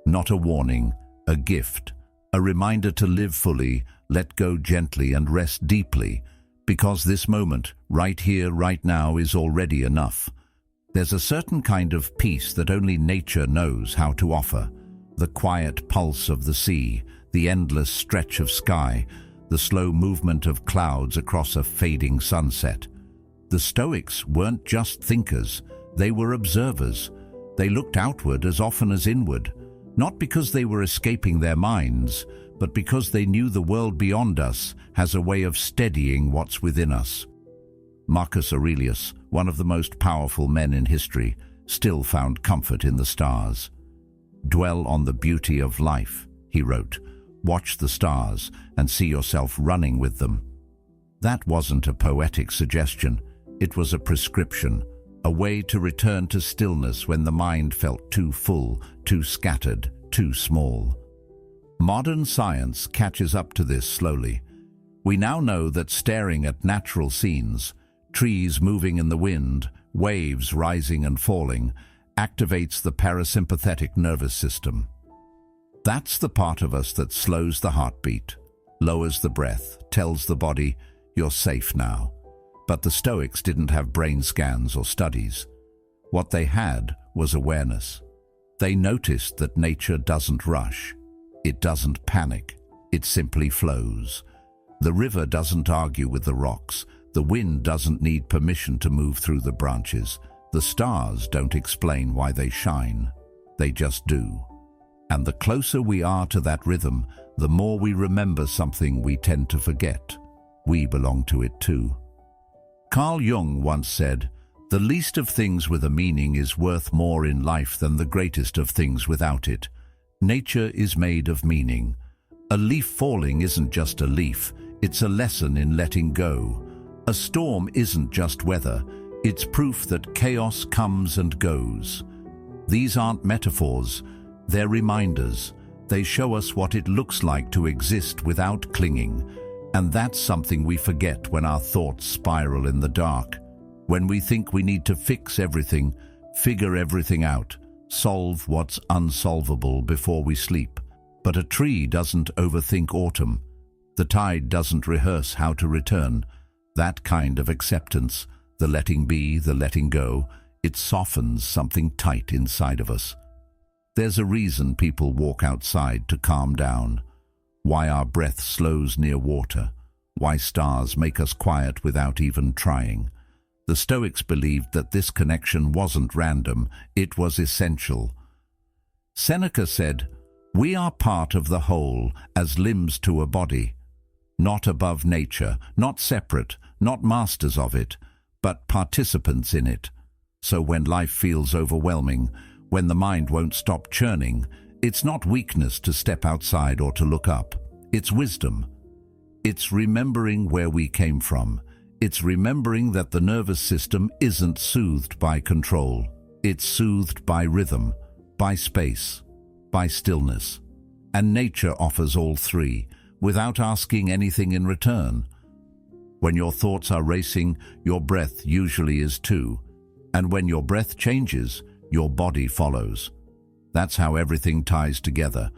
not a warning, a gift, a reminder to live fully, let go gently and rest deeply, because this moment, right here, right now, is already enough. There's a certain kind of peace that only nature knows how to offer, the quiet pulse of the sea, the endless stretch of sky, the slow movement of clouds across a fading sunset. The Stoics weren't just thinkers, they were observers. They looked outward as often as inward, not because they were escaping their minds, but because they knew the world beyond us has a way of steadying what's within us. Marcus Aurelius, one of the most powerful men in history, still found comfort in the stars. "Dwell on the beauty of life," he wrote. "Watch the stars and see yourself running with them." That wasn't a poetic suggestion. It was a prescription, a way to return to stillness when the mind felt too full, too scattered, too small. Modern science catches up to this slowly. We now know that staring at natural scenes, trees moving in the wind, waves rising and falling, activates the parasympathetic nervous system. That's the part of us that slows the heartbeat, lowers the breath, tells the body, "You're safe now." But the Stoics didn't have brain scans or studies. What they had was awareness. They noticed that nature doesn't rush. It doesn't panic. It simply flows. The river doesn't argue with the rocks. The wind doesn't need permission to move through the branches. The stars don't explain why they shine. They just do. And the closer we are to that rhythm, the more we remember something we tend to forget. We belong to it too. Carl Jung once said, "The least of things with a meaning is worth more in life than the greatest of things without it." Nature is made of meaning. A leaf falling isn't just a leaf, it's a lesson in letting go. A storm isn't just weather, it's proof that chaos comes and goes. These aren't metaphors, they're reminders. They show us what it looks like to exist without clinging. And that's something we forget when our thoughts spiral in the dark. When we think we need to fix everything, figure everything out, solve what's unsolvable before we sleep. But a tree doesn't overthink autumn. The tide doesn't rehearse how to return. That kind of acceptance, the letting be, the letting go, it softens something tight inside of us. There's a reason people walk outside to calm down, why our breath slows near water, why stars make us quiet without even trying. The Stoics believed that this connection wasn't random, it was essential. Seneca said, "We are part of the whole, as limbs to a body, not above nature, not separate, not masters of it, but participants in it. So when life feels overwhelming, when the mind won't stop churning, it's not weakness to step outside or to look up. It's wisdom. It's remembering where we came from. It's remembering that the nervous system isn't soothed by control. It's soothed by rhythm, by space, by stillness. And nature offers all three, without asking anything in return. When your thoughts are racing, your breath usually is too. And when your breath changes, your body follows. That's how everything ties together.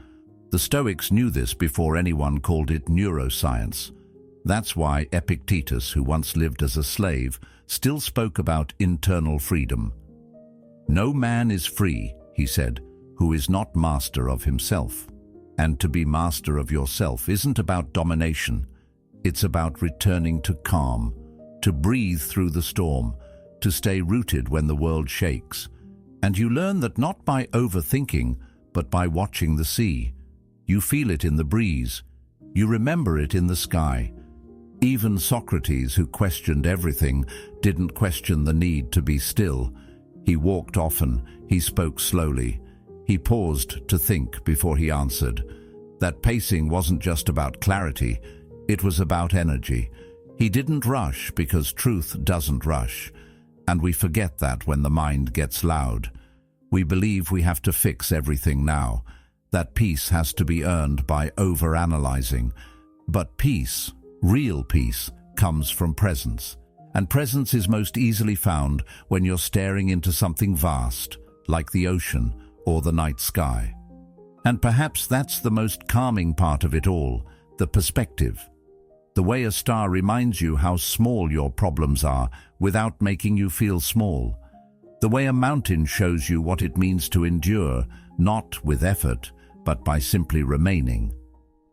The Stoics knew this before anyone called it neuroscience. That's why Epictetus, who once lived as a slave, still spoke about internal freedom. "No man is free," he said, "who is not master of himself." And to be master of yourself isn't about domination. It's about returning to calm, to breathe through the storm, to stay rooted when the world shakes. And you learn that not by overthinking, but by watching the sea. You feel it in the breeze. You remember it in the sky. Even Socrates, who questioned everything, didn't question the need to be still. He walked often, he spoke slowly. He paused to think before he answered. That pacing wasn't just about clarity, it was about energy. He didn't rush because truth doesn't rush. And we forget that when the mind gets loud. We believe we have to fix everything now, that peace has to be earned by overanalyzing. But peace, real peace, comes from presence. And presence is most easily found when you're staring into something vast, like the ocean or the night sky. And perhaps that's the most calming part of it all, the perspective. The way a star reminds you how small your problems are without making you feel small. The way a mountain shows you what it means to endure, not with effort, but by simply remaining.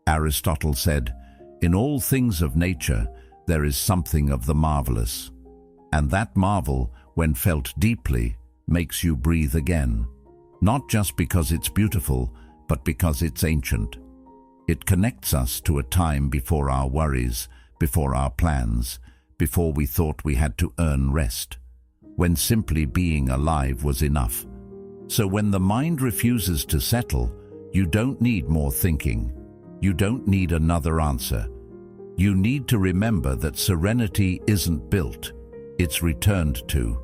Aristotle said, "In all things of nature, there is something of the marvelous." And that marvel, when felt deeply, makes you breathe again. Not just because it's beautiful, but because it's ancient. It connects us to a time before our worries, before our plans, before we thought we had to earn rest, when simply being alive was enough. So when the mind refuses to settle, you don't need more thinking. You don't need another answer. You need to remember that serenity isn't built, it's returned to.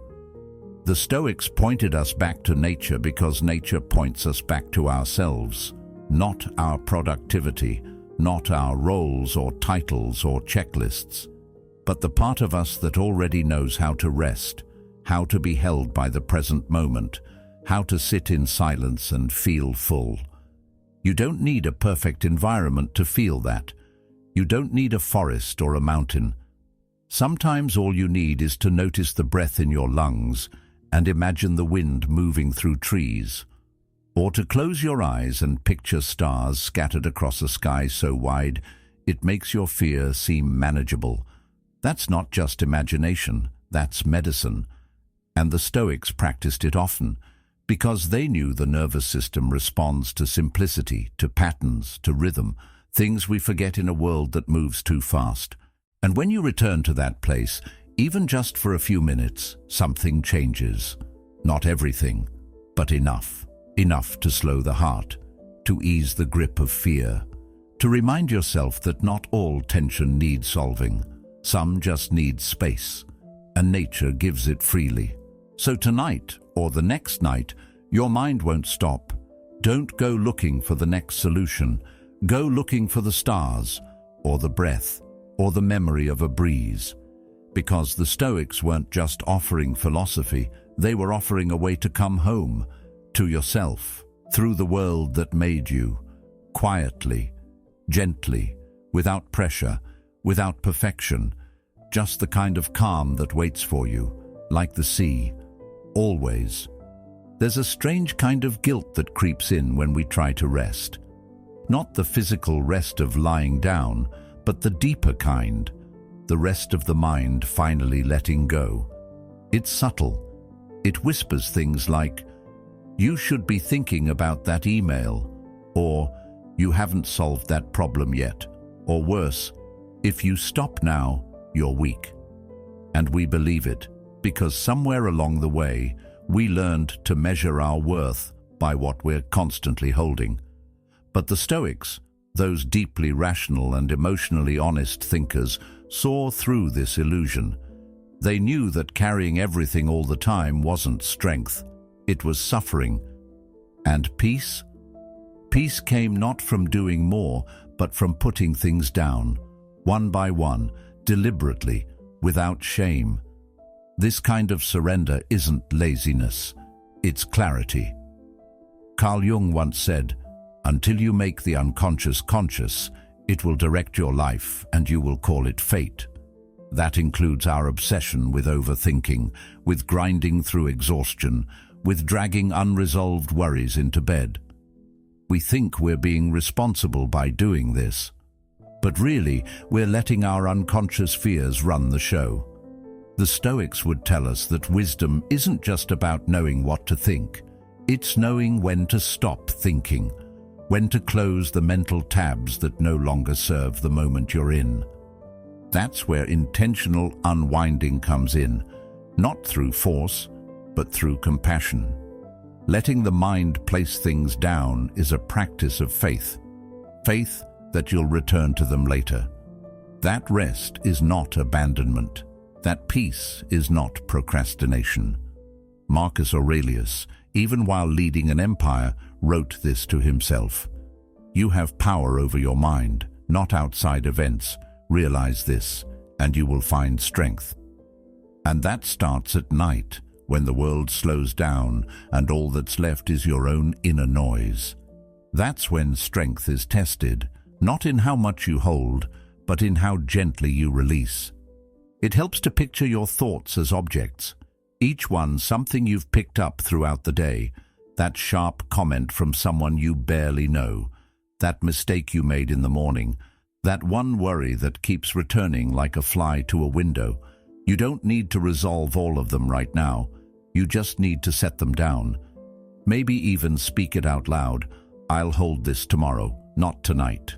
The Stoics pointed us back to nature because nature points us back to ourselves, not our productivity, not our roles or titles or checklists, but the part of us that already knows how to rest, how to be held by the present moment, how to sit in silence and feel full. You don't need a perfect environment to feel that. You don't need a forest or a mountain. Sometimes all you need is to notice the breath in your lungs and imagine the wind moving through trees, or to close your eyes and picture stars scattered across a sky so wide it makes your fear seem manageable. That's not just imagination, that's medicine. And the Stoics practiced it often, because they knew the nervous system responds to simplicity, to patterns, to rhythm, things we forget in a world that moves too fast. And when you return to that place, even just for a few minutes, something changes. Not everything, but enough. Enough to slow the heart, to ease the grip of fear, to remind yourself that not all tension needs solving. Some just need space, and nature gives it freely. So tonight, or the next night, your mind won't stop. Don't go looking for the next solution. Go looking for the stars, or the breath, or the memory of a breeze. Because the Stoics weren't just offering philosophy, they were offering a way to come home, to yourself, through the world that made you, quietly, gently, without pressure, without perfection, just the kind of calm that waits for you, like the sea, always. There's a strange kind of guilt that creeps in when we try to rest. Not the physical rest of lying down, but the deeper kind, the rest of the mind finally letting go. It's subtle. It whispers things like, "You should be thinking about that email," or "You haven't solved that problem yet," or worse, "If you stop now, you're weak." And we believe it, because somewhere along the way, we learned to measure our worth by what we're constantly holding. But the Stoics, those deeply rational and emotionally honest thinkers, saw through this illusion. They knew that carrying everything all the time wasn't strength, it was suffering. And peace? Peace came not from doing more, but from putting things down, one by one, deliberately, without shame. This kind of surrender isn't laziness, it's clarity. Carl Jung once said, "Until you make the unconscious conscious, it will direct your life and you will call it fate." That includes our obsession with overthinking, with grinding through exhaustion, with dragging unresolved worries into bed. We think we're being responsible by doing this, but really we're letting our unconscious fears run the show. The Stoics would tell us that wisdom isn't just about knowing what to think, it's knowing when to stop thinking, when to close the mental tabs that no longer serve the moment you're in. That's where intentional unwinding comes in, not through force, but through compassion. Letting the mind place things down is a practice of faith. Faith that you'll return to them later. That rest is not abandonment. That peace is not procrastination. Marcus Aurelius, even while leading an empire, wrote this to himself. "You have power over your mind, not outside events. Realize this, and you will find strength." And that starts at night, when the world slows down and all that's left is your own inner noise. That's when strength is tested, not in how much you hold, but in how gently you release. It helps to picture your thoughts as objects, each one something you've picked up throughout the day, that sharp comment from someone you barely know, that mistake you made in the morning, that one worry that keeps returning like a fly to a window. You don't need to resolve all of them right now. You just need to set them down. Maybe even speak it out loud. "I'll hold this tomorrow, not tonight."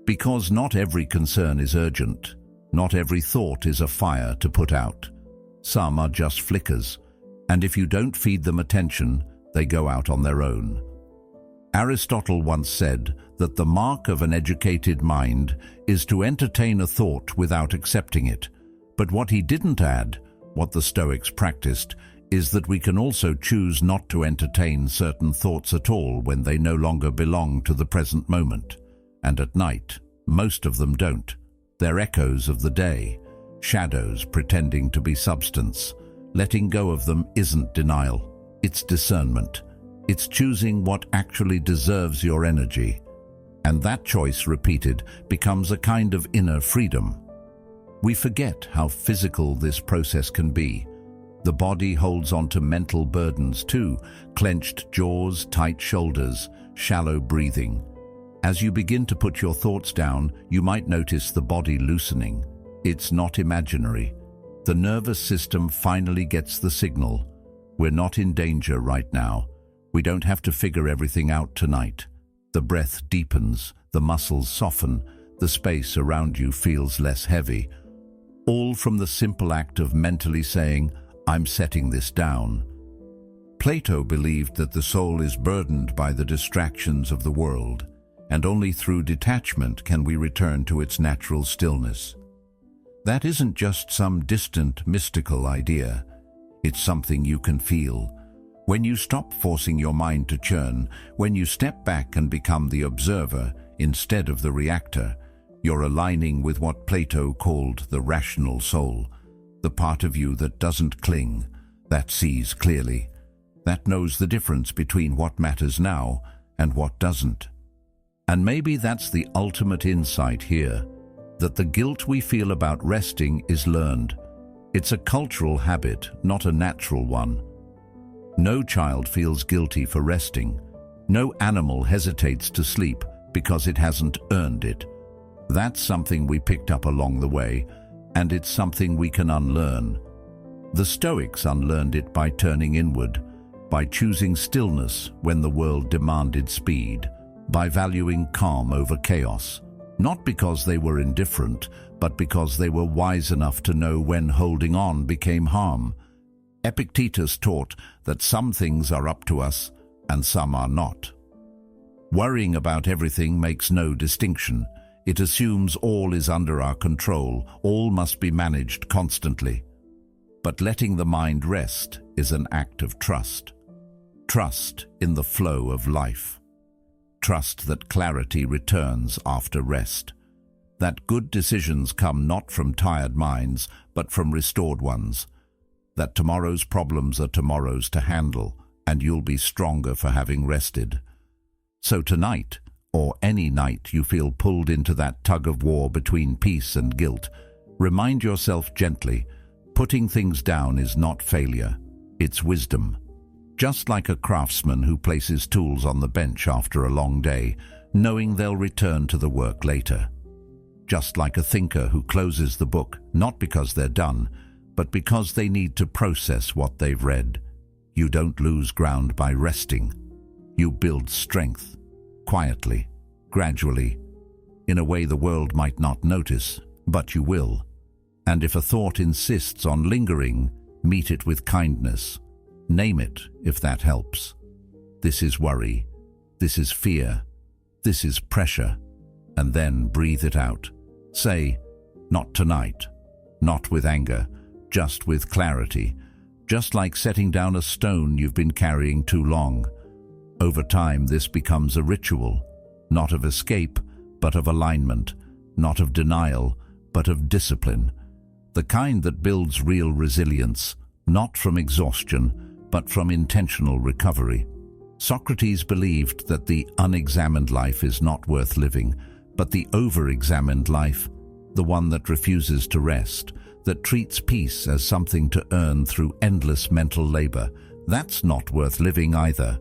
Because not every concern is urgent. Not every thought is a fire to put out. Some are just flickers, and if you don't feed them attention, they go out on their own. Aristotle once said that the mark of an educated mind is to entertain a thought without accepting it. But what he didn't add, what the Stoics practiced, is that we can also choose not to entertain certain thoughts at all when they no longer belong to the present moment. And at night, most of them don't. They're echoes of the day, shadows pretending to be substance. Letting go of them isn't denial, it's discernment. It's choosing what actually deserves your energy. And that choice, repeated, becomes a kind of inner freedom. We forget how physical this process can be. The body holds on to mental burdens too, clenched jaws, tight shoulders, shallow breathing. As you begin to put your thoughts down, you might notice the body loosening. It's not imaginary. The nervous system finally gets the signal. We're not in danger right now. We don't have to figure everything out tonight. The breath deepens, the muscles soften, the space around you feels less heavy. All from the simple act of mentally saying, "I'm setting this down." Plato believed that the soul is burdened by the distractions of the world, and only through detachment can we return to its natural stillness. That isn't just some distant, mystical idea. It's something you can feel. When you stop forcing your mind to churn, when you step back and become the observer instead of the reactor, you're aligning with what Plato called the rational soul, the part of you that doesn't cling, that sees clearly, that knows the difference between what matters now and what doesn't. And maybe that's the ultimate insight here. that the guilt we feel about resting is learned. It's a cultural habit, not a natural one. No child feels guilty for resting. No animal hesitates to sleep because it hasn't earned it. That's something we picked up along the way, and it's something we can unlearn. The Stoics unlearned it by turning inward, by choosing stillness when the world demanded speed, by valuing calm over chaos, not because they were indifferent, but because they were wise enough to know when holding on became harm. Epictetus taught that some things are up to us and some are not. Worrying about everything makes no distinction. It assumes all is under our control, all must be managed constantly. But letting the mind rest is an act of trust. Trust in the flow of life. Trust that clarity returns after rest. That good decisions come not from tired minds, but from restored ones. That tomorrow's problems are tomorrow's to handle, and you'll be stronger for having rested. So tonight, or any night you feel pulled into that tug-of-war between peace and guilt, remind yourself gently, putting things down is not failure, it's wisdom. Just like a craftsman who places tools on the bench after a long day, knowing they'll return to the work later. Just like a thinker who closes the book, not because they're done, but because they need to process what they've read. You don't lose ground by resting. You build strength, quietly, gradually, in a way the world might not notice, but you will. And if a thought insists on lingering, meet it with kindness. Name it, if that helps. This is worry. This is fear. This is pressure. And then breathe it out. Say, not tonight. Not with anger, just with clarity. Just like setting down a stone you've been carrying too long. Over time, this becomes a ritual, not of escape, but of alignment, not of denial, but of discipline. The kind that builds real resilience, not from exhaustion, but from intentional recovery. Socrates believed that the unexamined life is not worth living, but the over-examined life, the one that refuses to rest, that treats peace as something to earn through endless mental labor, that's not worth living either.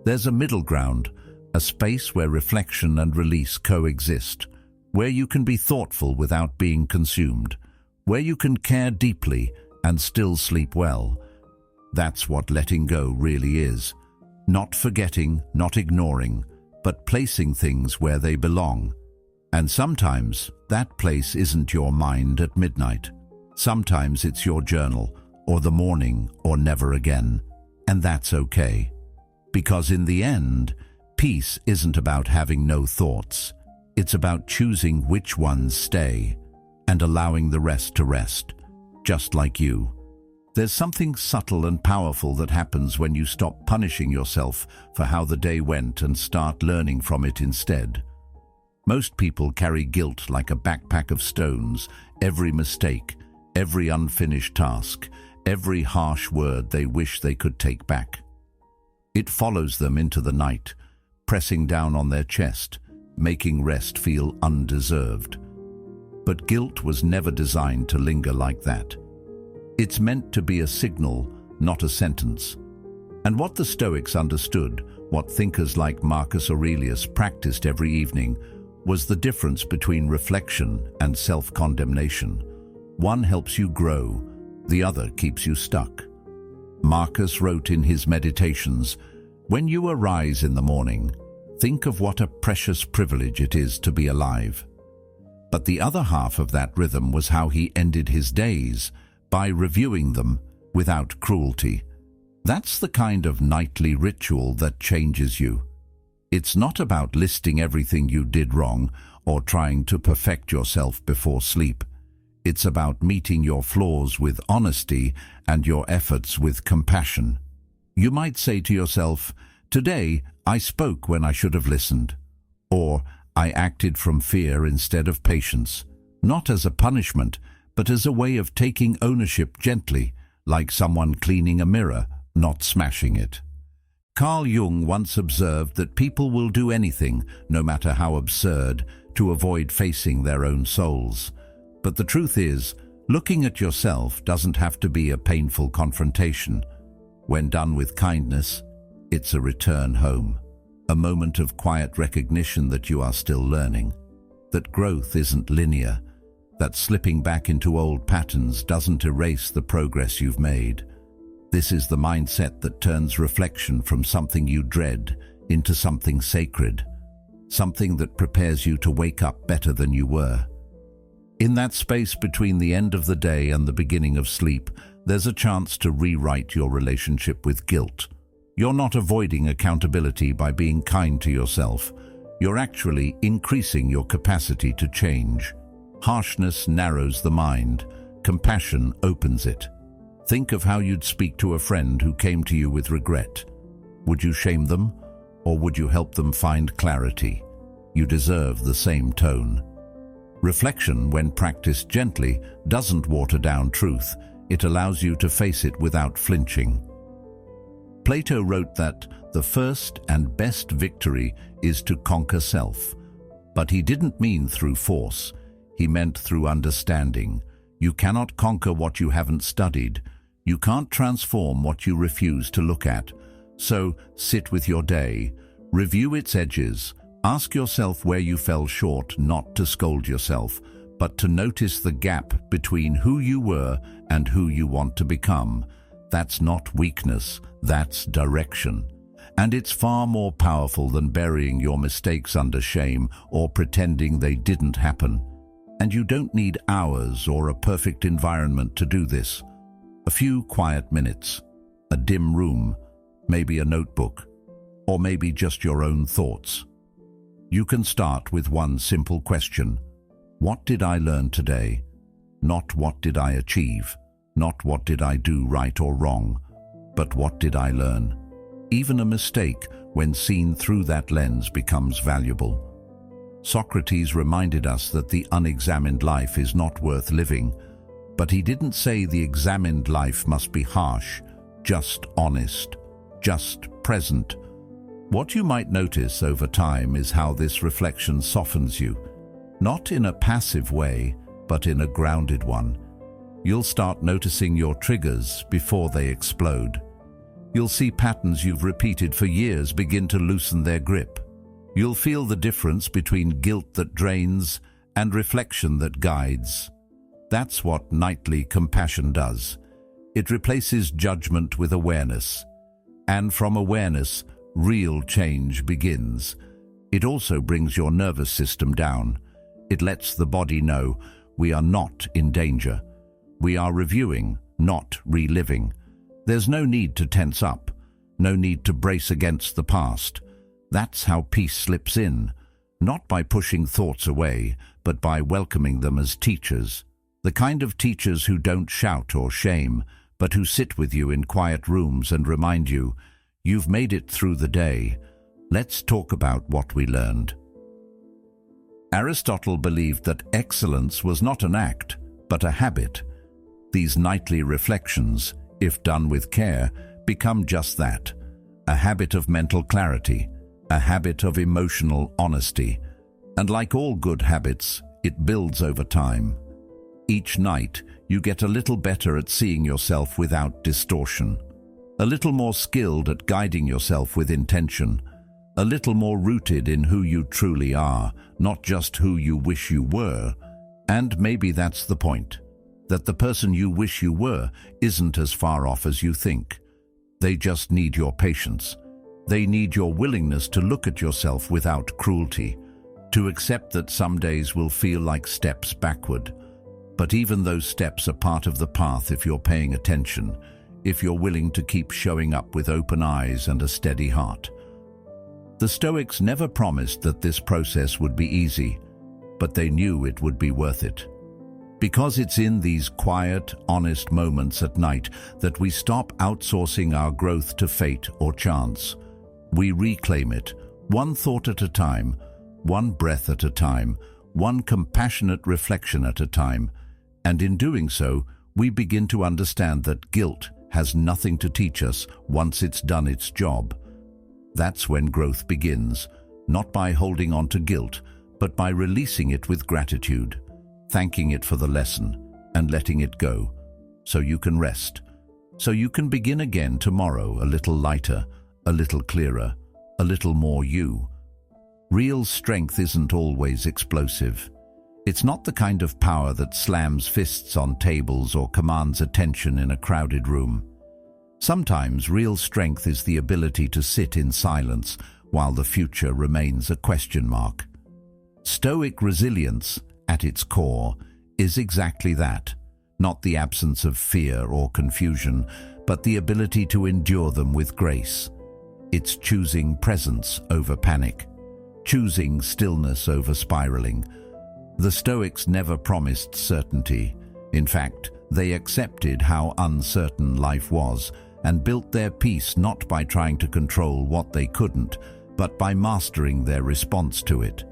There's a middle ground, a space where reflection and release coexist, where you can be thoughtful without being consumed, where you can care deeply and still sleep well. That's what letting go really is. Not forgetting, not ignoring, but placing things where they belong. And sometimes that place isn't your mind at midnight. Sometimes it's your journal, or the morning, or never again. And that's okay. Because in the end, peace isn't about having no thoughts. It's about choosing which ones stay and allowing the rest to rest, just like you. There's something subtle and powerful that happens when you stop punishing yourself for how the day went and start learning from it instead. Most people carry guilt like a backpack of stones, every mistake, every unfinished task, every harsh word they wish they could take back. It follows them into the night, pressing down on their chest, making rest feel undeserved. But guilt was never designed to linger like that. It's meant to be a signal, not a sentence. And what the Stoics understood, what thinkers like Marcus Aurelius practiced every evening, was the difference between reflection and self-condemnation. One helps you grow, the other keeps you stuck. Marcus wrote in his meditations, "When you arise in the morning, think of what a precious privilege it is to be alive." But the other half of that rhythm was how he ended his days, by reviewing them without cruelty. That's the kind of nightly ritual that changes you. It's not about listing everything you did wrong or trying to perfect yourself before sleep. It's about meeting your flaws with honesty and your efforts with compassion. You might say to yourself, "Today I spoke when I should have listened," or "I acted from fear instead of patience," not as a punishment, but as a way of taking ownership gently, like someone cleaning a mirror, not smashing it. Carl Jung once observed that people will do anything, no matter how absurd, to avoid facing their own souls. But the truth is, looking at yourself doesn't have to be a painful confrontation. When done with kindness, it's a return home, a moment of quiet recognition that you are still learning, that growth isn't linear, that slipping back into old patterns doesn't erase the progress you've made. This is the mindset that turns reflection from something you dread into something sacred, something that prepares you to wake up better than you were. In that space between the end of the day and the beginning of sleep, there's a chance to rewrite your relationship with guilt. You're not avoiding accountability by being kind to yourself. You're actually increasing your capacity to change. Harshness narrows the mind. Compassion opens it. Think of how you'd speak to a friend who came to you with regret. Would you shame them, or would you help them find clarity? You deserve the same tone. Reflection, when practiced gently, doesn't water down truth. It allows you to face it without flinching. Plato wrote that the first and best victory is to conquer self. But he didn't mean through force. He meant through understanding. You cannot conquer what you haven't studied. You can't transform what you refuse to look at. So sit with your day, review its edges, ask yourself where you fell short, not to scold yourself, but to notice the gap between who you were and who you want to become. That's not weakness, that's direction. And it's far more powerful than burying your mistakes under shame or pretending they didn't happen. And you don't need hours or a perfect environment to do this. A few quiet minutes, a dim room, maybe a notebook, or maybe just your own thoughts. You can start with one simple question. What did I learn today? Not what did I achieve, not what did I do right or wrong, but what did I learn? Even a mistake, when seen through that lens, becomes valuable. Socrates reminded us that the unexamined life is not worth living, but he didn't say the examined life must be harsh, just honest, just present. What you might notice over time is how this reflection softens you, not in a passive way, but in a grounded one. You'll start noticing your triggers before they explode. You'll see patterns you've repeated for years begin to loosen their grip. You'll feel the difference between guilt that drains and reflection that guides. That's what nightly compassion does. It replaces judgment with awareness. And from awareness, real change begins. It also brings your nervous system down. It lets the body know we are not in danger. We are reviewing, not reliving. There's no need to tense up, no need to brace against the past. That's how peace slips in, not by pushing thoughts away, but by welcoming them as teachers. The kind of teachers who don't shout or shame, but who sit with you in quiet rooms and remind you, you've made it through the day. Let's talk about what we learned. Aristotle believed that excellence was not an act, but a habit. These nightly reflections, if done with care, become just that, a habit of mental clarity, a habit of emotional honesty. And like all good habits, it builds over time. Each night, you get a little better at seeing yourself without distortion, a little more skilled at guiding yourself with intention, a little more rooted in who you truly are, not just who you wish you were. And maybe that's the point, that the person you wish you were isn't as far off as you think. They just need your patience. They need your willingness to look at yourself without cruelty, to accept that some days will feel like steps backward. But even those steps are part of the path if you're paying attention, if you're willing to keep showing up with open eyes and a steady heart. The Stoics never promised that this process would be easy, but they knew it would be worth it. Because it's in these quiet, honest moments at night that we stop outsourcing our growth to fate or chance. We reclaim it, one thought at a time, one breath at a time, one compassionate reflection at a time. And in doing so, we begin to understand that guilt has nothing to teach us once it's done its job. That's when growth begins, not by holding on to guilt, but by releasing it with gratitude, thanking it for the lesson, and letting it go, so you can rest, so you can begin again tomorrow a little lighter, a little clearer, a little more you. Real strength isn't always explosive. It's not the kind of power that slams fists on tables or commands attention in a crowded room. Sometimes real strength is the ability to sit in silence while the future remains a question mark. Stoic resilience, at its core, is exactly that, not the absence of fear or confusion, but the ability to endure them with grace. It's choosing presence over panic, choosing stillness over spiraling. The Stoics never promised certainty. In fact, they accepted how uncertain life was and built their peace not by trying to control what they couldn't, but by mastering their response to it.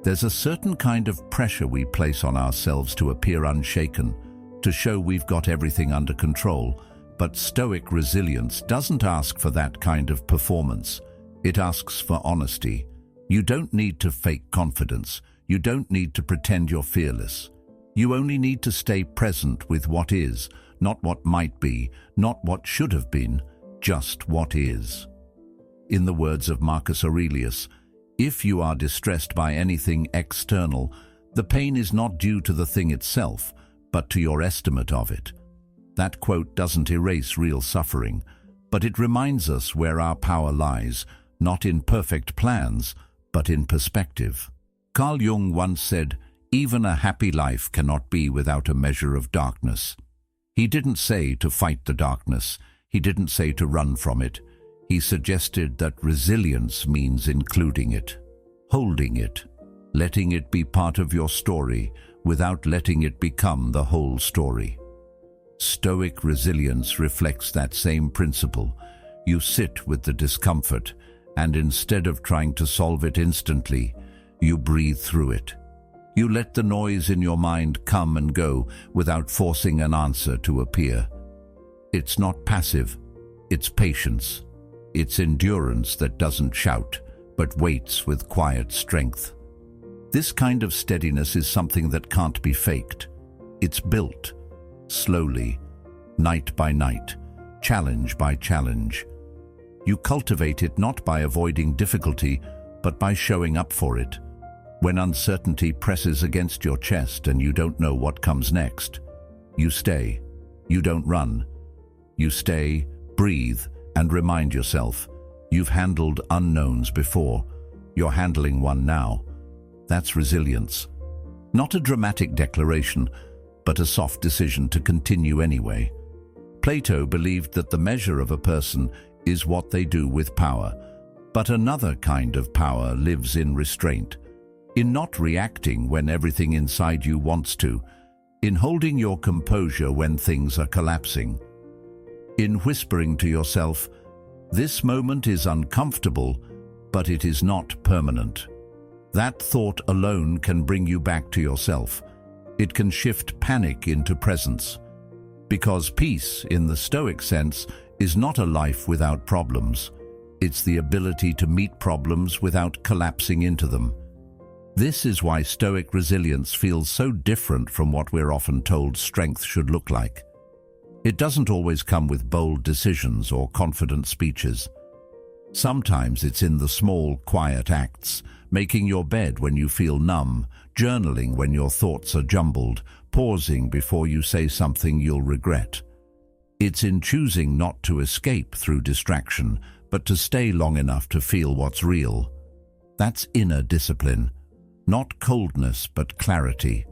There's a certain kind of pressure we place on ourselves to appear unshaken, to show we've got everything under control, but Stoic resilience doesn't ask for that kind of performance. It asks for honesty. You don't need to fake confidence. You don't need to pretend you're fearless. You only need to stay present with what is, not what might be, not what should have been, just what is. In the words of Marcus Aurelius, if you are distressed by anything external, the pain is not due to the thing itself, but to your estimate of it. That quote doesn't erase real suffering, but it reminds us where our power lies, not in perfect plans, but in perspective. Carl Jung once said, "Even a happy life cannot be without a measure of darkness." He didn't say to fight the darkness. He didn't say to run from it. He suggested that resilience means including it, holding it, letting it be part of your story without letting it become the whole story. Stoic resilience reflects that same principle. You sit with the discomfort, and instead of trying to solve it instantly, you breathe through it. You let the noise in your mind come and go without forcing an answer to appear. It's not passive, it's patience. It's endurance that doesn't shout, but waits with quiet strength. This kind of steadiness is something that can't be faked. It's built, slowly, night by night, challenge by challenge. You cultivate it not by avoiding difficulty, but by showing up for it. When uncertainty presses against your chest and you don't know what comes next, you stay. You don't run. You stay, breathe, and remind yourself, you've handled unknowns before. You're handling one now. That's resilience. Not a dramatic declaration, but a soft decision to continue anyway. Plato believed that the measure of a person is what they do with power, but another kind of power lives in restraint, in not reacting when everything inside you wants to, in holding your composure when things are collapsing, in whispering to yourself, "This moment is uncomfortable, but it is not permanent." That thought alone can bring you back to yourself. It can shift panic into presence. Because peace, in the Stoic sense, is not a life without problems. It's the ability to meet problems without collapsing into them. This is why Stoic resilience feels so different from what we're often told strength should look like. It doesn't always come with bold decisions or confident speeches. Sometimes it's in the small, quiet acts, making your bed when you feel numb, journaling when your thoughts are jumbled, pausing before you say something you'll regret. It's in choosing not to escape through distraction, but to stay long enough to feel what's real. That's inner discipline, not coldness but clarity.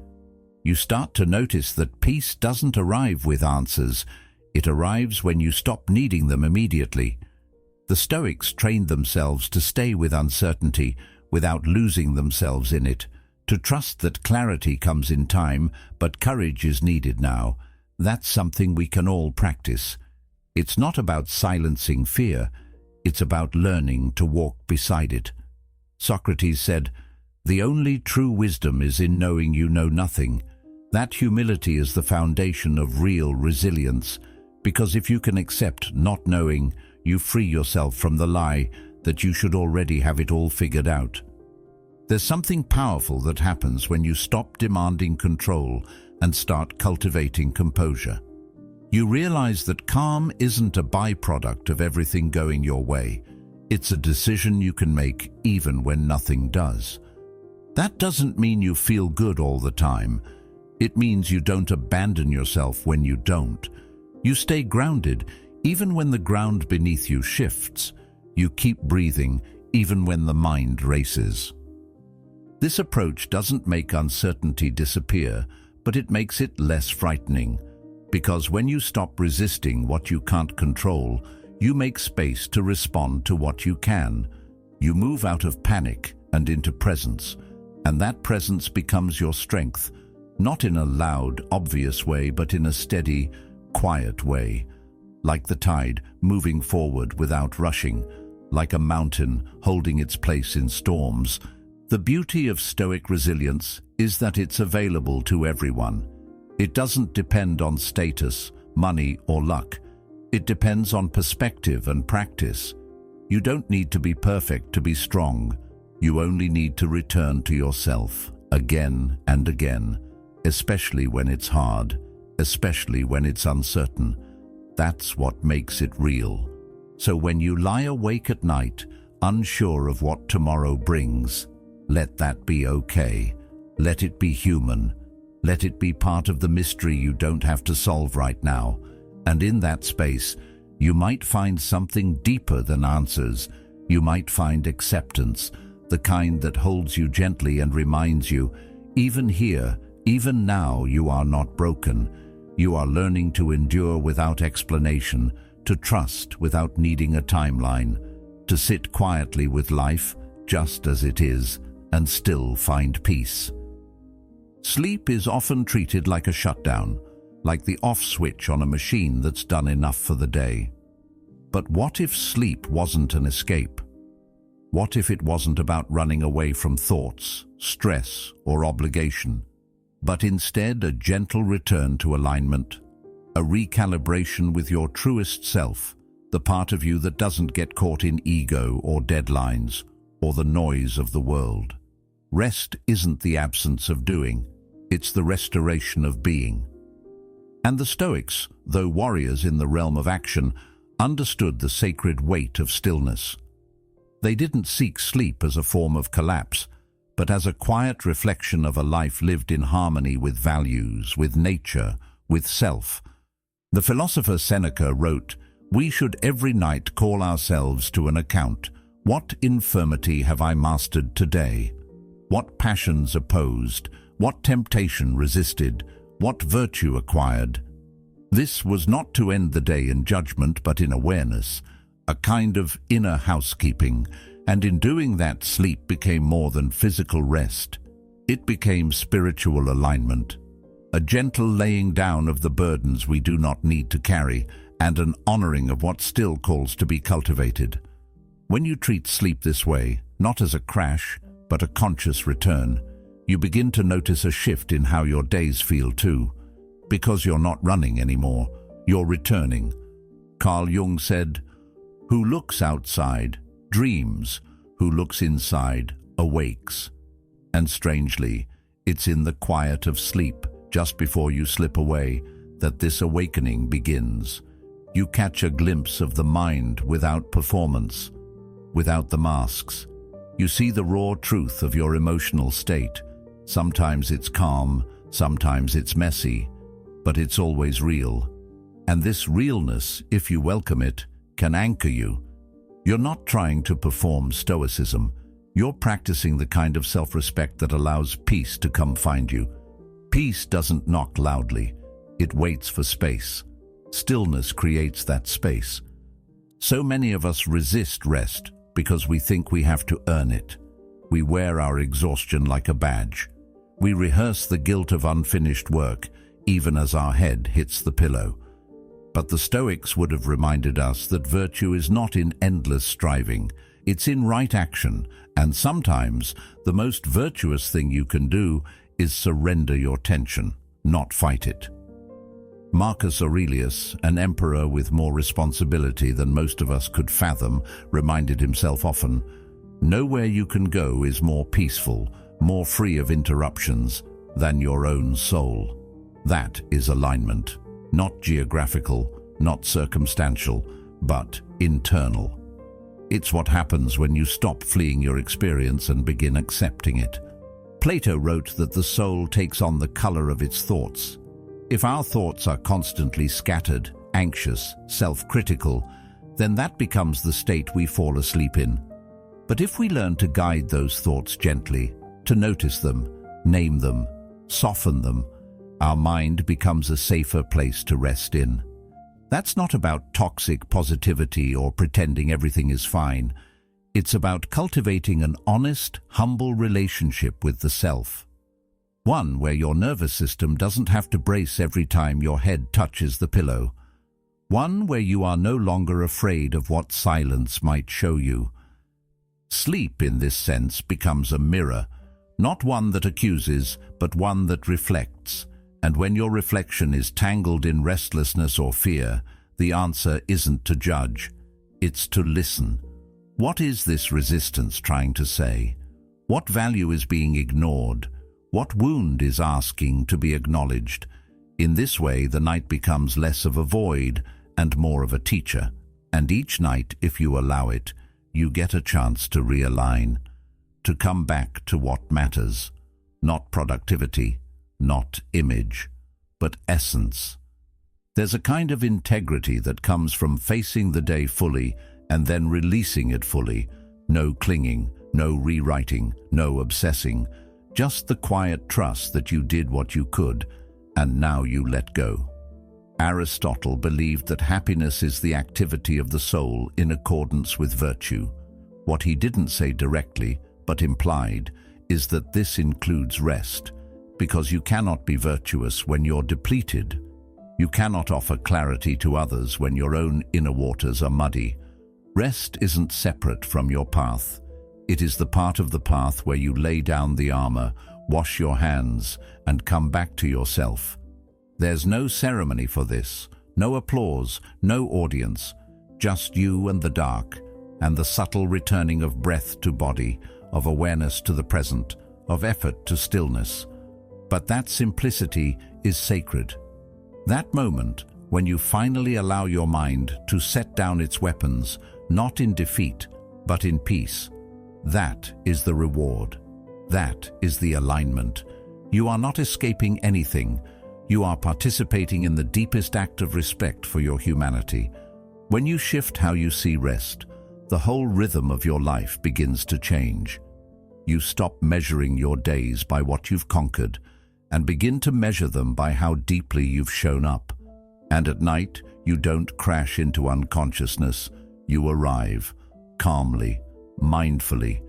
You start to notice that peace doesn't arrive with answers. It arrives when you stop needing them immediately. The Stoics trained themselves to stay with uncertainty without losing themselves in it, to trust that clarity comes in time, but courage is needed now. That's something we can all practice. It's not about silencing fear, it's about learning to walk beside it. Socrates said, "The only true wisdom is in knowing you know nothing." That humility is the foundation of real resilience, because if you can accept not knowing, you free yourself from the lie that you should already have it all figured out. There's something powerful that happens when you stop demanding control and start cultivating composure. You realize that calm isn't a byproduct of everything going your way. It's a decision you can make even when nothing does. That doesn't mean you feel good all the time. It means you don't abandon yourself when you don't. You stay grounded even when the ground beneath you shifts. You keep breathing even when the mind races. This approach doesn't make uncertainty disappear, but it makes it less frightening. Because when you stop resisting what you can't control, you make space to respond to what you can. You move out of panic and into presence, and that presence becomes your strength, not in a loud, obvious way, but in a steady, quiet way. Like the tide, moving forward without rushing, like a mountain holding its place in storms. The beauty of Stoic resilience is that it's available to everyone. It doesn't depend on status, money, or luck. It depends on perspective and practice. You don't need to be perfect to be strong. You only need to return to yourself again and again, especially when it's hard, especially when it's uncertain. That's what makes it real. So when you lie awake at night, unsure of what tomorrow brings, let that be okay. Let it be human. Let it be part of the mystery you don't have to solve right now. And in that space, you might find something deeper than answers. You might find acceptance, the kind that holds you gently and reminds you, even here, even now, you are not broken. You are learning to endure without explanation, to trust without needing a timeline, to sit quietly with life just as it is, and still find peace. Sleep is often treated like a shutdown, like the off switch on a machine that's done enough for the day. But what if sleep wasn't an escape? What if it wasn't about running away from thoughts, stress, or obligation, but instead a gentle return to alignment, a recalibration with your truest self, the part of you that doesn't get caught in ego or deadlines or the noise of the world? Rest isn't the absence of doing, it's the restoration of being. And the Stoics, though warriors in the realm of action, understood the sacred weight of stillness. They didn't seek sleep as a form of collapse, but as a quiet reflection of a life lived in harmony with values, with nature, with self. The philosopher Seneca wrote, "We should every night call ourselves to an account. What infirmity have I mastered today? What passions opposed? What temptation resisted? What virtue acquired?" This was not to end the day in judgment, but in awareness, a kind of inner housekeeping, and in doing that, sleep became more than physical rest. It became spiritual alignment, a gentle laying down of the burdens we do not need to carry, and an honoring of what still calls to be cultivated. When you treat sleep this way, not as a crash, but a conscious return, you begin to notice a shift in how your days feel too. Because you're not running anymore, you're returning. Carl Jung said, "Who looks outside dreams, who looks inside awakes." And strangely, it's in the quiet of sleep, just before you slip away, that this awakening begins. You catch a glimpse of the mind without performance, without the masks. You see the raw truth of your emotional state. Sometimes it's calm, sometimes it's messy, but it's always real. And this realness, if you welcome it, can anchor you. You're not trying to perform stoicism. You're practicing the kind of self-respect that allows peace to come find you. Peace doesn't knock loudly. It waits for space. Stillness creates that space. So many of us resist rest because we think we have to earn it. We wear our exhaustion like a badge. We rehearse the guilt of unfinished work, even as our head hits the pillow. But the Stoics would have reminded us that virtue is not in endless striving. It's in right action, and sometimes the most virtuous thing you can do is surrender your tension, not fight it. Marcus Aurelius, an emperor with more responsibility than most of us could fathom, reminded himself often, Nowhere you can go is more peaceful, more free of interruptions than your own soul. That is alignment, not geographical, not circumstantial, but internal. It's what happens when you stop fleeing your experience and begin accepting it. Plato wrote that the soul takes on the color of its thoughts. If our thoughts are constantly scattered, anxious, self-critical, then that becomes the state we fall asleep in. But if we learn to guide those thoughts gently, to notice them, name them, soften them, our mind becomes a safer place to rest in. That's not about toxic positivity or pretending everything is fine. It's about cultivating an honest, humble relationship with the self. One where your nervous system doesn't have to brace every time your head touches the pillow. One where you are no longer afraid of what silence might show you. Sleep, in this sense, becomes a mirror, not one that accuses, but one that reflects. And when your reflection is tangled in restlessness or fear, the answer isn't to judge, it's to listen. What is this resistance trying to say? What value is being ignored? What wound is asking to be acknowledged? In this way, the night becomes less of a void and more of a teacher. And each night, if you allow it, you get a chance to realign, to come back to what matters. Not productivity, not image, but essence. There's a kind of integrity that comes from facing the day fully and then releasing it fully. No clinging, no rewriting, no obsessing. Just the quiet trust that you did what you could, and now you let go. Aristotle believed that happiness is the activity of the soul in accordance with virtue. What he didn't say directly, but implied, is that this includes rest, because you cannot be virtuous when you're depleted. You cannot offer clarity to others when your own inner waters are muddy. Rest isn't separate from your path. It is the part of the path where you lay down the armor, wash your hands, and come back to yourself. There's no ceremony for this, no applause, no audience, just you and the dark, and the subtle returning of breath to body, of awareness to the present, of effort to stillness. But that simplicity is sacred. That moment when you finally allow your mind to set down its weapons, not in defeat, but in peace, that is the reward. That is the alignment. You are not escaping anything. You are participating in the deepest act of respect for your humanity. When you shift how you see rest, the whole rhythm of your life begins to change. You stop measuring your days by what you've conquered and begin to measure them by how deeply you've shown up. And at night, you don't crash into unconsciousness. You arrive, calmly, mindfully.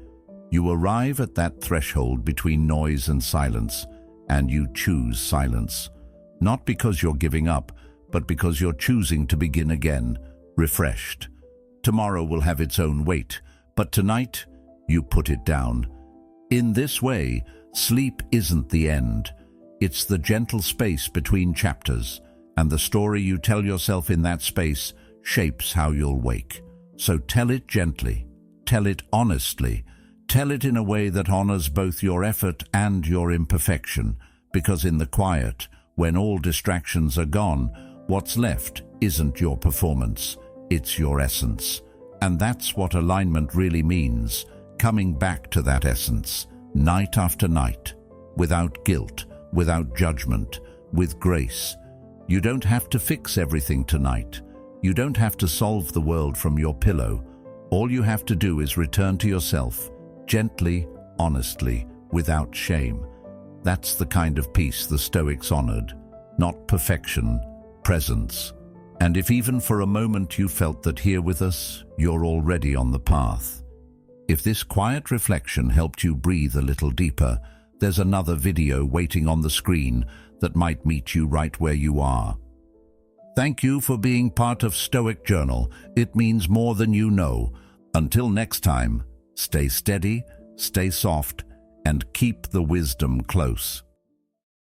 You arrive at that threshold between noise and silence, and you choose silence. Not because you're giving up, but because you're choosing to begin again, refreshed. Tomorrow will have its own weight, but tonight, you put it down. In this way, sleep isn't the end. It's the gentle space between chapters, and the story you tell yourself in that space shapes how you'll wake. So tell it gently, tell it honestly, tell it in a way that honors both your effort and your imperfection, because in the quiet, when all distractions are gone, what's left isn't your performance, it's your essence. And that's what alignment really means, coming back to that essence, night after night, without guilt, without judgment, with grace. You don't have to fix everything tonight. You don't have to solve the world from your pillow. All you have to do is return to yourself, gently, honestly, without shame. That's the kind of peace the Stoics honored, not perfection, presence. And if even for a moment you felt that here with us, you're already on the path. If this quiet reflection helped you breathe a little deeper, there's another video waiting on the screen that might meet you right where you are. Thank you for being part of Stoic Journal. It means more than you know. Until next time, stay steady, stay soft, and keep the wisdom close.